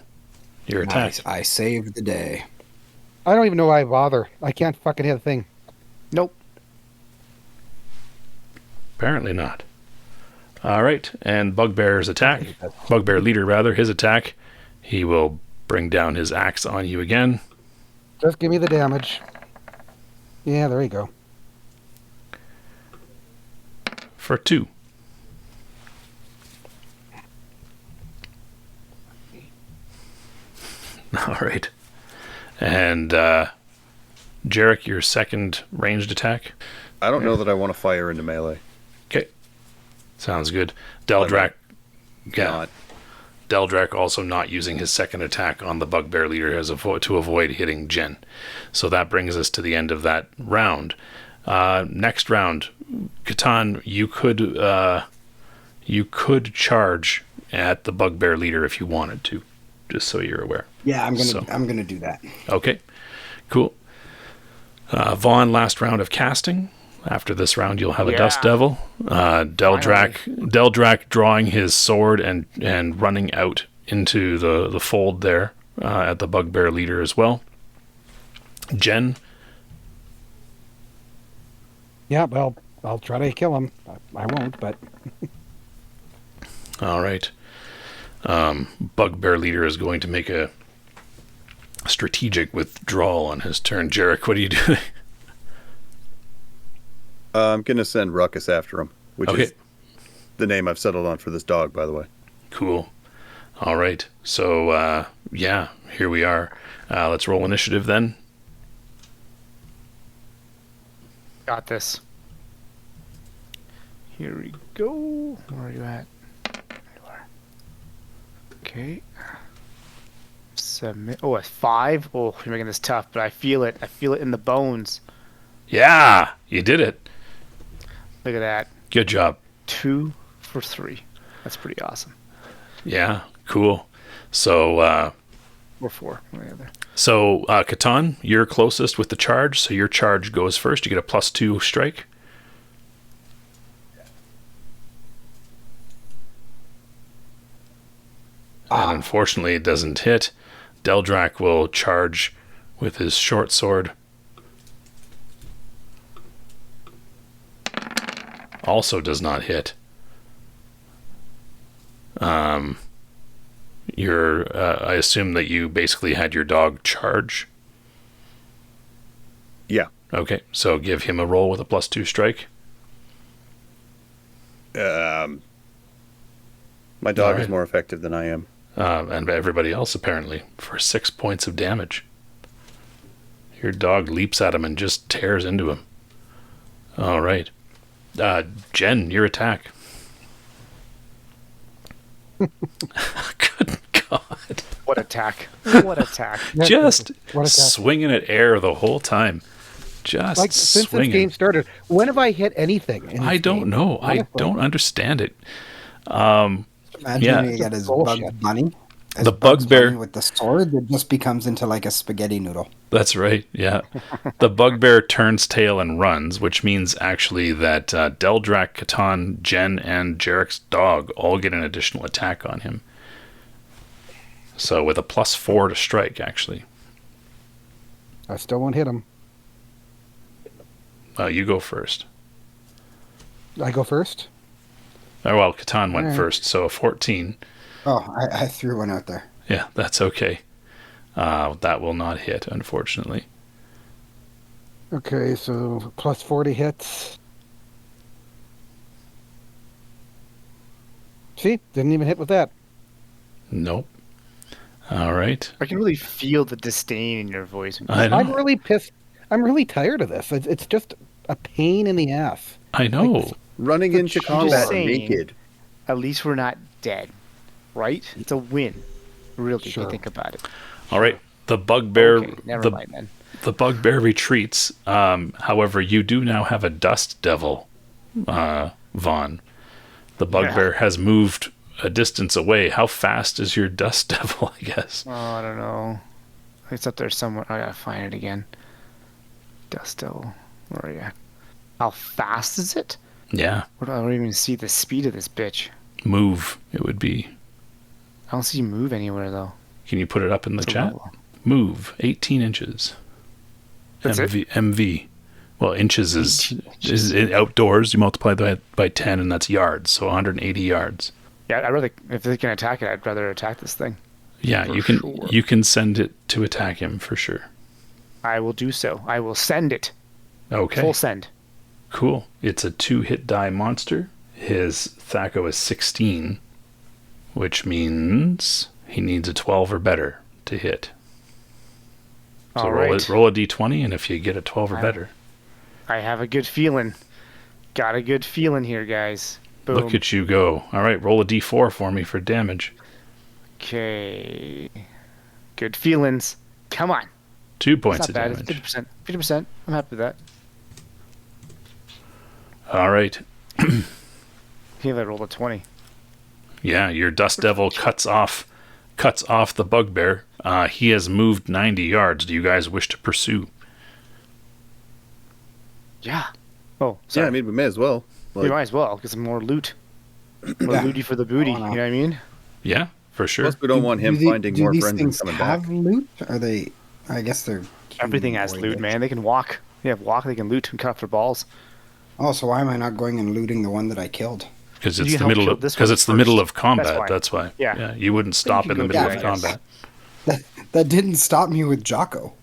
[SPEAKER 1] your attack.
[SPEAKER 4] Nice. I saved the day.
[SPEAKER 3] I don't even know why I bother. I can't fucking hit a thing.
[SPEAKER 5] Nope.
[SPEAKER 1] Apparently not. All right, and bugbear's attack. Bugbear leader, rather, his attack. He will bring down his axe on you again.
[SPEAKER 3] Just give me the damage. Yeah, there you go.
[SPEAKER 1] For 2. All right. And Jarek, your second ranged attack.
[SPEAKER 2] I don't know that I want to fire into melee.
[SPEAKER 1] Okay. Sounds good. Deldrak. Yeah.
[SPEAKER 2] Not.
[SPEAKER 1] Deldrak also not using his second attack on the bugbear leader to avoid hitting Jen. So that brings us to the end of that round. Next round, Catan, you could charge at the bugbear leader if you wanted to. just so you're aware.
[SPEAKER 4] Yeah, I'm
[SPEAKER 1] So-
[SPEAKER 4] gonna do that.
[SPEAKER 1] Okay, cool. Vaughn, last round of casting. After this round, you'll have a
[SPEAKER 5] Yeah.
[SPEAKER 1] Dust Devil. Deldrak drawing his sword and running out into the fold there at the Bugbear leader as well. Jen,
[SPEAKER 3] Yeah, well, I'll try to kill him. I won't, but
[SPEAKER 1] all right. Bugbear leader is going to make a strategic withdrawal on his turn. Jarek, what are you doing?
[SPEAKER 2] I'm going to send Ruckus after him, which
[SPEAKER 1] Okay.
[SPEAKER 2] is the name I've settled on for this dog, by the way.
[SPEAKER 1] Cool. All right. So, yeah, here we are. Let's roll initiative then.
[SPEAKER 5] Got this. Here we go. Where are you at? There you are. Okay. Submit. Oh, a 5. Oh, you're making this tough, but I feel it. I feel it in the bones.
[SPEAKER 1] Yeah, you did it.
[SPEAKER 5] Look at that.
[SPEAKER 1] Good job.
[SPEAKER 5] 2 for 3. That's pretty awesome.
[SPEAKER 1] Yeah, cool. So,
[SPEAKER 5] Or 4. One or the other.
[SPEAKER 1] Catan, you're closest with the charge, so your charge goes first. You get a +2 strike. And unfortunately, it doesn't hit. Deldrak will charge with his short sword. Also does not hit. I assume that you basically had your dog charge.
[SPEAKER 2] Yeah.
[SPEAKER 1] Okay, so give him a roll with a +2 strike.
[SPEAKER 2] My dog
[SPEAKER 1] Alright.
[SPEAKER 2] is more effective than I am.
[SPEAKER 1] And everybody else apparently, for 6 points of damage. Your dog leaps at him and just tears into him. All right. Jen, your attack. Good God.
[SPEAKER 5] What attack. What attack.
[SPEAKER 1] Just
[SPEAKER 3] What attack?
[SPEAKER 1] swinging at air the whole time. Just
[SPEAKER 3] like since
[SPEAKER 1] swinging.
[SPEAKER 3] this game started, when have I hit anything? In
[SPEAKER 1] I
[SPEAKER 3] this
[SPEAKER 1] don't
[SPEAKER 3] game?
[SPEAKER 1] know. I
[SPEAKER 3] Honestly.
[SPEAKER 1] don't understand it.
[SPEAKER 4] Imagine
[SPEAKER 1] Yeah.
[SPEAKER 4] you get his
[SPEAKER 3] Bullshit.
[SPEAKER 4] bug bunny. His
[SPEAKER 1] The
[SPEAKER 4] Bugs
[SPEAKER 1] bugbear-
[SPEAKER 4] Bunny with the sword that just becomes into like a spaghetti noodle.
[SPEAKER 1] That's right, yeah. The bugbear turns tail and runs, which means actually that Deldrak, Catan, Jen, and Jarek's dog all get an additional attack on him. So with a +4 to strike, actually.
[SPEAKER 3] I still won't hit him.
[SPEAKER 1] You go first.
[SPEAKER 3] I go first.
[SPEAKER 1] Oh, well, Catan went
[SPEAKER 3] Alright.
[SPEAKER 1] first, so a 14.
[SPEAKER 4] Oh, I threw one out there.
[SPEAKER 1] Yeah, that's okay. That will not hit, unfortunately.
[SPEAKER 3] Okay, so +40 hits. See, didn't even hit with that.
[SPEAKER 1] Nope. All right.
[SPEAKER 5] I can really feel the disdain in your voice.
[SPEAKER 1] I know.
[SPEAKER 3] I'm really pissed. I'm really tired of this. It's just a pain in the ass.
[SPEAKER 1] I know.
[SPEAKER 2] Running
[SPEAKER 3] But
[SPEAKER 2] into
[SPEAKER 3] I'm
[SPEAKER 2] combat
[SPEAKER 5] just saying.
[SPEAKER 2] naked.
[SPEAKER 5] At least we're not dead, right? It's a win. Really, if
[SPEAKER 3] Sure.
[SPEAKER 5] you think about it.
[SPEAKER 1] All right. The bugbear.
[SPEAKER 5] Okay, never mind then.
[SPEAKER 1] The bugbear retreats. However, you do now have a dust devil, Vaughn. The bugbear has moved a distance away. How fast is your dust devil, I guess?
[SPEAKER 5] Oh, I don't know. It's up there somewhere. I gotta find it again. Dust Devil. Where are you at? How fast is it?
[SPEAKER 1] Yeah.
[SPEAKER 5] I don't even see the speed of this bitch.
[SPEAKER 1] Move, it would be.
[SPEAKER 5] I don't see move anywhere though.
[SPEAKER 1] Can you put it up in the
[SPEAKER 5] It's a
[SPEAKER 1] chat?
[SPEAKER 5] level.
[SPEAKER 1] Move, 18 inches.
[SPEAKER 5] That's it?
[SPEAKER 1] MV. Well, inches
[SPEAKER 5] 18
[SPEAKER 1] is outdoors. You multiply that by 10, and that's yards, so 180 yards.
[SPEAKER 5] Yeah, I'd rather, if they can attack it, I'd rather attack this thing.
[SPEAKER 1] Yeah,
[SPEAKER 5] For
[SPEAKER 1] you can
[SPEAKER 5] sure.
[SPEAKER 1] you can send it to attack him for sure.
[SPEAKER 5] I will do so. I will send it.
[SPEAKER 1] Okay.
[SPEAKER 5] Full send.
[SPEAKER 1] Cool. It's a 2-hit die monster. His THACO is 16, which means he needs a 12 or better to hit. So
[SPEAKER 5] All
[SPEAKER 1] roll,
[SPEAKER 5] right.
[SPEAKER 1] roll a d20, and if you get a 12 or
[SPEAKER 5] Wow.
[SPEAKER 1] better,
[SPEAKER 5] I have a good feeling. Got a good feeling here, guys. Boom.
[SPEAKER 1] look at you go. All right, roll a d4 for me for damage.
[SPEAKER 5] Okay. Good feelings. Come on.
[SPEAKER 1] 2
[SPEAKER 5] It's
[SPEAKER 1] points
[SPEAKER 5] not
[SPEAKER 1] of
[SPEAKER 5] bad.
[SPEAKER 1] damage.
[SPEAKER 5] It's 50%. 50%. I'm happy with that.
[SPEAKER 1] All right.
[SPEAKER 5] Here I rolled a 20.
[SPEAKER 1] Yeah, your Dust Devil cuts off cuts off the bugbear. He has moved 90 yards. Do you guys wish to pursue?
[SPEAKER 5] Yeah. Oh,
[SPEAKER 2] Yeah,
[SPEAKER 5] sorry.
[SPEAKER 2] I mean, we may as well.
[SPEAKER 5] We might as well get some more loot. More
[SPEAKER 4] Yeah.
[SPEAKER 5] looty for the booty. You know what I mean?
[SPEAKER 1] Yeah, for sure.
[SPEAKER 2] Plus, we don't want him finding
[SPEAKER 4] do
[SPEAKER 2] more
[SPEAKER 4] these
[SPEAKER 2] friends and
[SPEAKER 4] things
[SPEAKER 2] coming
[SPEAKER 4] have
[SPEAKER 2] back.
[SPEAKER 4] loot? Are they? I guess they're.
[SPEAKER 5] Everything has loot,
[SPEAKER 4] humanoid.
[SPEAKER 5] man. They can walk. They have walk. They can loot and cut off their balls.
[SPEAKER 4] Oh, so why am I not going and looting the one that I killed?
[SPEAKER 1] Because
[SPEAKER 5] You
[SPEAKER 1] it's the
[SPEAKER 5] helped
[SPEAKER 1] middle
[SPEAKER 5] kill
[SPEAKER 1] of
[SPEAKER 5] this
[SPEAKER 1] because
[SPEAKER 5] one
[SPEAKER 1] it's the middle
[SPEAKER 5] first.
[SPEAKER 1] of combat.
[SPEAKER 5] That's why.
[SPEAKER 1] That's why.
[SPEAKER 5] Yeah.
[SPEAKER 1] You wouldn't stop
[SPEAKER 5] you
[SPEAKER 1] in the
[SPEAKER 5] can
[SPEAKER 1] middle
[SPEAKER 5] go
[SPEAKER 1] of
[SPEAKER 5] do that, I
[SPEAKER 1] combat.
[SPEAKER 4] That didn't stop me with Jocko.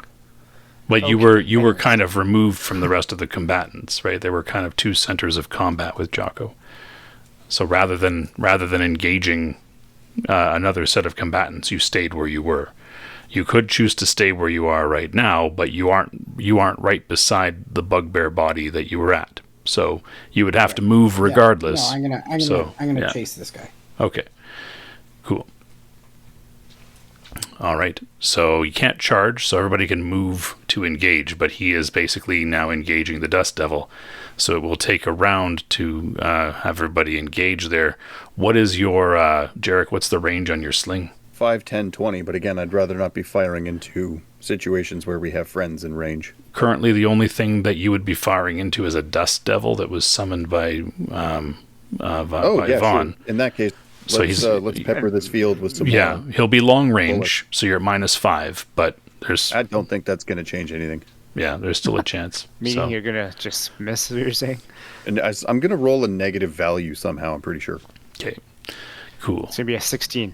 [SPEAKER 1] But you
[SPEAKER 5] Okay.
[SPEAKER 1] were kind of removed from the rest of the combatants, right? They were kind of two centers of combat with Jocko. So rather than engaging another set of combatants, you stayed where you were. You could choose to stay where you are right now, but you aren't right beside the bugbear body that you were at. So you would have to move regardless.
[SPEAKER 4] Yeah. No, I'm gonna
[SPEAKER 1] yeah.
[SPEAKER 4] chase this guy.
[SPEAKER 1] Okay. Cool. All right. So you can't charge, so everybody can move to engage, but he is basically now engaging the Dust Devil. So it will take a round to have everybody engage there. What is your, Jarek, what's the range on your sling?
[SPEAKER 2] 5, 10, 20, but again, I'd rather not be firing into situations where we have friends in range.
[SPEAKER 1] Currently, the only thing that you would be firing into is a Dust Devil that was summoned by
[SPEAKER 2] Yeah,
[SPEAKER 1] Vaughn.
[SPEAKER 2] sure. In that case,
[SPEAKER 1] So
[SPEAKER 2] let's pepper this field with some
[SPEAKER 1] Yeah,
[SPEAKER 2] more.
[SPEAKER 1] he'll be long range, so you're at -5, but there's
[SPEAKER 2] I don't think that's going to change anything.
[SPEAKER 1] there's still a chance.
[SPEAKER 5] Meaning
[SPEAKER 1] So,
[SPEAKER 5] you're gonna just miss what you're saying.
[SPEAKER 2] And I'm going to roll a negative value somehow, I'm pretty sure.
[SPEAKER 1] okay, cool.
[SPEAKER 5] It's gonna be a 16.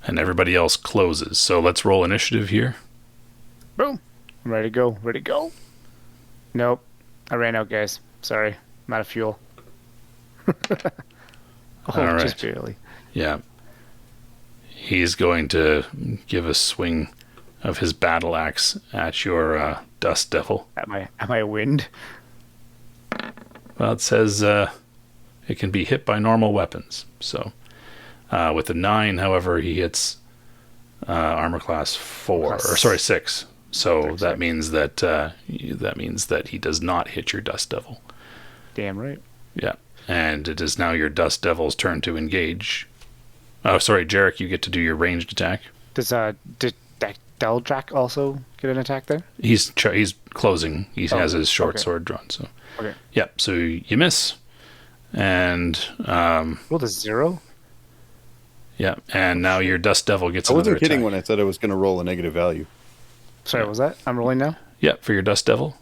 [SPEAKER 1] And everybody else closes. So let's roll initiative here.
[SPEAKER 5] Boom. I'm ready to go. Ready to go. Nope. I ran out, guys. Sorry. I'm out of fuel.
[SPEAKER 1] All
[SPEAKER 5] Just
[SPEAKER 1] right.
[SPEAKER 5] barely.
[SPEAKER 1] Yeah. He's going to give a swing of his battle axe at your Dust Devil.
[SPEAKER 5] At my wind.
[SPEAKER 1] Well, it says it can be hit by normal weapons. So with a 9, however, he hits armor class 4
[SPEAKER 5] Class
[SPEAKER 1] 6. So
[SPEAKER 5] Six,
[SPEAKER 1] that
[SPEAKER 5] six.
[SPEAKER 1] means that he does not hit your Dust Devil.
[SPEAKER 5] Damn right.
[SPEAKER 1] Yeah. And it is now your Dust Devil's turn to engage. Oh, sorry, Jarek, you get to do your ranged attack.
[SPEAKER 5] Does Deldrak also get an attack there?
[SPEAKER 1] He's closing. He has his short
[SPEAKER 5] okay.
[SPEAKER 1] sword drawn. So,
[SPEAKER 5] Okay.
[SPEAKER 1] yep. So you miss, and
[SPEAKER 5] Rolled a 0.
[SPEAKER 1] yeah, and now your Dust Devil gets
[SPEAKER 2] I
[SPEAKER 1] another
[SPEAKER 2] wasn't kidding
[SPEAKER 1] attack.
[SPEAKER 2] when I said I was going to roll a negative value.
[SPEAKER 5] Sorry, what was that? I'm rolling now.
[SPEAKER 1] Yep, for your Dust Devil.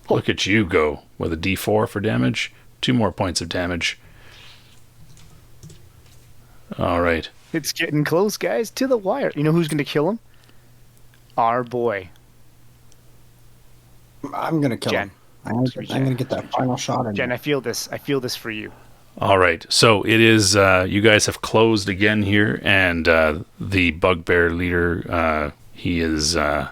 [SPEAKER 1] Look at you go with a D4 for damage. 2 more points of damage. All right.
[SPEAKER 5] It's getting close, guys, to the wire. You know who's gonna kill him? Our boy,
[SPEAKER 4] I'm gonna kill
[SPEAKER 5] Jen.
[SPEAKER 4] him. I'm gonna get that final shot in.
[SPEAKER 5] Jen, I feel this. I feel this for you.
[SPEAKER 1] All right. So it is, you guys have closed again here, and the bugbear leader, he is, yeah,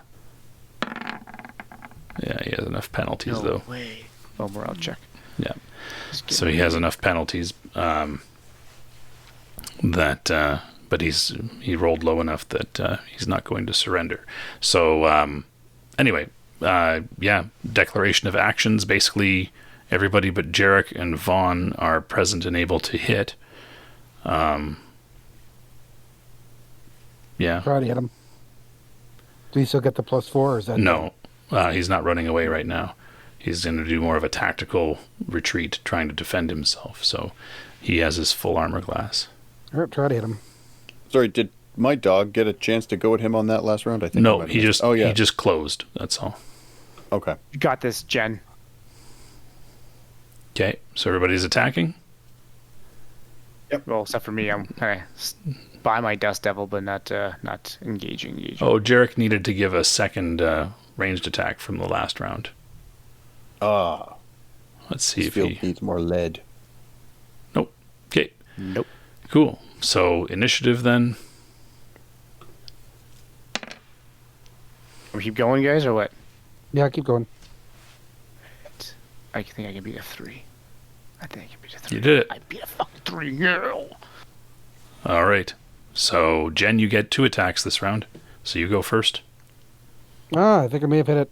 [SPEAKER 1] he has enough penalties, though.
[SPEAKER 5] way. Oh, morale check.
[SPEAKER 1] Yeah. So he has enough penalties that, but he rolled low enough that he's not going to surrender. So anyway, yeah, declaration of actions. Basically, everybody but Jarek and Vaughn are present and able to hit. Yeah.
[SPEAKER 3] Try to hit him. Do you still get the +4, or is that
[SPEAKER 1] No, he's not running away right now. He's going to do more of a tactical retreat, trying to defend himself. So he has his full armor class.
[SPEAKER 3] All right, try to hit him.
[SPEAKER 2] Sorry, did my dog get a chance to go at him on that last round? I think. I
[SPEAKER 1] No,
[SPEAKER 2] might have
[SPEAKER 1] he
[SPEAKER 2] missed-
[SPEAKER 1] just he just closed. That's all.
[SPEAKER 2] Okay.
[SPEAKER 5] You got this, Jen.
[SPEAKER 1] Okay, so everybody's attacking.
[SPEAKER 5] Well, except for me, I'm kind of by my Dust Devil, but not engaging.
[SPEAKER 1] Oh, Jarek needed to give a second ranged attack from the last round.
[SPEAKER 2] Ah,
[SPEAKER 1] Let's see
[SPEAKER 2] this
[SPEAKER 1] if
[SPEAKER 2] field
[SPEAKER 1] he.
[SPEAKER 2] needs more lead.
[SPEAKER 1] Nope. Okay,
[SPEAKER 5] Nope.
[SPEAKER 1] cool. So initiative then.
[SPEAKER 5] We keep going, guys, or what?
[SPEAKER 3] Yeah, keep going.
[SPEAKER 5] I think I can beat a 3. I think I can beat a 3.
[SPEAKER 1] You did it.
[SPEAKER 5] I beat a fucking 3. Yeah.
[SPEAKER 1] All right. So Jen, you get 2 attacks this round. So you go first.
[SPEAKER 3] I think I may have hit it.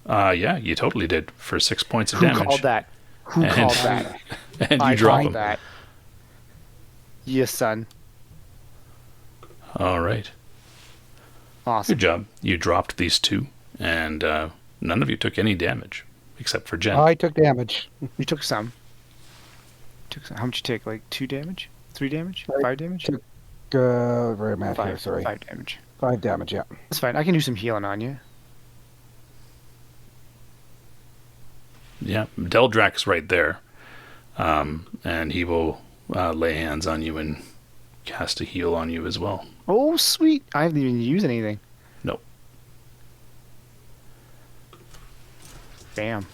[SPEAKER 1] Yeah, you totally did for 6 points of
[SPEAKER 5] Who
[SPEAKER 1] damage.
[SPEAKER 5] called that? Who
[SPEAKER 1] And-
[SPEAKER 5] called that?
[SPEAKER 1] And you
[SPEAKER 5] I
[SPEAKER 1] drop
[SPEAKER 5] called
[SPEAKER 1] him.
[SPEAKER 5] that. Yes, son.
[SPEAKER 1] All right.
[SPEAKER 5] Awesome.
[SPEAKER 1] Good job. You dropped these two, and none of you took any damage, except for Jen.
[SPEAKER 3] I took damage.
[SPEAKER 5] You took some. How much you take? Like 2 damage? 3 damage? 5 damage?
[SPEAKER 3] took- Very math here,
[SPEAKER 5] 5.
[SPEAKER 3] sorry.
[SPEAKER 5] 5 damage.
[SPEAKER 3] 5 damage, yeah.
[SPEAKER 5] That's fine. I can do some healing on you.
[SPEAKER 1] Yeah, Deldrak's right there, and he will lay hands on you and cast a heal on you as well.
[SPEAKER 5] Oh, sweet. I haven't even used anything.
[SPEAKER 1] Nope.
[SPEAKER 5] Bam.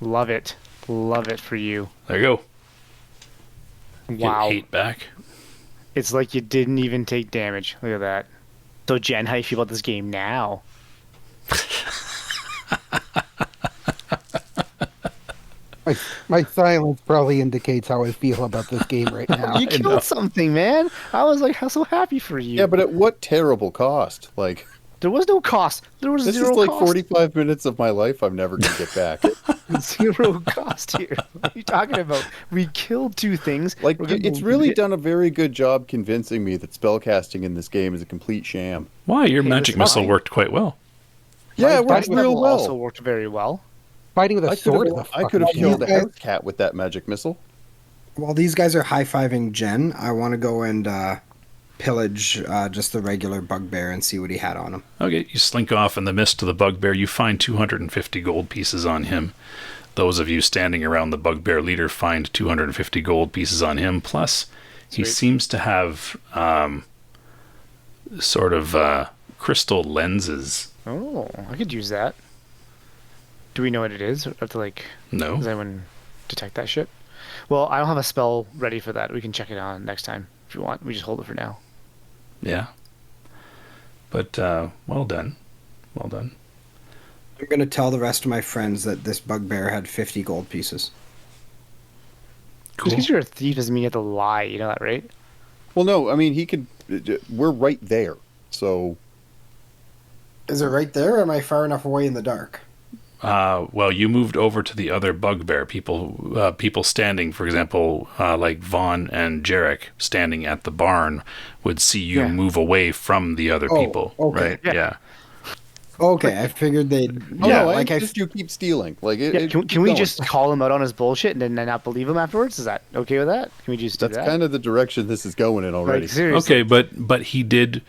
[SPEAKER 5] Love it. Love it for you.
[SPEAKER 1] There you go.
[SPEAKER 5] Wow.
[SPEAKER 1] Get 8 back.
[SPEAKER 5] It's like you didn't even take damage. Look at that. So, Jen, how do you feel about this game now?
[SPEAKER 3] My silence probably indicates how I feel about this game right now.
[SPEAKER 5] You killed something, man. I was like, so happy for you.
[SPEAKER 2] Yeah, but at what terrible cost? Like,
[SPEAKER 5] there was no cost. There was
[SPEAKER 2] this
[SPEAKER 5] zero
[SPEAKER 2] is like
[SPEAKER 5] cost.
[SPEAKER 2] 45 minutes of my life I'm never going to get back.
[SPEAKER 5] Zero cost here. What are you talking about? We killed 2 things.
[SPEAKER 2] Like,
[SPEAKER 5] We're gonna
[SPEAKER 2] it's really done a very good job convincing me that spellcasting in this game is a complete sham.
[SPEAKER 1] Why? Your
[SPEAKER 5] Okay,
[SPEAKER 1] magic
[SPEAKER 5] that's
[SPEAKER 1] missile
[SPEAKER 5] fine.
[SPEAKER 1] worked quite well.
[SPEAKER 2] Yeah, it works
[SPEAKER 5] Fighting
[SPEAKER 2] real
[SPEAKER 5] level
[SPEAKER 2] well.
[SPEAKER 5] also worked very well.
[SPEAKER 3] Fighting with a
[SPEAKER 2] I
[SPEAKER 3] sword.
[SPEAKER 2] could have killed a
[SPEAKER 4] Okay.
[SPEAKER 2] house cat with that magic missile.
[SPEAKER 4] While these guys are high-fiving Jen, I want to go and pillage just the regular bugbear and see what he had on him.
[SPEAKER 1] Okay, you slink off in the mist of the bugbear. You find 250 gold pieces on him. Those of you standing around the bugbear leader find 250 gold pieces on him. Plus, he
[SPEAKER 5] Sweet.
[SPEAKER 1] seems to have sort of crystal lenses.
[SPEAKER 5] Oh, I could use that. Do we know what it is? I have to
[SPEAKER 1] No.
[SPEAKER 5] does anyone detect that shit? Well, I don't have a spell ready for that. We can check it on next time if you want. We just hold it for now.
[SPEAKER 1] Yeah. But well done. Well done.
[SPEAKER 4] I'm going to tell the rest of my friends that this bugbear had 50 gold pieces.
[SPEAKER 5] Just
[SPEAKER 1] Cool.
[SPEAKER 5] because you're a thief doesn't mean you have to lie. You know that, right?
[SPEAKER 2] Well, no, I mean, he could. We're right there. So,
[SPEAKER 4] Is it right there, or am I far enough away in the dark?
[SPEAKER 1] Well, you moved over to the other bugbear. People standing, for example, like Vaughn and Jarek standing at the barn would see you
[SPEAKER 5] Yeah.
[SPEAKER 1] move away from the other
[SPEAKER 4] Oh,
[SPEAKER 1] people,
[SPEAKER 4] okay.
[SPEAKER 1] right?
[SPEAKER 5] Yeah.
[SPEAKER 1] Yeah.
[SPEAKER 4] Okay, I figured they'd...
[SPEAKER 2] oh,
[SPEAKER 4] yeah,
[SPEAKER 2] no,
[SPEAKER 4] like I...
[SPEAKER 2] just you keep stealing. Like,
[SPEAKER 5] Yeah. Can we just call him out on his bullshit and then not believe him afterwards? Is that okay with that? Can we just do
[SPEAKER 2] That's
[SPEAKER 5] that?
[SPEAKER 2] kind of the direction this is going in already.
[SPEAKER 5] Like, seriously.
[SPEAKER 1] Okay, but he did.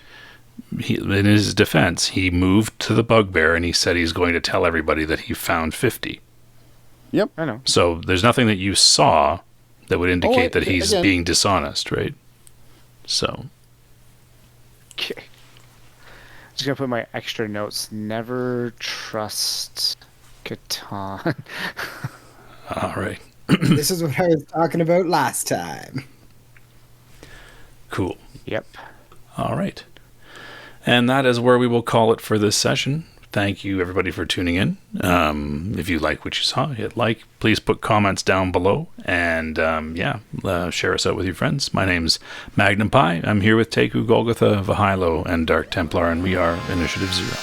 [SPEAKER 1] In his defense, he moved to the bugbear and he said he's going to tell everybody that he found 50.
[SPEAKER 2] Yep.
[SPEAKER 5] I know.
[SPEAKER 1] So there's nothing that you saw that would indicate that he's
[SPEAKER 2] again.
[SPEAKER 1] being dishonest, right? So
[SPEAKER 5] Okay. Just gonna put my extra notes. Never trust Catan.
[SPEAKER 1] all right,
[SPEAKER 4] This is what I was talking about last time.
[SPEAKER 1] cool.
[SPEAKER 5] Yep.
[SPEAKER 1] All right. And that is where we will call it for this session. Thank you, everybody, for tuning in. If you like what you saw, hit like. Please put comments down below. And, share us out with your friends. My name's Magnum Pi. I'm here with Teku, Golgotha, Vahilo, and Dark Templar, and we are Initiative Zero.